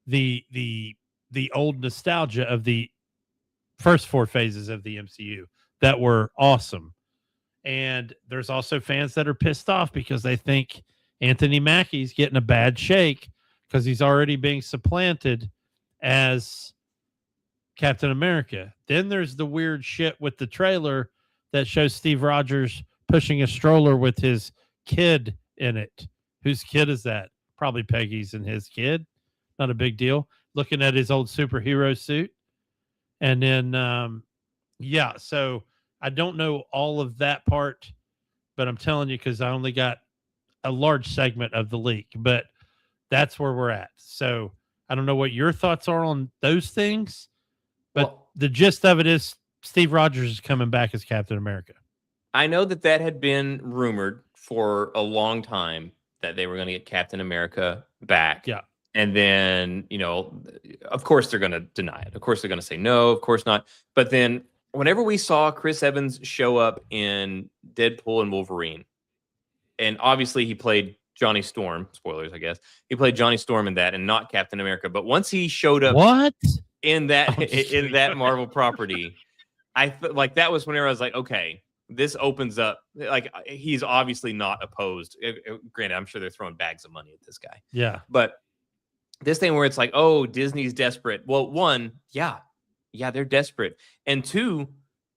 the old nostalgia of the first 4 phases of the MCU that were awesome. And there's also fans that are pissed off because they think Anthony Mackie's getting a bad shake because he's already being supplanted as Captain America. Then there's the weird shit with the trailer that shows Steve Rogers pushing a stroller with his kid in it. Whose kid is that? Probably Peggy's and his kid. Not a big deal. Looking at his old superhero suit. And then, yeah, so I don't know all of that part, but I'm telling you because I only got a large segment of the leak, but that's where we're at. So I don't know what your thoughts are on those things, but the gist of it is Steve Rogers is coming back as Captain America. I know that had been rumored for a long time that they were going to get Captain America back. Yeah. And then, of course they're going to deny it. Of course they're going to say no, of course not. But then whenever we saw Chris Evans show up in Deadpool and Wolverine, and obviously he played Johnny Storm, spoilers, I guess. He played Johnny Storm in that and not Captain America. But once he showed up in that Marvel property, I like that was whenever I was like, okay, this opens up. Like, he's obviously not opposed. Granted, I'm sure they're throwing bags of money at this guy. Yeah. But this thing where it's like, oh, Disney's desperate. Well, one, yeah, they're desperate. And two,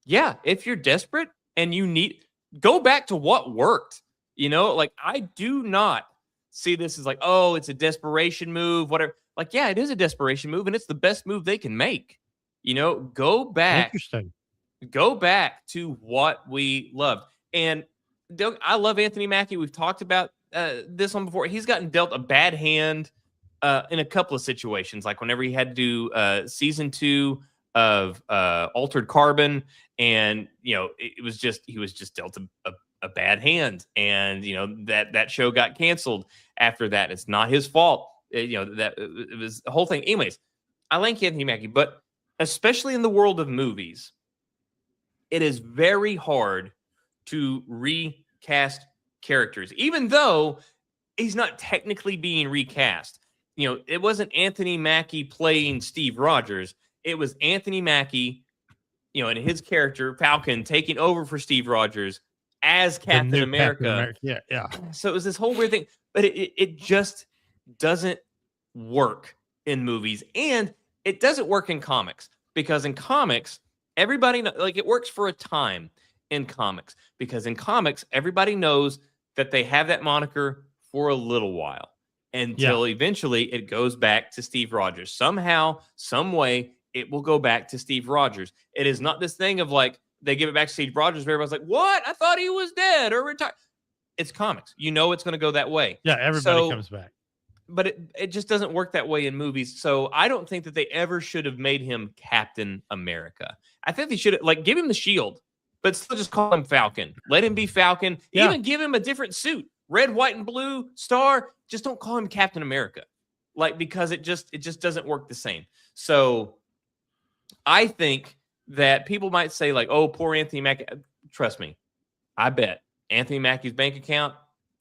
yeah, if you're desperate and you need, go back to what worked. Like, I do not see this as like, oh, it's a desperation move, whatever. Like, yeah, it is a desperation move, and it's the best move they can make. Go back. Interesting. Go back to what we loved. And I love Anthony Mackie. We've talked about this one before. He's gotten dealt a bad hand in a couple of situations, like whenever he had to do season 2 of Altered Carbon, and he was just dealt a bad hand, and that show got canceled after that. It's not his fault. That it was the whole thing. Anyways, I like Anthony Mackie, but especially in the world of movies, it is very hard to recast characters, even though he's not technically being recast. It wasn't Anthony Mackie playing Steve Rogers. It was Anthony Mackie, and his character, Falcon, taking over for Steve Rogers as Captain America. Yeah. So it was this whole weird thing, but it just doesn't work in movies, and it doesn't work in comics, because in comics, everybody it works for a time in comics, because in comics, everybody knows that they have that moniker for a little while until eventually it goes back to Steve Rogers. Somehow, some way, it will go back to Steve Rogers. It is not this thing of like, they give it back to Steve Rogers, but everybody's like, what? I thought he was dead or retired. It's comics. It's going to go that way. Yeah, everybody comes back. But it just doesn't work that way in movies. So I don't think that they ever should have made him Captain America. I think they should have, give him the shield, but still just call him Falcon. Let him be Falcon. Yeah. Even give him a different suit. Red, white, and blue star. Just don't call him Captain America. Because it just doesn't work the same. So I think that people might say, oh, poor Anthony Mackie. Trust me, I bet Anthony Mackie's bank account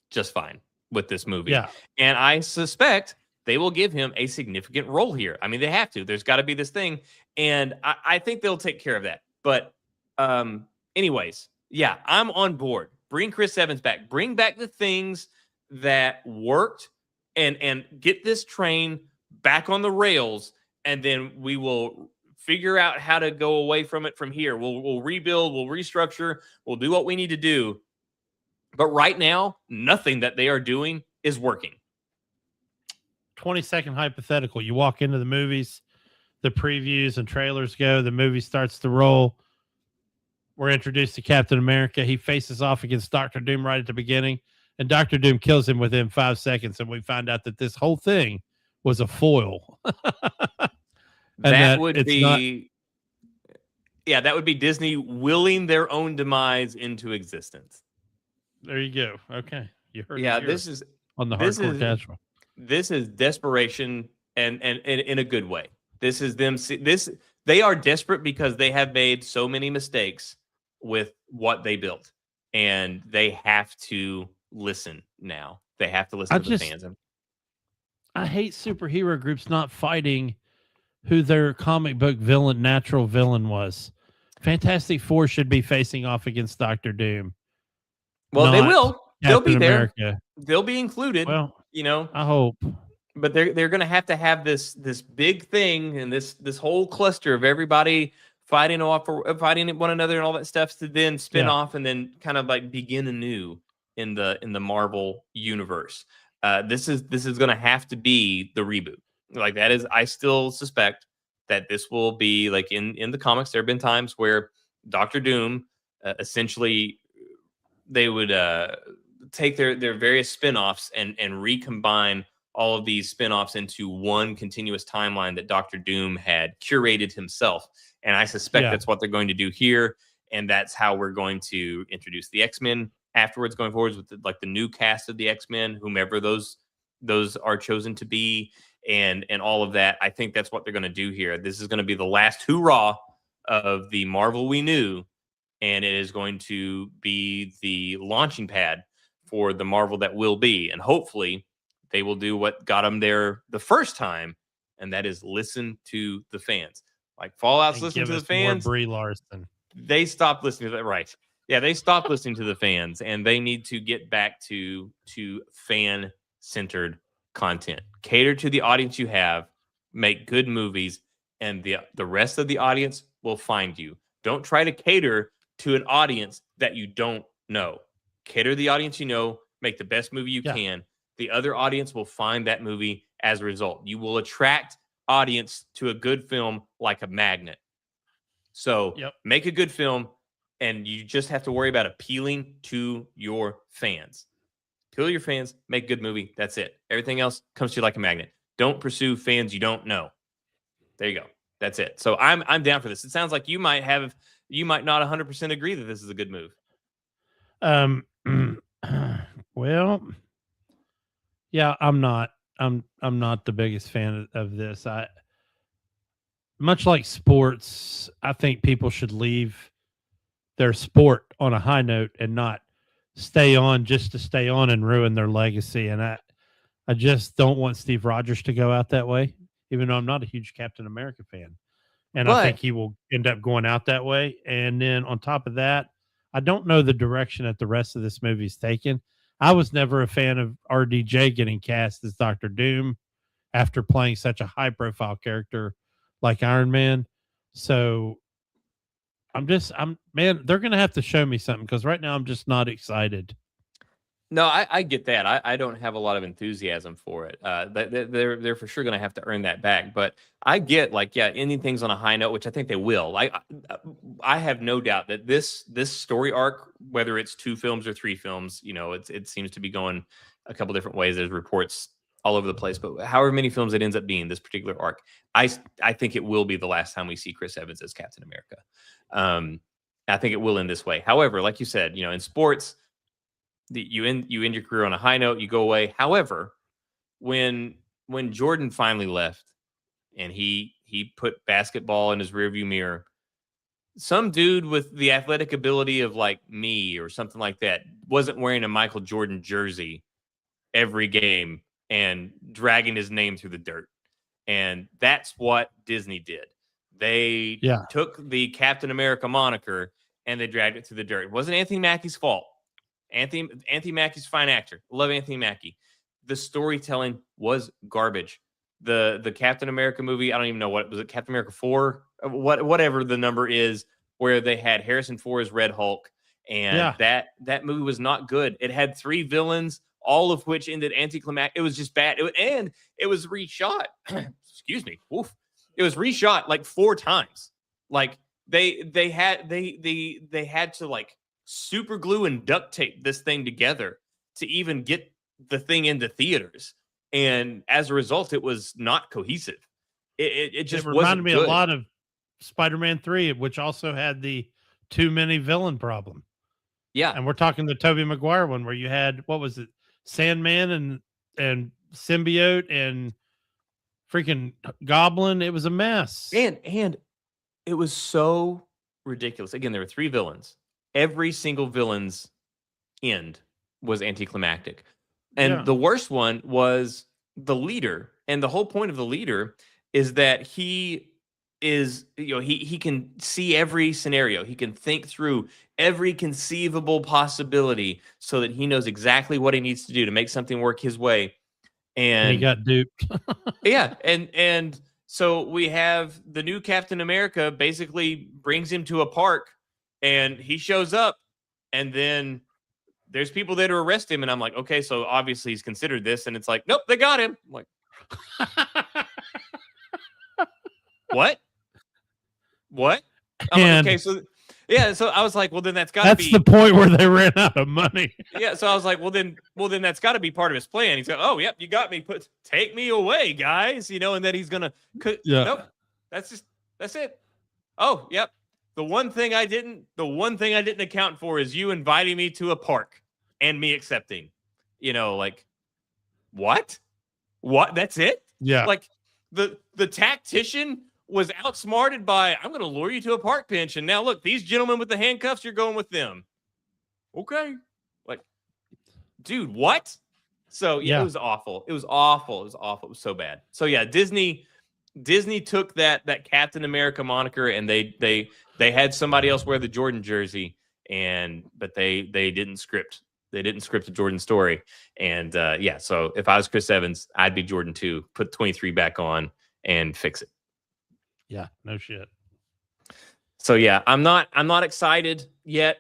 just fine with this movie. Yeah. And I suspect they will give him a significant role here. I mean, they have to. There's got to be this thing. And I think they'll take care of that. But anyways, yeah, I'm on board. Bring Chris Evans back. Bring back the things that worked and get this train back on the rails. And then we will figure out how to go away from it from here. We'll rebuild, we'll restructure, we'll do what we need to do. But right now, nothing that they are doing is working. 20-second hypothetical. You walk into the movies, the previews and trailers go, the movie starts to roll. We're introduced to Captain America. He faces off against Dr. Doom right at the beginning, and Dr. Doom kills him within 5 seconds, and we find out that this whole thing was a foil. that would be Disney willing their own demise into existence. There you go. Okay. You heard this is on the hardcore casual. This is desperation and in a good way. This is them. They are desperate because they have made so many mistakes with what they built, and they have to listen now. They have to listen to the fans. I hate superhero groups not fighting who their comic book villain, natural villain was. Fantastic Four should be facing off against Doctor Doom, Well, they not will. They'll be Captain there. America. They'll be included. Well, You know, I hope. but they're going to have this big thing and this whole cluster of everybody fighting one another and all that stuff to then spin Yeah. off and then kind of like begin anew in the Marvel universe. This is going to have to be the reboot. Like that is, I still suspect that this will be like in the comics. There have been times where Doctor Doom essentially they would take their various spin-offs and recombine all of these spin-offs into one continuous timeline that Doctor Doom had curated himself. And I suspect that's what they're going to do here. And that's how we're going to introduce the X-Men afterwards, going forwards with the new cast of the X-Men, whomever those are chosen to be, and all of that. I think that's what they're going to do here. This is going to be the last hurrah of the Marvel we knew, and it is going to be the launching pad for the Marvel that will be. And hopefully they will do what got them there the first time, and that is listen to the fans. Like Fallout's listening to the fans. More Brie Larson. They stopped listening to that. Right. Yeah, they stopped listening to the fans, and they need to get back to fan-centered content. Cater to the audience you have, make good movies, and the rest of the audience will find you. Don't try to cater to an audience that you don't know. Cater to the audience you know, make the best movie you can. The other audience will find that movie as a result. You will attract audience to a good film like a magnet. So make a good film, and you just have to worry about appealing to your fans. Appeal to your fans, make a good movie. That's it. Everything else comes to you like a magnet. Don't pursue fans you don't know. There you go. That's it. So I'm down for this. It sounds like you might not 100% agree that this is a good move. Well, yeah, I'm not the biggest fan of this. Much like sports, I think people should leave their sport on a high note and not stay on just to stay on and ruin their legacy. And I just don't want Steve Rogers to go out that way, even though I'm not a huge Captain America fan. And I think he will end up going out that way. And then on top of that, I don't know the direction that the rest of this movie's taken. I was never a fan of RDJ getting cast as Dr. Doom after playing such a high profile character like Iron Man. So man, they're going to have to show me something, because right now I'm just not excited. No, I get that. I don't have a lot of enthusiasm for it. They're for sure going to have to earn that back. But I get ending things on a high note, which I think they will. I have no doubt that this story arc, whether it's 2 films or 3 films, it seems to be going a couple different ways. There's reports all over the place, but however many films it ends up being, this particular arc, I think it will be the last time we see Chris Evans as Captain America. I think it will end this way. However, like you said, in sports, you end your career on a high note, you go away. However, when Jordan finally left and he put basketball in his rearview mirror, some dude with the athletic ability of like me or something like that wasn't wearing a Michael Jordan jersey every game and dragging his name through the dirt. And that's what Disney did. They took the Captain America moniker and they dragged it through the dirt. It wasn't Anthony Mackie's fault. Anthony Mackie's a fine actor. Love Anthony Mackie. The storytelling was garbage. The Captain America movie, I don't even know what was it, Captain America 4, whatever the number is, where they had Harrison Ford as Red Hulk, and that movie was not good. It had 3 villains, all of which ended anticlimactic. It was just bad. It was reshot. Excuse me. Oof. It was reshot like 4 times. Like they had to like super glue and duct tape this thing together to even get the thing into theaters, and as a result, it was not cohesive. It just reminded me good. a lot of Spider-Man 3, which also had the too many villain problem. Yeah, and we're talking the Tobey Maguire one where you had, what was it, Sandman and Symbiote and freaking Goblin. It was a mess, and it was so ridiculous. Again, there were 3 villains. Every single villain's end was anticlimactic. And the worst one was the leader. And the whole point of the leader is that he is, he can see every scenario. He can think through every conceivable possibility so that he knows exactly what he needs to do to make something work his way. And he And got duped. yeah, and so we have the new Captain America basically brings him to a park, and he shows up, and then there's people there to arrest him, and I'm like, okay, so obviously he's considered this, and it's like, nope, they got him. I'm like, what? What? I'm like, And okay, so yeah, so I was like, well, then that's got to be that's the point where they ran out of money. yeah. So I was like, well, then that's got to be part of his plan. He's like, oh, yep, you got me. Take me away, guys. And then he's gonna. Yeah. Nope, that's it. Oh, yep. The one thing I didn't account for is you inviting me to a park and me accepting. Like what? What? That's it? Yeah. Like the tactician was outsmarted by, I'm going to lure you to a park bench, and now look, these gentlemen with the handcuffs, you're going with them. Okay. Like, dude, what? So yeah, it was awful. It was awful. It was so bad. So yeah, Disney took that Captain America moniker, and they had somebody else wear the Jordan jersey, but they didn't script. They didn't script a Jordan story. And yeah, so if I was Chris Evans, I'd be Jordan too. Put 23 back on and fix it. Yeah, no shit. So yeah, I'm not excited yet.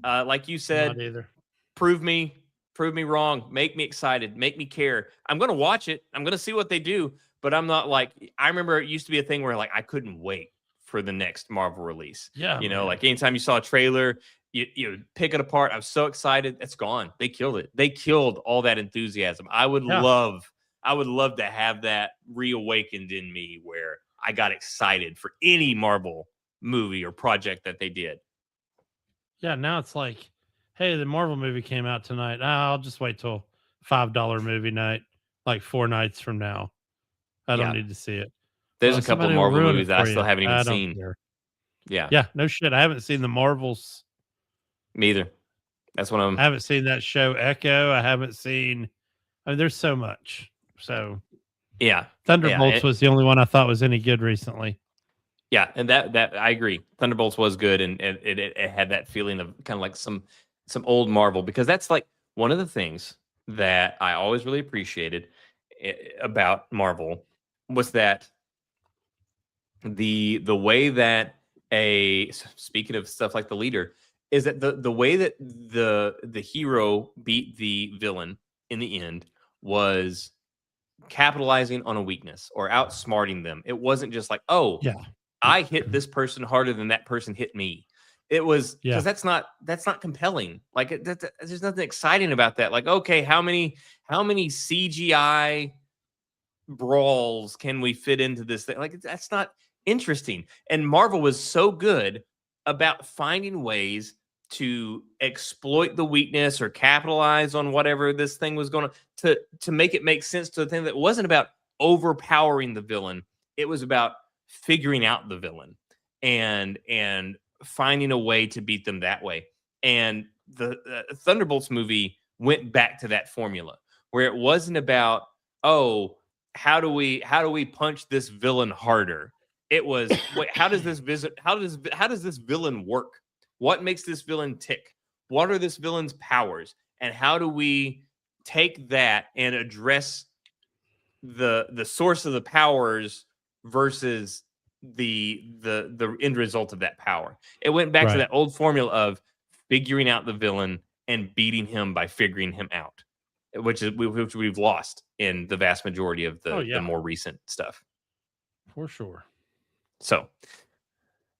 Like you said, Not either. prove me wrong. Make me excited. Make me care. I'm gonna watch it. I'm gonna see what they do. But I'm not like, I remember it used to be a thing where like I couldn't wait for the next Marvel release. Yeah, like anytime you saw a trailer, you pick it apart. I was so excited. It's gone. They killed it. They killed all that enthusiasm. I would love to have that reawakened in me where I got excited for any Marvel movie or project that they did. Yeah, now it's like, hey, the Marvel movie came out tonight. I'll just wait till $5 movie night, like 4 nights from now. I don't need to see it. There's a couple of Marvel movies that I still haven't even seen. Care. Yeah. Yeah, no shit. I haven't seen the Marvels. Me either. That's what I haven't seen that show Echo. I haven't seen. I mean, there's so much. So yeah, Thunderbolts was the only one I thought was any good recently. Yeah, and that I agree. Thunderbolts was good, and it had that feeling of kind of like some old Marvel, because that's like one of the things that I always really appreciated about Marvel was that the way that speaking of stuff like The Leader, is that the way that the hero beat the villain in the end was capitalizing on a weakness or outsmarting them. It wasn't just like, oh, yeah, I hit this person harder than that person hit me. It was because that's not compelling. Like there's nothing exciting about that. Like, okay, how many CGI brawls can we fit into this thing? Like, that's not interesting. And Marvel was so good about finding ways to exploit the weakness or capitalize on whatever this thing was going to make it make sense to the thing that wasn't about overpowering the villain. It was about figuring out the villain and finding a way to beat them that way. And the Thunderbolts movie went back to that formula where it wasn't about, oh, how do we punch this villain harder? It was, wait, how does this villain work? What makes this villain tick? What are this villain's powers? And how do we take that and address the source of the powers versus the end result of that power? It went back to that old formula of figuring out the villain and beating him by figuring him out, which we've lost in the vast majority of the more recent stuff. For sure. So,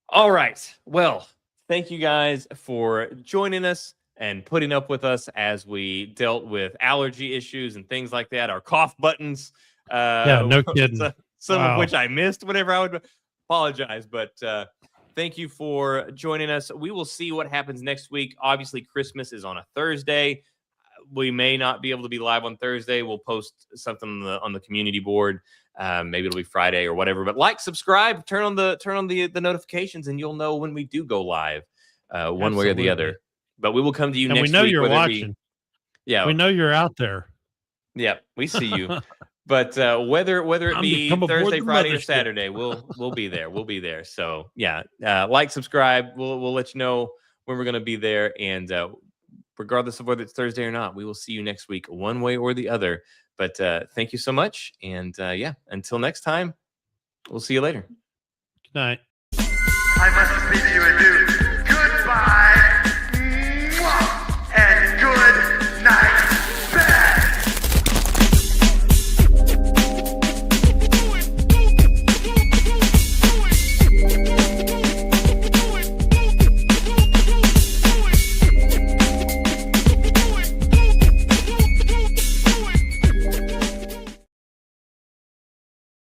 all right. Well, thank you guys for joining us and putting up with us as we dealt with allergy issues and things like that. Our cough buttons. No kidding. Some of which I missed whenever I would apologize. But thank you for joining us. We will see what happens next week. Obviously, Christmas is on a Thursday. We may not be able to be live on Thursday. We'll post something on the community board. Maybe it'll be Friday or whatever. But subscribe, turn on the notifications, and you'll know when we do go live, one way or the other. But we will come to you next week. We know you're watching. Yeah, we know you're out there. Yeah, we see you. But whether it Time to be come aboard Thursday, the Friday, or mothership. Saturday, we'll be there. We'll be there. So yeah, like, subscribe. We'll let you know when we're gonna be there, and regardless of whether it's Thursday or not, we will see you next week, one way or the other. But thank you so much, and until next time, we'll see you later. Good night. I must be